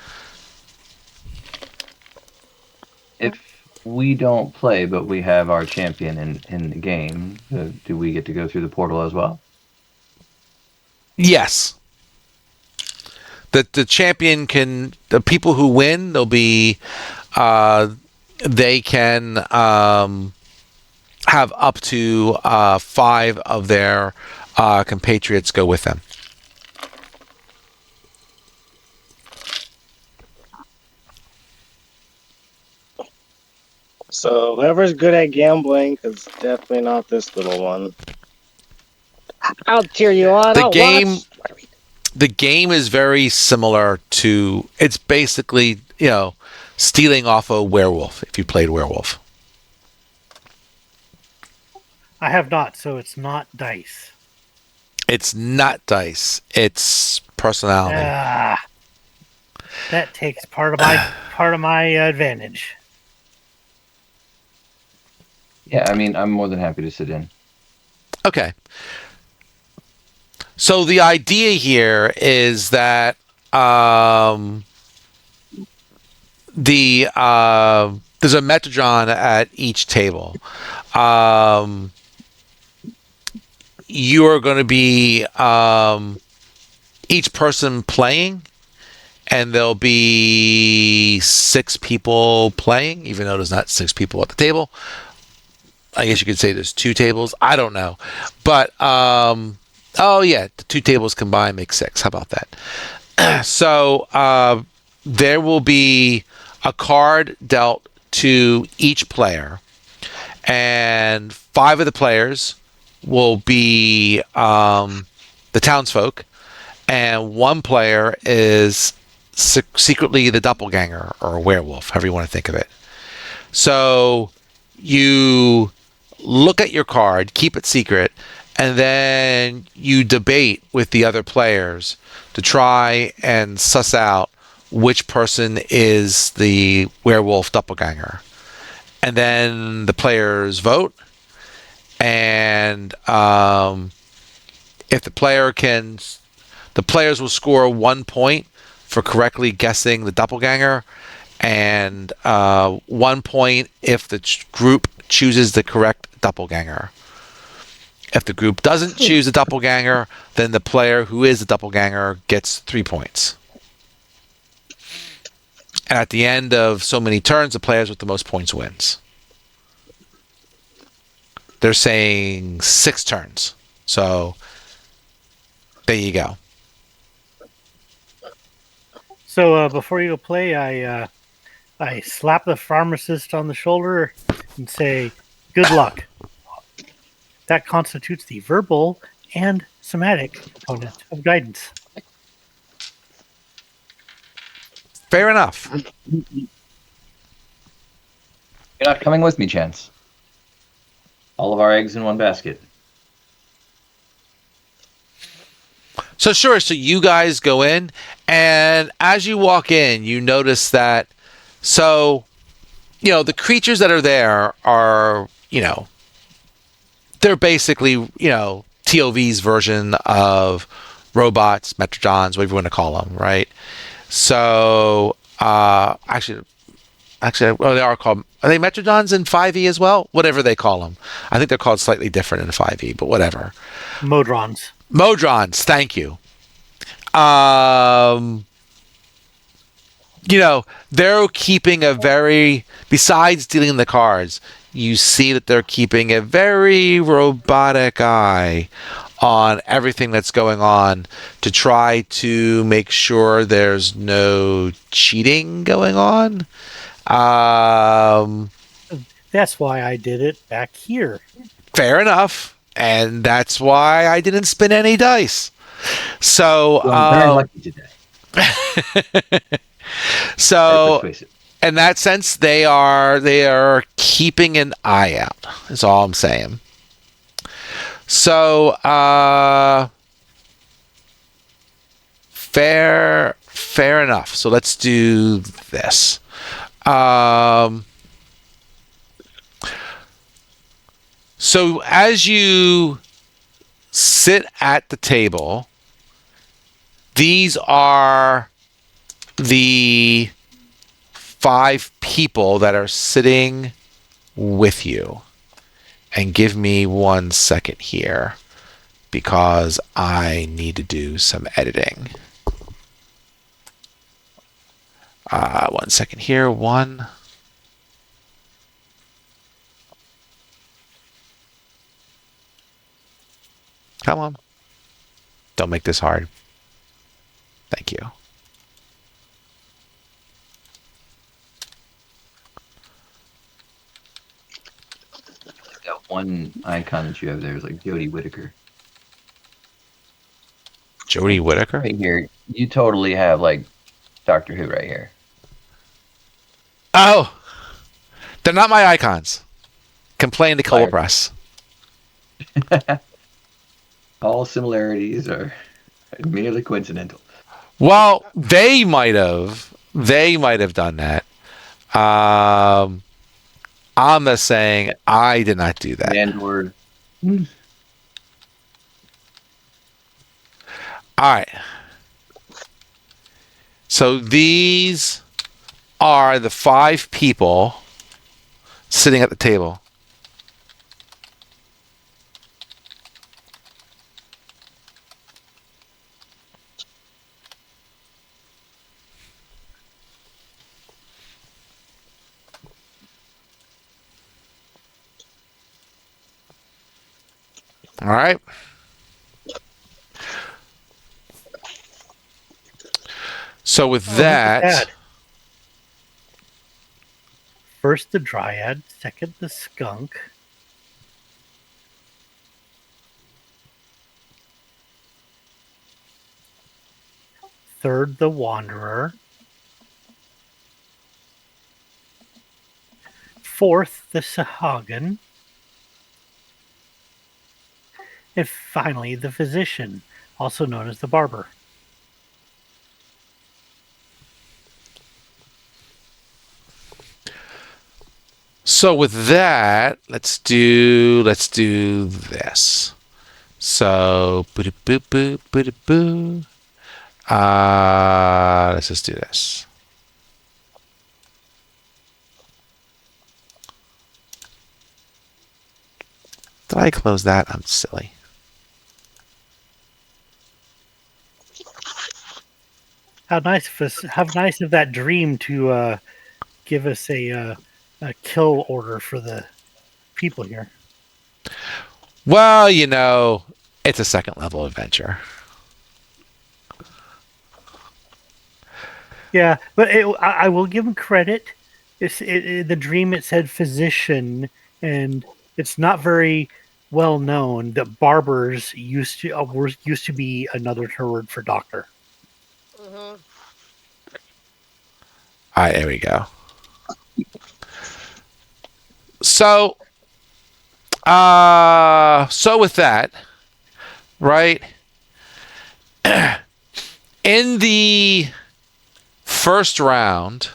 If we don't play, but we have our champion in the game, do we get to go through the portal as well? Yes. The champion can, the people who win, they'll be, they can have up to 5 of their compatriots go with them. So whoever's good at gambling, because definitely not this little one. I'll cheer you on. The I'll game, watch. the game is very similar to. It's basically stealing off a werewolf. If you played werewolf, I have not, so it's not dice. it's not dice. It's personality. That takes part of my advantage. Yeah, I mean, I'm more than happy to sit in. Okay. So the idea here is that there's a Metatron at each table. You are going to be each person playing, and there'll be 6 people playing, even though there's not 6 people at the table. I guess you could say there's 2 tables. I don't know. But, the 2 tables combined make 6. How about that? So there will be a card dealt to each player, and 5 of the players will be the townsfolk, and 1 player is secretly the doppelganger or a werewolf, however you want to think of it. So you look at your card, keep it secret, and then you debate with the other players to try and suss out which person is the werewolf doppelganger. And then the players vote, and if the players will score 1 point for correctly guessing the doppelganger, and 1 point if the group chooses the correct doppelganger. If the group doesn't choose the doppelganger, then the player who is the doppelganger gets 3 points. And at the end of so many turns, the players with the most points wins. They're saying 6 turns. So there you go. So before you go play, I slap the pharmacist on the shoulder and say, "Good luck." That constitutes the verbal and somatic component of guidance. Fair enough. You're not coming with me, Chance. All of our eggs in one basket. So sure, so you guys go in, and as you walk in, you notice that the creatures that are there are, they're basically, TOV's version of robots, Metrotrons, whatever you want to call them, right? So, actually, well, they are called. Are they Metrotrons in 5e as well? Whatever they call them, I think they're called slightly different in 5e, but whatever. Modrons. Modrons, thank you. Um, they're keeping a very, besides dealing the cards, you see that they're keeping a very robotic eye on everything that's going on to try to make sure there's no cheating going on. That's why I did it back here. Fair enough. And that's why I didn't spin any dice. So, Well, I'm very lucky today. so Persuasive. in that sense, they are keeping an eye out. Is all I'm saying. So, fair enough. So let's do this. So as you sit at the table, these are the 5 people that are sitting with you. And give me 1 second here because I need to do some editing. 1 second here. One. Come on. Don't make this hard. Thank you. That one icon that you have there is like Jodie Whittaker. Jodie Whittaker? Right here, you totally have like Doctor Who right here. Oh! They're not my icons. Complain to Color Press. All similarities are merely coincidental. Well, they might have done that. I'm just saying I did not do that. Andor. All right. So these are the 5 people sitting at the table. All right. So with that, first the Dryad, second the Skunk, third the Wanderer, fourth the Sahagin, and finally the Physician, also known as the Barber. so with that, let's do this. So boop boop boop boop boop. Let's just do this. Did I close that? I'm silly. How nice of that dream to give us a kill order for the people here. Well, it's a second level adventure. Yeah, but I will give him credit. The dream, it said physician, and it's not very well known that barbers used to be another word for doctor. Mm-hmm. All right, there we go. So, so with that, right? In the first round,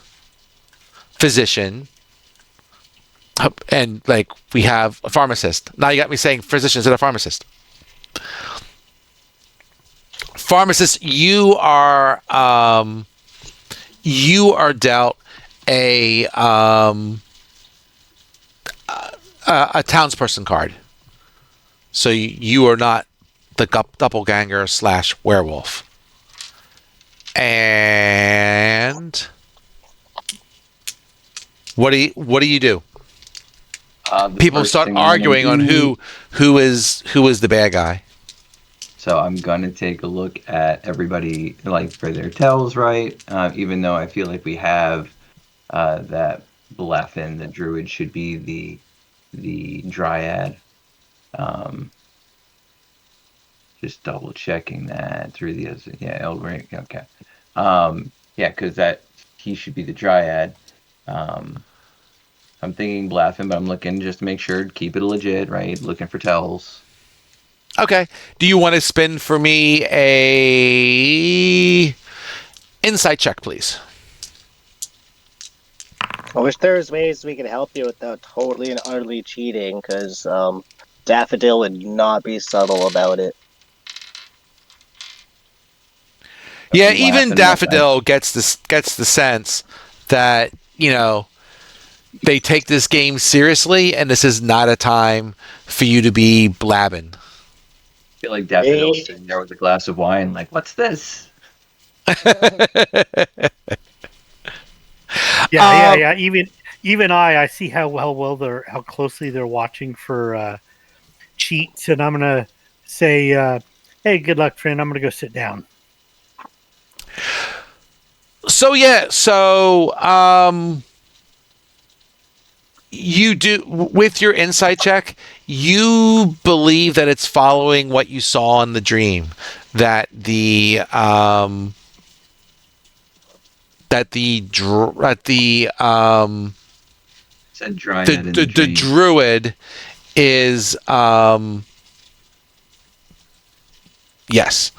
physician, and like we have a pharmacist. Now you got me saying physician instead of pharmacist. Pharmacist, you are dealt a townsperson card. So you are not the doppelganger / werewolf. And what do you do? People start arguing on who is the bad guy. So I'm gonna take a look at everybody like for their tells, right? Even though I feel like we have that Bleffin, the druid, should be the dryad. Um, just double checking that through the Eldring. Okay. Yeah, because that he should be the dryad. I'm thinking Bleffin, but I'm looking just to make sure, keep it legit, right? Looking for tells. Okay. Do you want to spin for me a insight check, please? I wish there was ways we could help you without totally and utterly cheating, because Daffodil would not be subtle about it. Yeah, I'm even laughing. Daffodil gets the sense that they take this game seriously, and this is not a time for you to be blabbing. I feel like Daffodil's sitting there with a glass of wine, like, what's this? Yeah. Even I see how closely they're watching for cheats, and I'm gonna say, "Hey, good luck, friend. I'm gonna go sit down." So you do with your insight check, you believe that it's following what you saw in the dream, that the Said dryad in the the dream. druid is yes,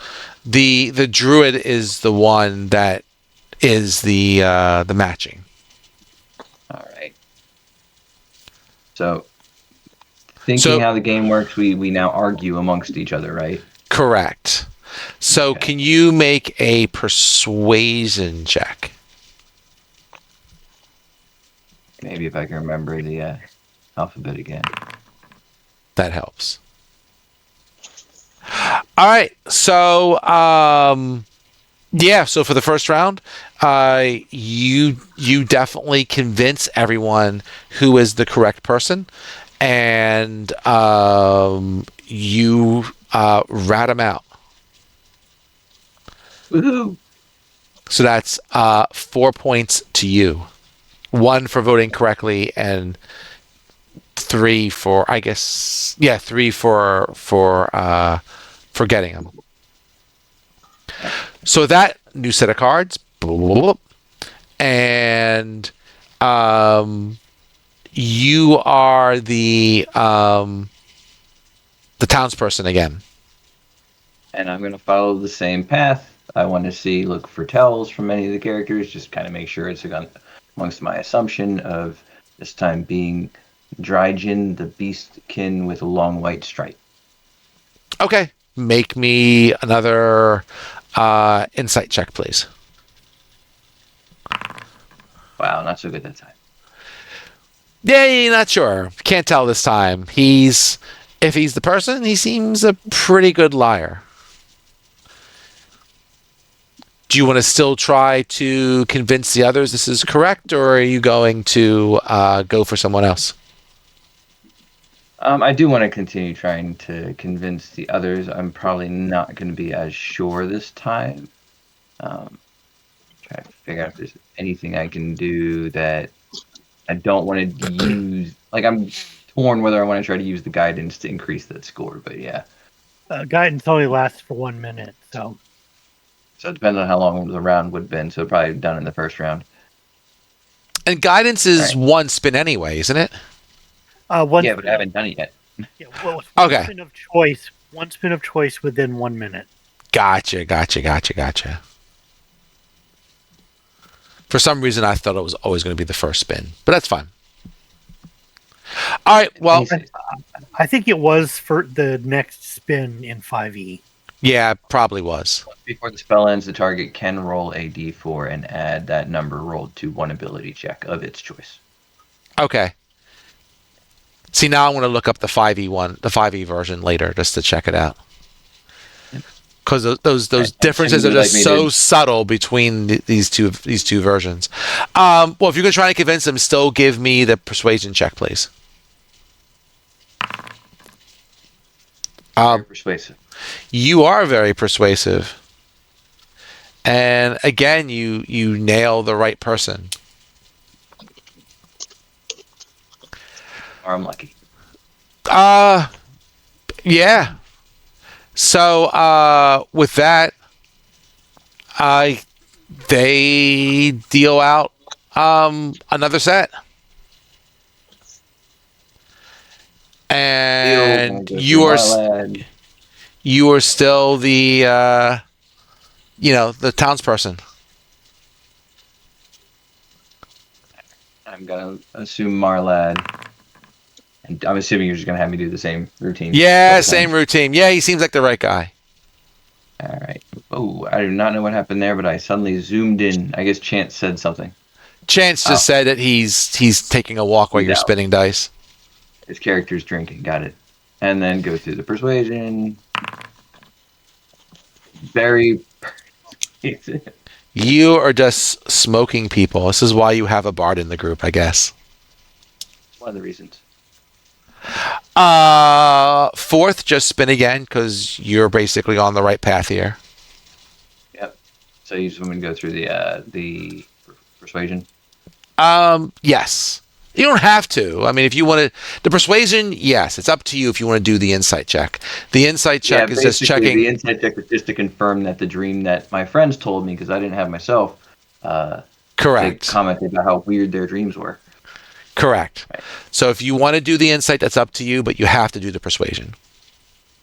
the druid is the one that is the matching. All right. So thinking So how the game works, we now argue amongst each other, right? correct. So Okay. can you make a persuasion check? Maybe if I can remember the alphabet again. That helps. All right. So yeah, so for the first round, you definitely convince everyone who is the correct person, and you rat them out. Woohoo! So that's 4 points to you, 1 for voting correctly, and 3 for, I guess, yeah, 3 for getting them. So that new set of cards, and you are the townsperson again. And I'm gonna follow the same path. I want to look for tells from any of the characters, just kind of make sure it's amongst my assumption of this time being Drygen, the beastkin with a long white stripe. Okay, make me another insight check, please. Wow, not so good that time. Yeah, not sure. Can't tell this time. If he's the person, he seems a pretty good liar. Do you want to still try to convince the others this is correct, or are you going to go for someone else? I do want to continue trying to convince the others. I'm probably not going to be as sure this time. Try to figure out if there's anything I can do that I don't want to use. Like, I'm torn whether I want to try to use the guidance to increase that score, but yeah. Guidance only lasts for 1 minute, so So it depends on how long the round would have been. So probably done in the first round. And guidance is Right. one spin anyway, isn't it? One Yeah, but I haven't done it yet. Yeah, well, it's Okay. one spin of choice within 1 minute. Gotcha. For some reason, I thought it was always going to be the first spin, but that's fine. All right. Well, I think it was for the next spin in 5e. yeah, it probably was. Before the spell ends, the target can roll a d4 and add that number rolled to one ability check of its choice. Okay. See, now I want to look up the 5e version later just to check it out. Because those differences are just so subtle between these two versions. Well, if you're going to try to convince them, still give me the persuasion check, please. Very persuasive. You are very persuasive, and again, you nail the right person. Or I'm lucky. Yeah. So with that, they deal out another set. And you are still the the townsperson. I'm gonna assume Marlad, and I'm assuming you're just gonna have me do the same routine. Yeah, same routine. Yeah, he seems like the right guy. All right. Oh, I do not know what happened there, but I suddenly zoomed in. I guess Chance said something. Chance just said that he's taking a walk while you're spinning dice. His character's drinking. Got it. And then go through the persuasion. Very. You are just smoking people. This is why you have a bard in the group, I guess. One of the reasons. Fourth, just spin again because you're basically on the right path here. Yep. So you just want me to go through the persuasion? Yes. You don't have to. I mean, if you want to, the persuasion, yes, it's up to you if you want to do the insight check. The insight check is just checking. The insight check is just to confirm that the dream that my friends told me, because I didn't have myself, correct. They commented about how weird their dreams were. Correct. Right. So if you want to do the insight, that's up to you, but you have to do the persuasion.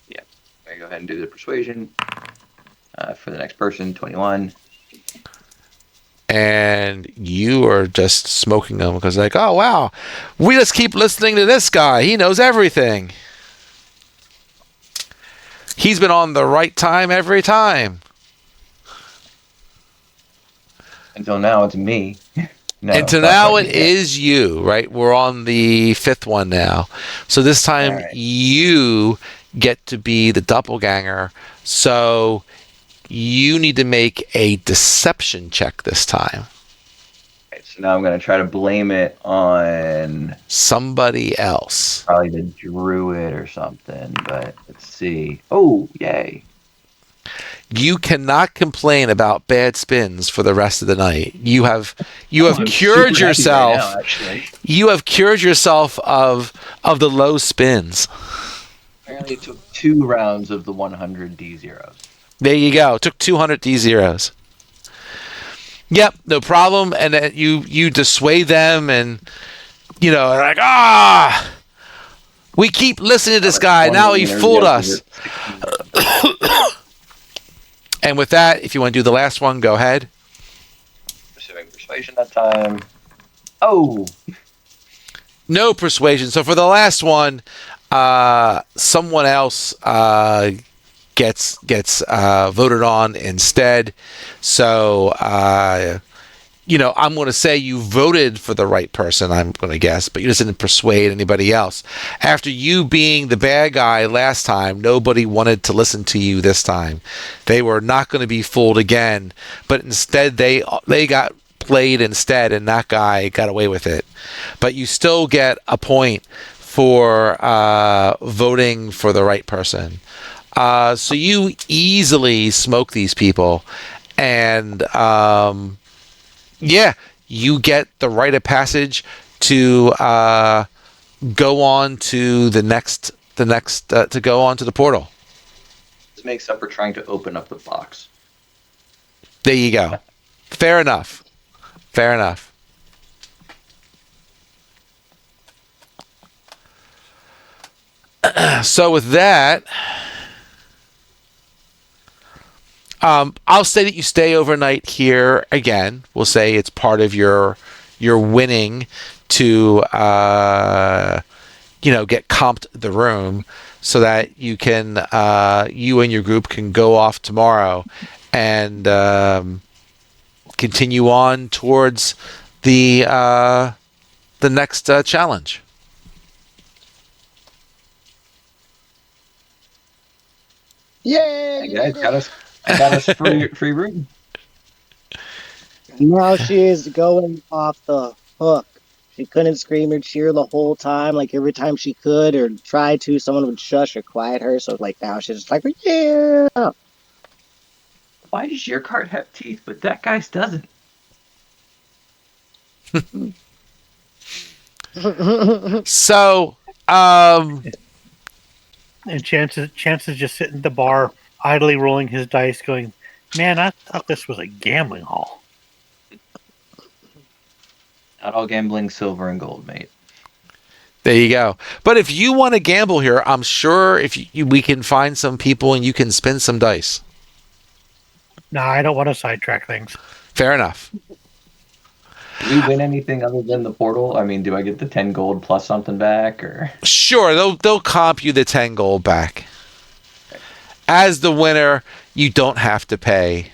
Yeah. I'm going to go ahead and do the persuasion for the next person, 21. And you are just smoking them because like, oh, wow, we just keep listening to this guy. He knows everything. He's been on the right time every time. Until now, it's me. No, until now, it is you, right? We're on the fifth one now. So this time, right, you get to be the doppelganger. So you need to make a deception check this time. Okay, so now I'm going to try to blame it on somebody else. Probably the druid or something, but let's see. Oh, yay. You cannot complain about bad spins for the rest of the night. You have cured yourself. Right now, you have cured yourself of the low spins. Apparently it took 2 rounds of the 100 D0s. There you go. It took 200 D0s. Yep, no problem. And then you dissuade them, and like, we keep listening to this guy. Now he fooled us. And with that, if you want to do the last one, go ahead. Pursuing persuasion that time. Oh, no persuasion. So for the last one, someone else gets voted on instead. So I'm going to say you voted for the right person, I'm going to guess, but you just didn't persuade anybody else. After you being the bad guy last time, nobody wanted to listen to you this time. They were not going to be fooled again, but instead they got played instead, and that guy got away with it. But you still get a point for voting for the right person. So you easily smoke these people, and you get the rite of passage to go on to to go on to the portal. This makes up for trying to open up the box. There you go. Fair enough. So with that, I'll say that you stay overnight here again. We'll say it's part of your winning to get comped the room so that you and your group can go off tomorrow and continue on towards the next challenge. Yay, Hey you guys, did it! I got us free room. Now she is going off the hook. She couldn't scream or cheer the whole time. Like every time she could or tried to, someone would shush or quiet her. So like now she's just like, yeah. Why does your cart have teeth, but that guy's doesn't? So, um, And chances just sitting at the bar, idly rolling his dice, going, "Man, I thought this was a gambling hall." Not all gambling silver and gold, mate. there you go. But if you want to gamble here, I'm sure we can find some people and you can spin some dice. No, I don't want to sidetrack things. Fair enough. Do we win anything other than the portal? I mean, do I get the 10 gold plus something back, or? Sure, they'll comp you the 10 gold back. As the winner, you don't have to pay.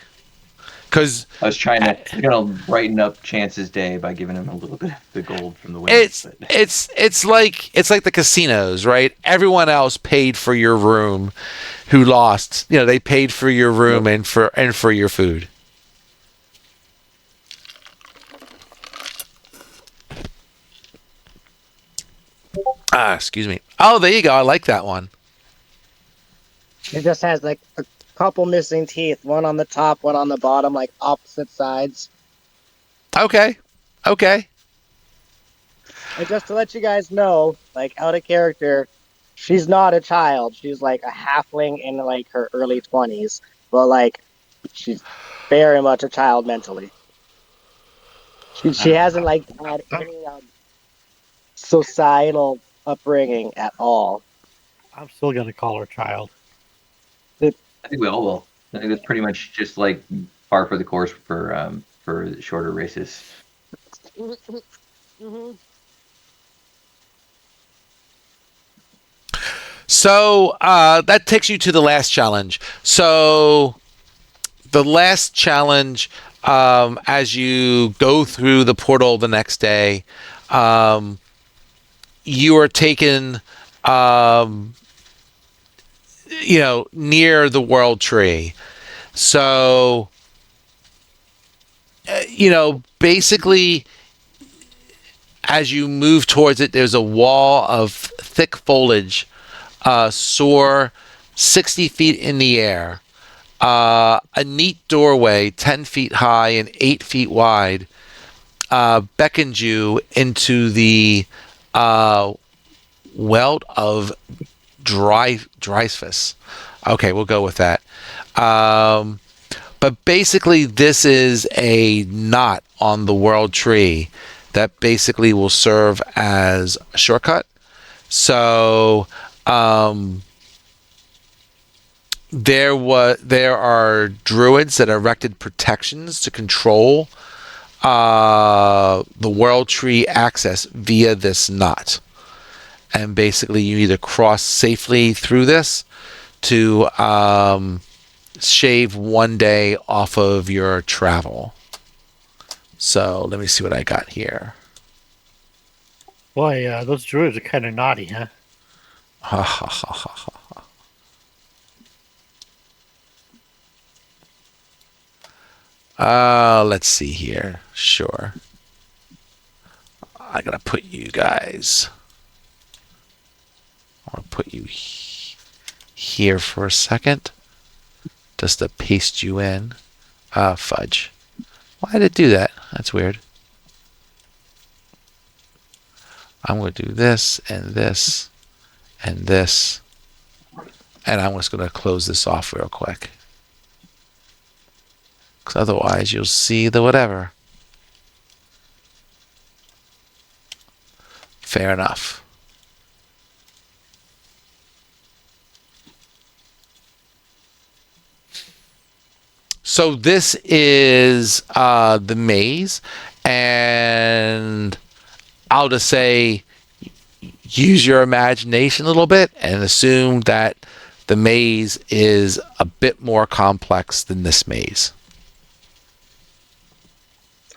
Because I was gonna brighten up Chance's day by giving him a little bit of the gold from the win. it's like the casinos, right? Everyone else paid for your room who lost. They paid for your room and for your food. Excuse me. Oh, there you go. I like that one. It just has like a couple missing teeth, one on the top, one on the bottom, like opposite sides. Okay. And just to let you guys know, like out of character, she's not a child. She's like a halfling in like her early 20s, but like she's very much a child mentally. She hasn't like had any societal upbringing at all. I'm still going to call her child. I think we all will. I think that's pretty much just like par for the course for shorter races. Mhm. So that takes you to the last challenge. So the last challenge, as you go through the portal the next day, you are taken, near the world tree. So, basically, as you move towards it, there's a wall of thick foliage, soar 60 feet in the air. A neat doorway, 10 feet high and 8 feet wide, beckons you into the welt of Dryphus. Okay, we'll go with that. But basically, this is a knot on the world tree that basically will serve as a shortcut. So there are druids that erected protections to control the world tree access via this knot. And basically, you either cross safely through this to shave one day off of your travel. So let me see what I got here. Boy, those druids are kind of naughty, huh? Ha ha ha ha ha. Let's see here. Sure. I gotta put you guys. I'll put you here for a second. Just to paste you in. Fudge. Why did it do that? That's weird. I'm going to do this and this and this. And I'm just going to close this off real quick. Because otherwise you'll see the whatever. Fair enough. So this is the maze, and I'll just say use your imagination a little bit and assume that the maze is a bit more complex than this maze.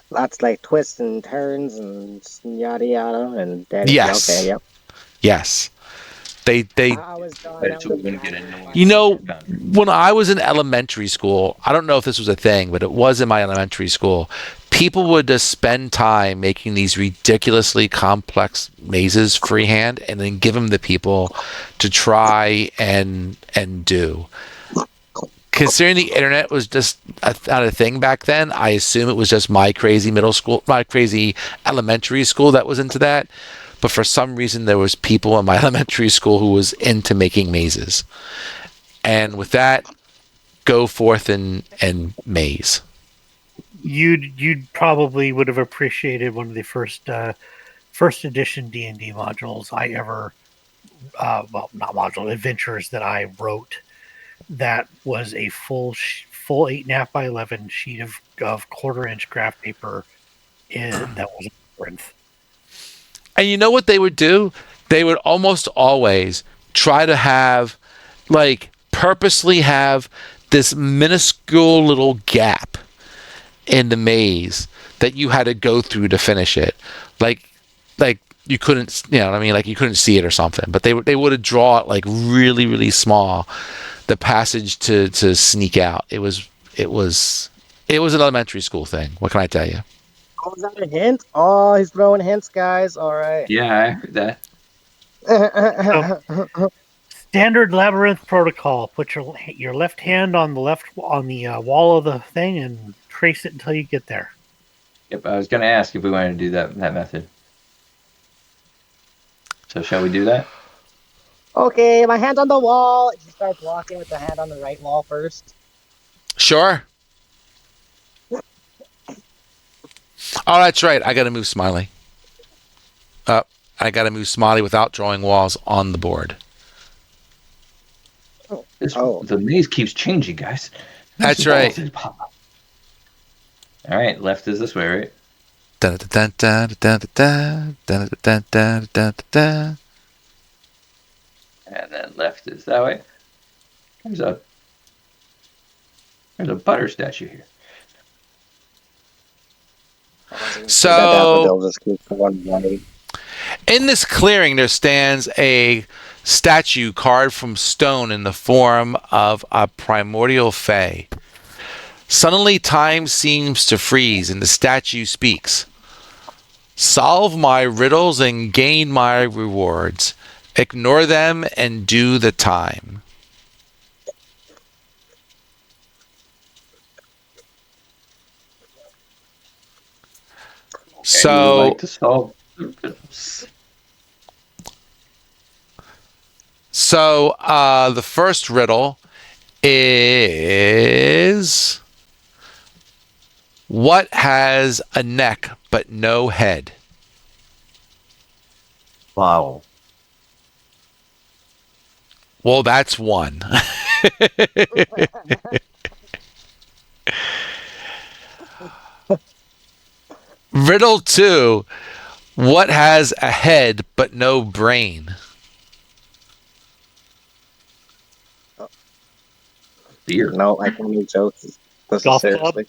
Lots like twists and turns and yada yada and that. Okay, Yes, yep. yes. They I was drawing Right, out so the we wouldn't get pattern in annoyed my You when we head. know, get found. when I was in elementary school, I don't know if this was a thing, but it was in my elementary school. People would just spend time making these ridiculously complex mazes freehand and then give them to people to try and do. Considering the internet was just not a thing back then, I assume it was just my crazy middle school, my crazy elementary school that was into that. But for some reason, there was people in my elementary school who was into making mazes. And with that, go forth and maze. You'd probably would have appreciated one of the first edition D&D modules I ever well, not module adventures that I wrote. That was a full 8.5 by 11 sheet of quarter-inch graph paper that was a labyrinth. And you know what they would do? They would almost always try to have, like, purposely have this minuscule little gap in the maze that you had to go through to finish it. Like you couldn't, you know what I mean? Like you couldn't see it or something. But they would have drawn it like really, really small, the passage to sneak out. It was an elementary school thing. What can I tell you? Oh, is that a hint? Oh, he's throwing hints, guys. All right. Yeah, I heard that. So, standard labyrinth protocol. Put your left hand on the wall of the thing and trace it until you get there. Yep, I was going to ask if we wanted to do that method. So shall we do that? Okay, my hand on the wall. She starts walking with the hand on the right wall first. Sure. Oh, that's right. I got to move Smiley. I got to move Smiley without drawing walls on the board. Oh. The maze keeps changing, guys. That's Some right. balls just pop up. All right, left is this way, right? Dun, dun, dun, dun, dun, dun, dun, dun, dun, dun. And then left is that way. There's a butter statue here. So, They'll just keep one way. in this clearing, there stands a statue carved from stone in the form of a primordial fae. Suddenly, time seems to freeze, and the statue speaks. Solve my riddles and gain my rewards. Ignore them and do the time. And we would So, like to solve the riddles. the first riddle is what has a neck but no head? Bottle. Well, that's one. Riddle two. What has a head but no brain? Beer. No, I can't make jokes. This is Golf club? seriously.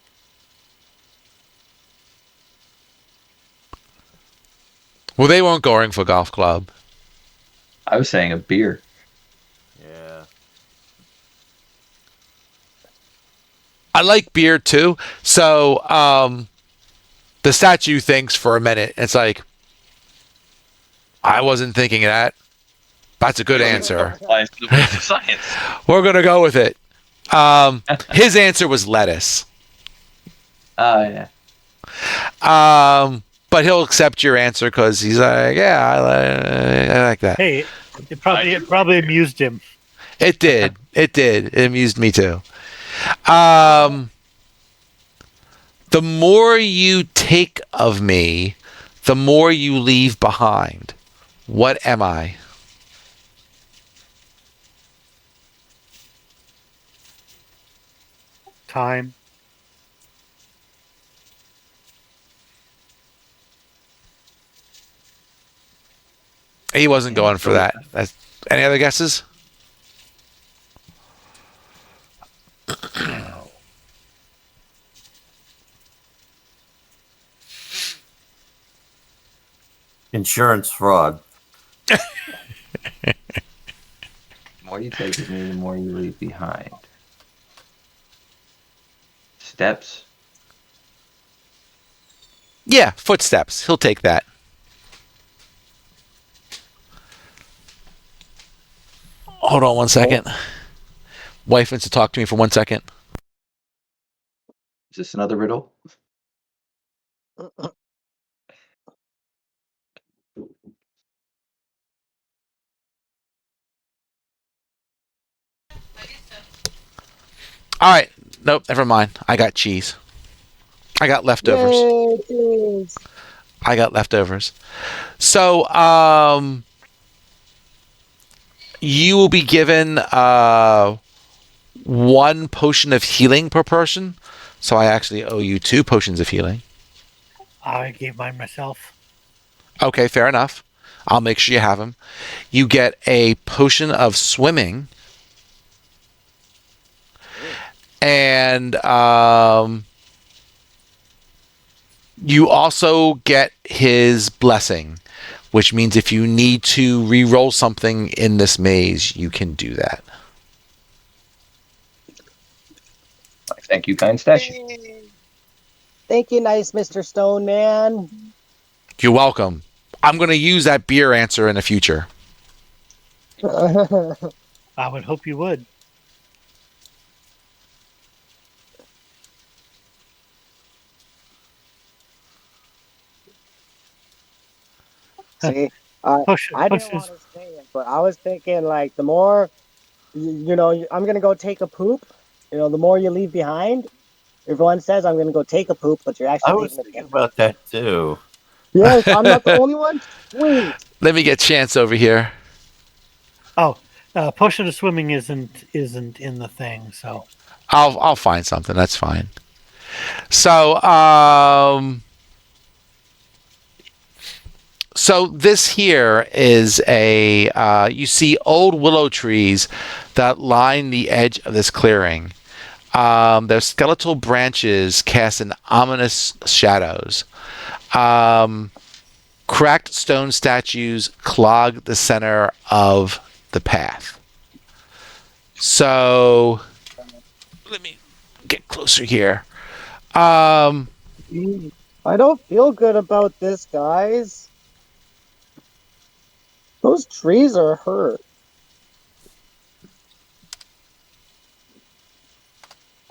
Well, they weren't going for golf club. I was saying a beer. Yeah. I like beer too. So the statue thinks for a minute. It's like, I wasn't thinking of that. That's a good answer. Applies to the ways of science. We're going to go with it. His answer was lettuce. Oh, yeah. But he'll accept your answer because he's like, yeah, I like that. Hey, it probably amused him. It did. It did. It amused me too. The more you take of me, the more you leave behind. What am I? Time. He wasn't going for that. Any other guesses? Insurance fraud. The more you take with me, the more you leave behind. Steps. Yeah, footsteps. He'll take that. Hold on 1 second. Wife wants to talk to me for 1 second. Is this another riddle? All right. Nope, never mind. I got cheese. I got leftovers. Yay, cheese. I got leftovers. So, you will be given 1 potion of healing per person. So I actually owe you 2 potions of healing. I gave mine myself. Okay, fair enough. I'll make sure you have them. You get a potion of swimming. And you also get his blessing, which means if you need to re-roll something in this maze, you can do that. Thank you, kind statue. Thank you, nice Mr. Stone Man. You're welcome. I'm going to use that beer answer in the future. I would hope you would. See, Push, I push didn't this. want to say it, but I was thinking like the more, I'm gonna go take a poop. The more you leave behind. Everyone says I'm gonna go take a poop, but you're I actually was taking a thinking piss. about that too. Yes, I'm not the only one. Sweet. Let me get Chance over here. Oh, potion of swimming isn't in the thing. So I'll find something. That's fine. So so this here is a you see old willow trees that line the edge of this clearing. Their skeletal branches cast in ominous shadows. Cracked stone statues clog the center of the path. So let me get closer here. I don't feel good about this, guys. Those trees are hurt.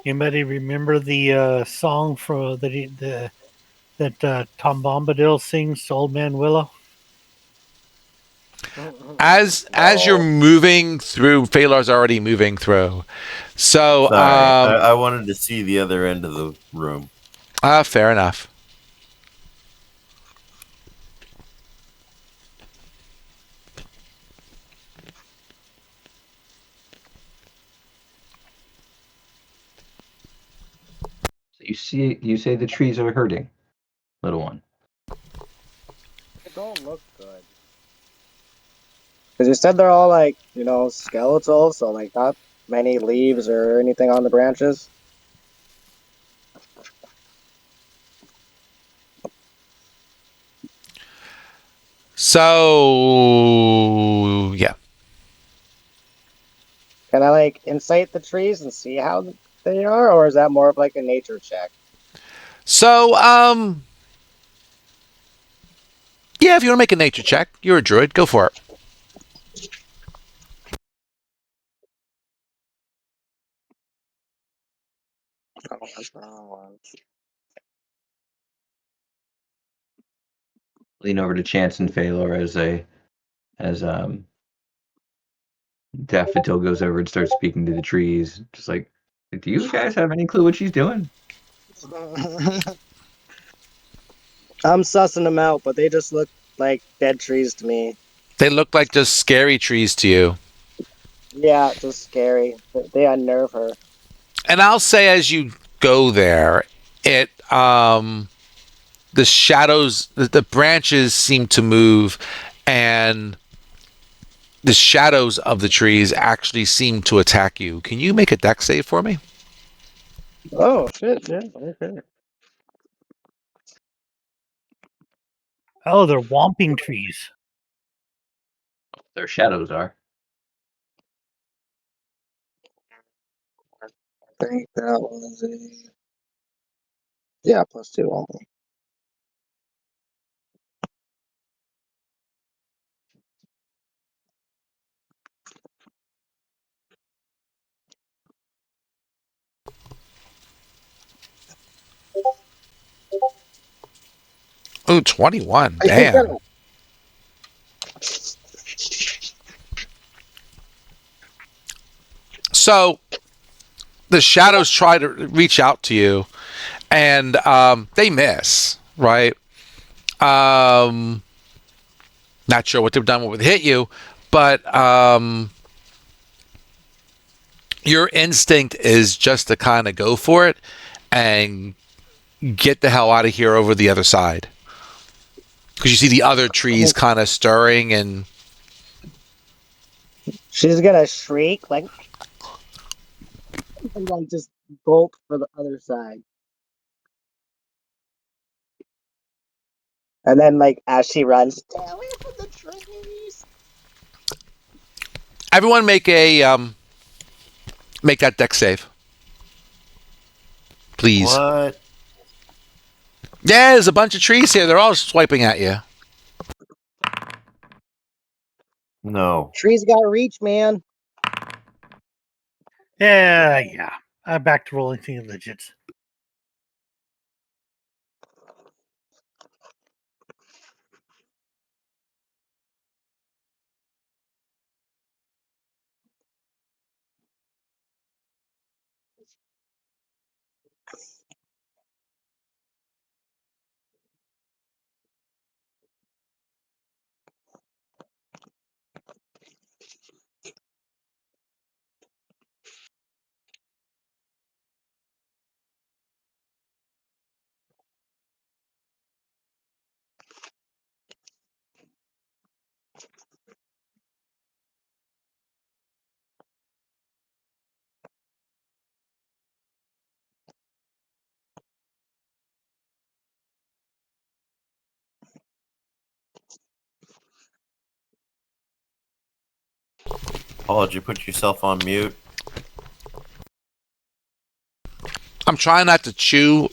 anybody remember the song for that Tom Bombadil sings, "Old Man Willow"? As you're moving through, Phalar's already moving through. So Sorry, I wanted to see the other end of the room. fair enough. So you say the trees are hurting, little one. They don't look good. Because you said they're all like, skeletal, so like not many leaves or anything on the branches. So yeah. Can I like incite the trees and see how they are, or is that more of like a nature check? So yeah, if you want to make a nature check, you're a druid. Go for it. Oh, that's the wrong one. Lean over to Chance and Phalor as Daffodil goes over and starts speaking to the trees, just like, do you guys have any clue what she's doing? I'm sussing them out, but they just look like dead trees to me. They look like just scary trees to you. Yeah, just scary. They unnerve her. And I'll say as you go there, it the shadows, the branches seem to move, and the shadows of the trees actually seem to attack you. Can you make a dex save for me? Oh shit! Yeah. Okay. Oh, they're whomping trees. Their shadows are. I think that was a +2 only. Oh, 21. I think Damn. that. So the shadows try to reach out to you, and they miss, right? Um, Not sure what they've done would hit you, but your instinct is just to kind of go for it and get the hell out of here over the other side. Because you see the other trees kind of stirring, and She's gonna shriek like and like just bolt for the other side. And then like as she runs, stay away from the trees. everyone make that deck save, please. What? Yeah, there's a bunch of trees here. They're all swiping at you. No. Trees got reach, man. Yeah. I'm back to rolling single digits. Paul, did you put yourself on mute? I'm trying not to chew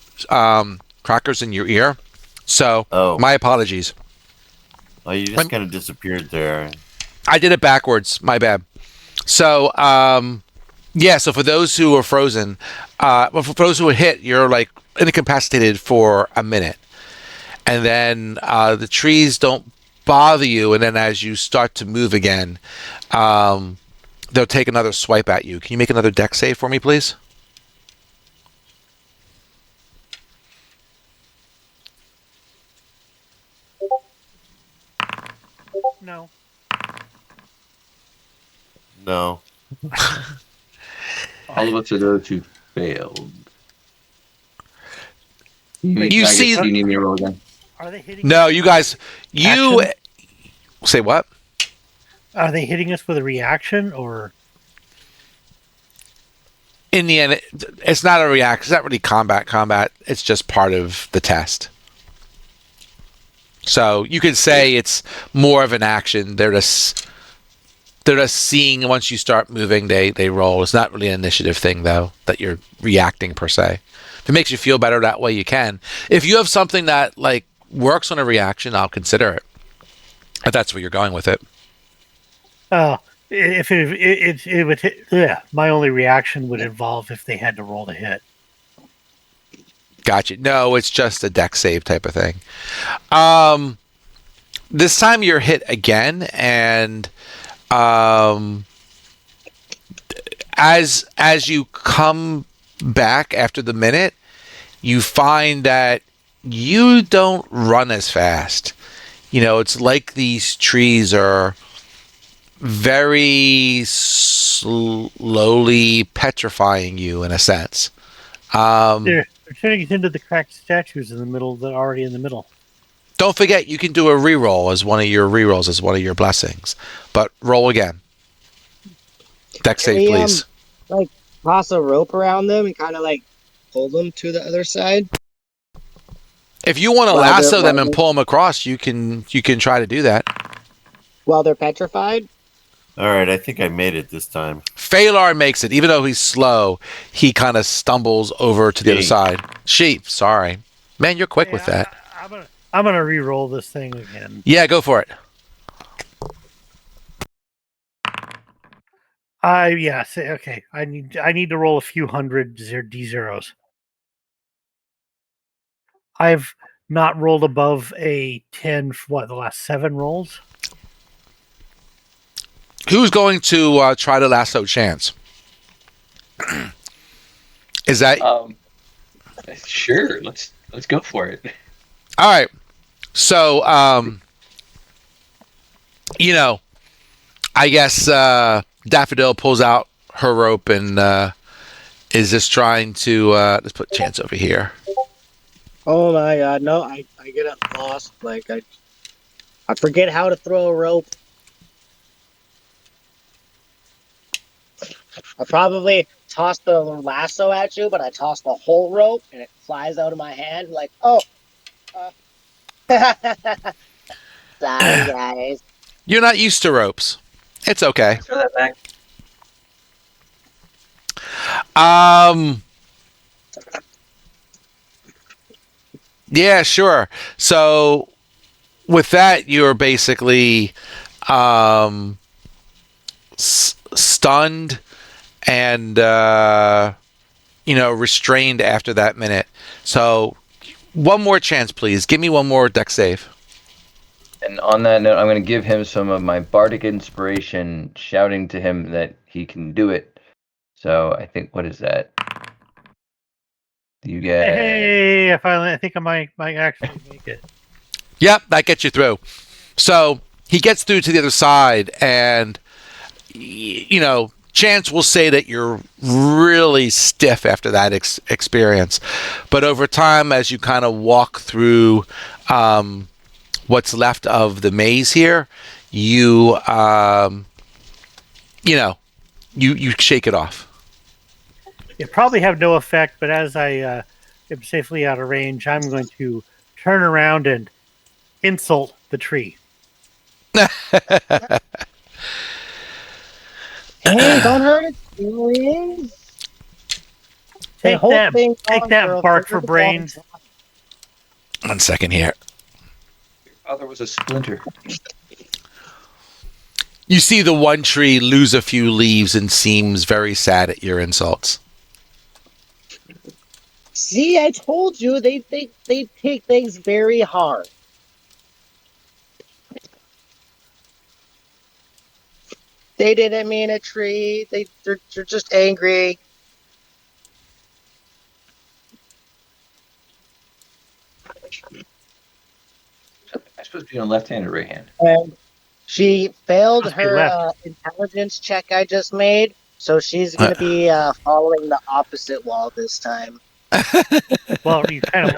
crackers in your ear, so Oh. my apologies. Oh, you just kind of disappeared there. I did it backwards. My bad. So, yeah. So for those who are frozen, well, for those who are hit, you're like incapacitated for a minute, and then the trees don't bother you, and then as you start to move again, they'll take another swipe at you. Can you make another deck save for me, please? No. No. All of us are those who failed. You see- you need me to roll again? Are they hitting? No, you guys. You Action? say what? Are they hitting us with a reaction or? In the end, it's not a react. It's not really combat. Combat. It's just part of the test. So you could say it's more of an action. They're just seeing once you start moving, they roll. It's not really an initiative thing though that you're reacting per se. If it makes you feel better that way, you can. If you have something that like works on a reaction, I'll consider it. If that's where you're going with it. If it would hit, yeah, my only reaction would involve if they had to roll to hit. Gotcha. No, it's just a deck save type of thing. This time you're hit again, and as you come back after the minute, you find that you don't run as fast. You know, it's like these trees are very slowly petrifying you in a sense. They're turning it into the cracked statues in the middle that are already in the middle. Don't forget, you can do a reroll as one of your rerolls as one of your blessings. But roll again. Deck Can save, we please. like toss a rope around them and kind of like pull them to the other side If you want to while they're lasso them and pull them across, you can try to do that. while they're petrified? All right, I think I made it this time. Phalar makes it. Even though he's slow, he kind of stumbles over to the other Sheep. side. Sheep, sorry. Man, you're quick Hey, with that. I'm gonna re-roll this thing again. Yeah, go for it. Okay. I need to roll a few hundred D0s. I've not rolled above a 10 for the last 7 rolls. Who's going to try to lasso Chance? Is that Sure. Let's go for it. all right? So, I guess Daffodil pulls out her rope and is just trying to let's put Chance over here. Oh my god, no, I get lost. Like I forget how to throw a rope. I probably tossed the lasso at you, but I tossed the whole rope and it flies out of my hand. Like, oh, sorry guys. You're not used to ropes. It's okay. Throw that back. Yeah, sure. So with that, you're basically stunned and restrained after that minute. So one more chance, please. Give me one more deck save. And on that note, I'm going to give him some of my bardic inspiration, shouting to him that he can do it. So I think, what is that? You get Hey, I think I might actually make it. Yep, that gets you through. So he gets through to the other side, and Chance will say that you're really stiff after that experience. But over time, as you kind of walk through what's left of the maze here, you you shake it off. It probably have no effect, but as I am safely out of range, I'm going to turn around and insult the tree. Hey, don't hurt its feelings. Take that, bark for brains. One second here. Oh, there was a splinter. You see the one tree lose a few leaves and seems very sad at your insults. See, I told you they take things very hard. They didn't mean a tree. They're just angry. I'm supposed to be on left hand or right hand? And she failed Must be her left. intelligence check I just made, so she's going to be following the opposite wall this time. Well, you kind of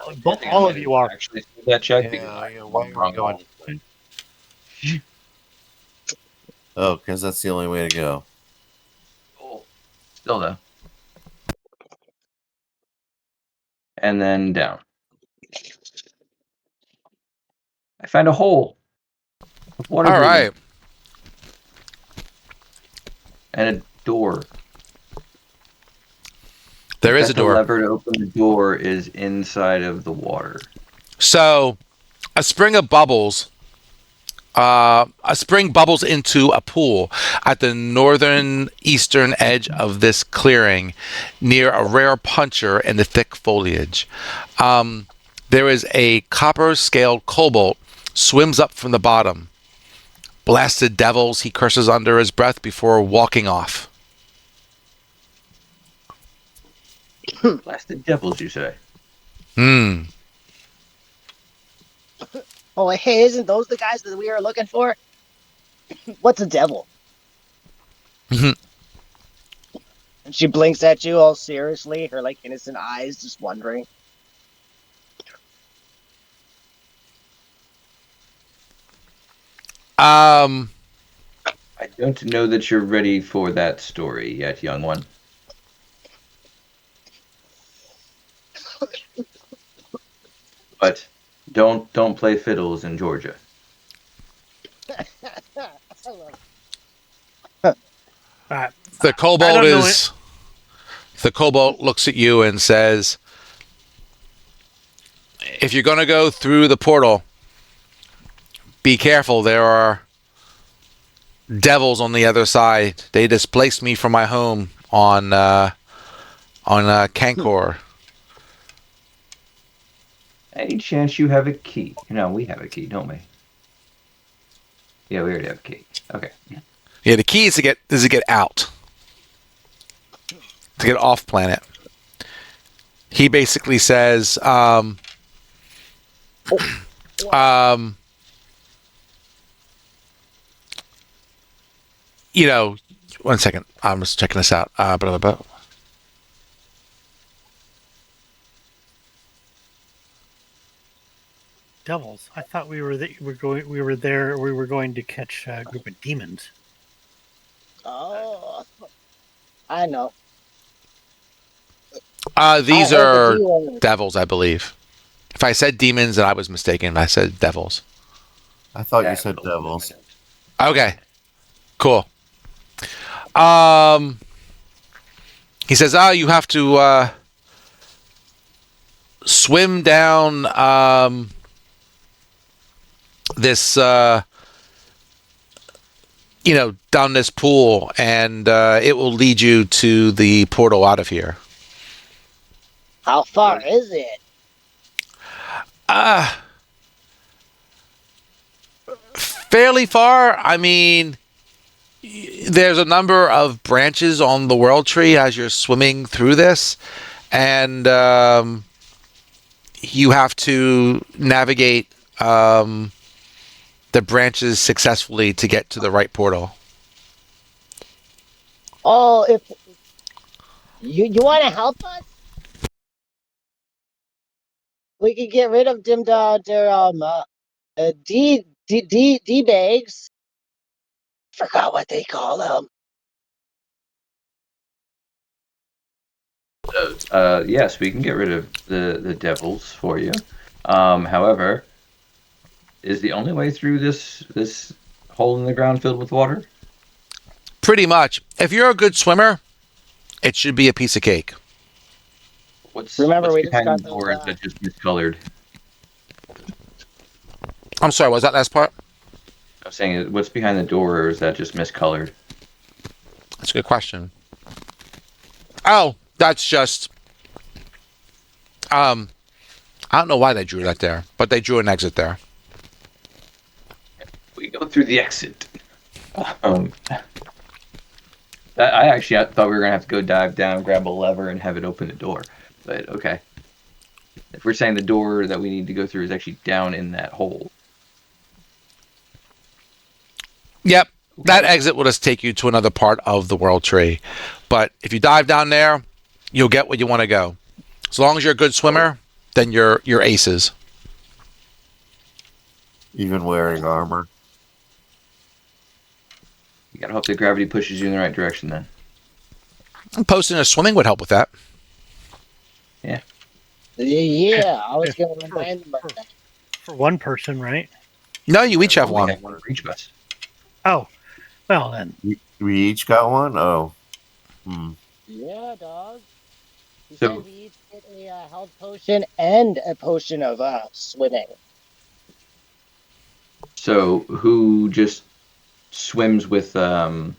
all of you are. Actually, see that check. Yeah, because I yeah, am why are we wrong going? wall. Oh, because that's the only way to go. Oh, still though. And then down. I found a hole. With water All breathing. right. And a door. There is a The door. lever to open the door is inside of the water. So a spring bubbles into a pool at the northern eastern edge of this clearing near a rare puncher in the thick foliage. There is a copper-scaled kobold swims up from the bottom. Blasted devils, he curses under his breath before walking off. Blasted devils, you say? Hmm. Oh, hey, isn't those the guys that we were looking for? What's a devil? And she blinks at you all seriously, her like innocent eyes just wondering. Um, I don't know that you're ready for that story yet, young one. But don't play fiddles in Georgia. I love Uh, the I kobold don't know it. is. The kobold looks at you and says, "If you're going to go through the portal, be careful. There are devils on the other side. They displaced me from my home on Kankor. Any chance you have a key? No, we have a key, don't we? Yeah, we already have a key. Okay. Yeah, the key is to get out, to get off planet." He basically says, um, you know, one second, I'm just checking this out. Blah, blah, blah. Devils. I thought we were we were going to catch a group of demons. Oh, I know. I These heard the D are word. devils, I believe. If I said demons, then I was mistaken. I said devils. I thought you said devils. Okay, cool. Um, he says, you have to swim down this, down this pool, and it will lead you to the portal out of here." How far is it? Uh, Fairly far. I mean, there's a number of branches on the world tree as you're swimming through this, and you have to navigate the branches successfully to get to the right portal. Oh, if you want to help us, we could get rid of them their D bags. Forgot what they call them. Yes, we can get rid of the devils for you. However, is the only way through this hole in the ground filled with water? Pretty much. If you're a good swimmer, it should be a piece of cake. Remember, What's we just behind got the those. door that just miscolored? I'm sorry, what was that last part? I'm saying, what's behind the door, or is that just miscolored? That's a good question. Oh, that's just I don't know why they drew that there, but they drew an exit there. We go through the exit. Um, I thought we were gonna have to go dive down, grab a lever, and have it open the door. But okay, if we're saying the door that we need to go through is actually down in that hole. Yep, that exit will just take you to another part of the world tree. But if you dive down there, you'll get where you want to go. As long as you're a good swimmer, then you're aces. Even wearing armor. You gotta hope that gravity pushes you in the right direction then. Posting a swimming would help with that. Yeah. Yeah, I was gonna remind them of that. For one person, right? No, you each have We one. have one for each of us. Oh, well then. We each got one? Oh. Yeah, dog. He So- said we each get a health potion and a potion of swimming. So who just swims with Delilah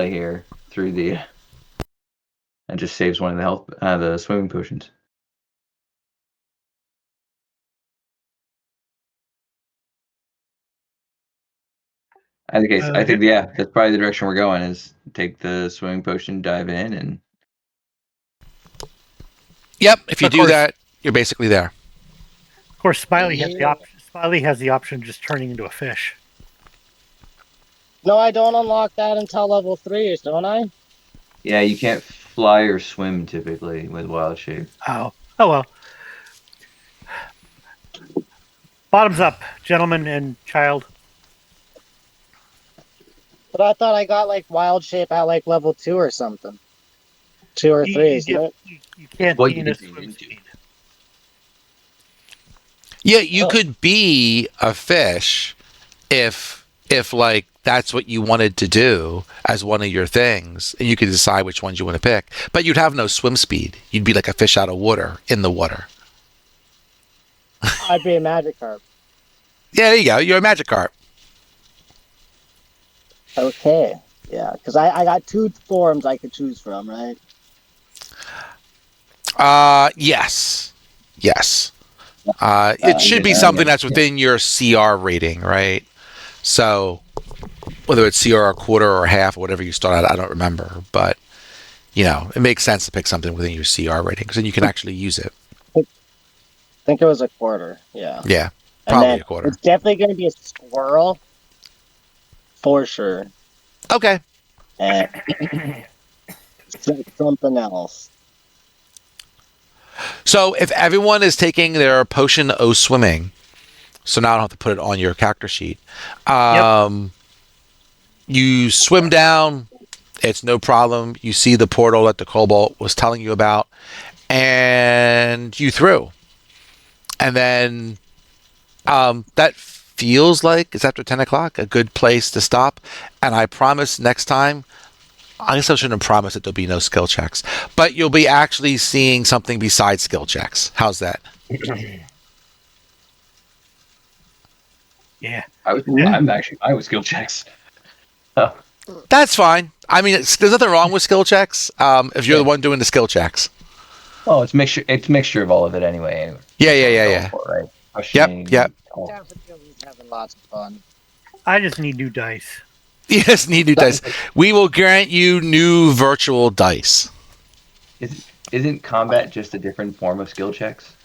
here through the and just saves one of the swimming potions? I think yeah, that's probably the direction we're going. Is take the swimming potion, dive in, and Yep, if you Of do course. that, you're basically there. Of course, Smiley has the Yeah. option. Smiley has the option of just turning into a fish. No, I don't unlock that until level 3, don't I? yeah, you can't fly or swim typically with wild shape. Oh well. Bottoms up, gentlemen and child. But I thought I got like wild shape at like level 2 or something. 2 or 3, isn't it? You can't What be you in a could be swim into. speed. Yeah, you Oh, could be a fish if like that's what you wanted to do as one of your things, and you could decide which ones you want to pick. But you'd have no swim speed. You'd be like a fish out of water in the water. I'd be a Magikarp. Yeah, there you go. You're a Magikarp. Okay. Yeah, because I got 2 forms I could choose from, right? Yes, yes. It Uh, should be Yeah, something that's yeah. within your CR rating, right? So whether it's CR a quarter or half or whatever you start at, I don't remember, but it makes sense to pick something within your CR rating because then you can actually use it. I think it was a quarter. Yeah. Yeah, And probably then a quarter. it's definitely going to be a squirrel for sure. Okay. And something else. So if everyone is taking their potion o swimming, so now I don't have to put it on your character sheet. Yep. You swim down. It's no problem. You see the portal that the Cobalt was telling you about, and you through. And then that feels like it's after 10 o'clock, a good place to stop. And I promise next time, I guess I shouldn't promise that there'll be no skill checks, but you'll be actually seeing something besides skill checks. How's that? Yeah. I was skill checks. Oh, That's fine. I mean, there's nothing wrong with skill checks if you're the yeah. one doing the skill checks. Well, it's mixture of all of it anyway. Yeah, That's yeah, what we're yeah, going yeah. for, right? Yep, yep. Questioning. Oh. Definitely having lots of fun. I just need new dice. Yes, need new dice. We will grant you new virtual dice. Isn't combat just a different form of skill checks?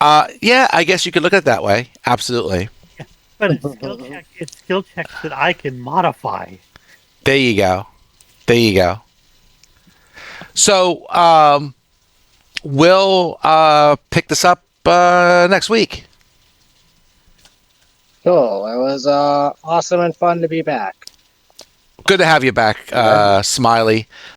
Yeah, I guess you could look at it that way. Absolutely. But it's skill checks that I can modify. There you go. There you go. So we'll pick this up next week. Cool. It was awesome and fun to be back. Good to have you back, Smiley.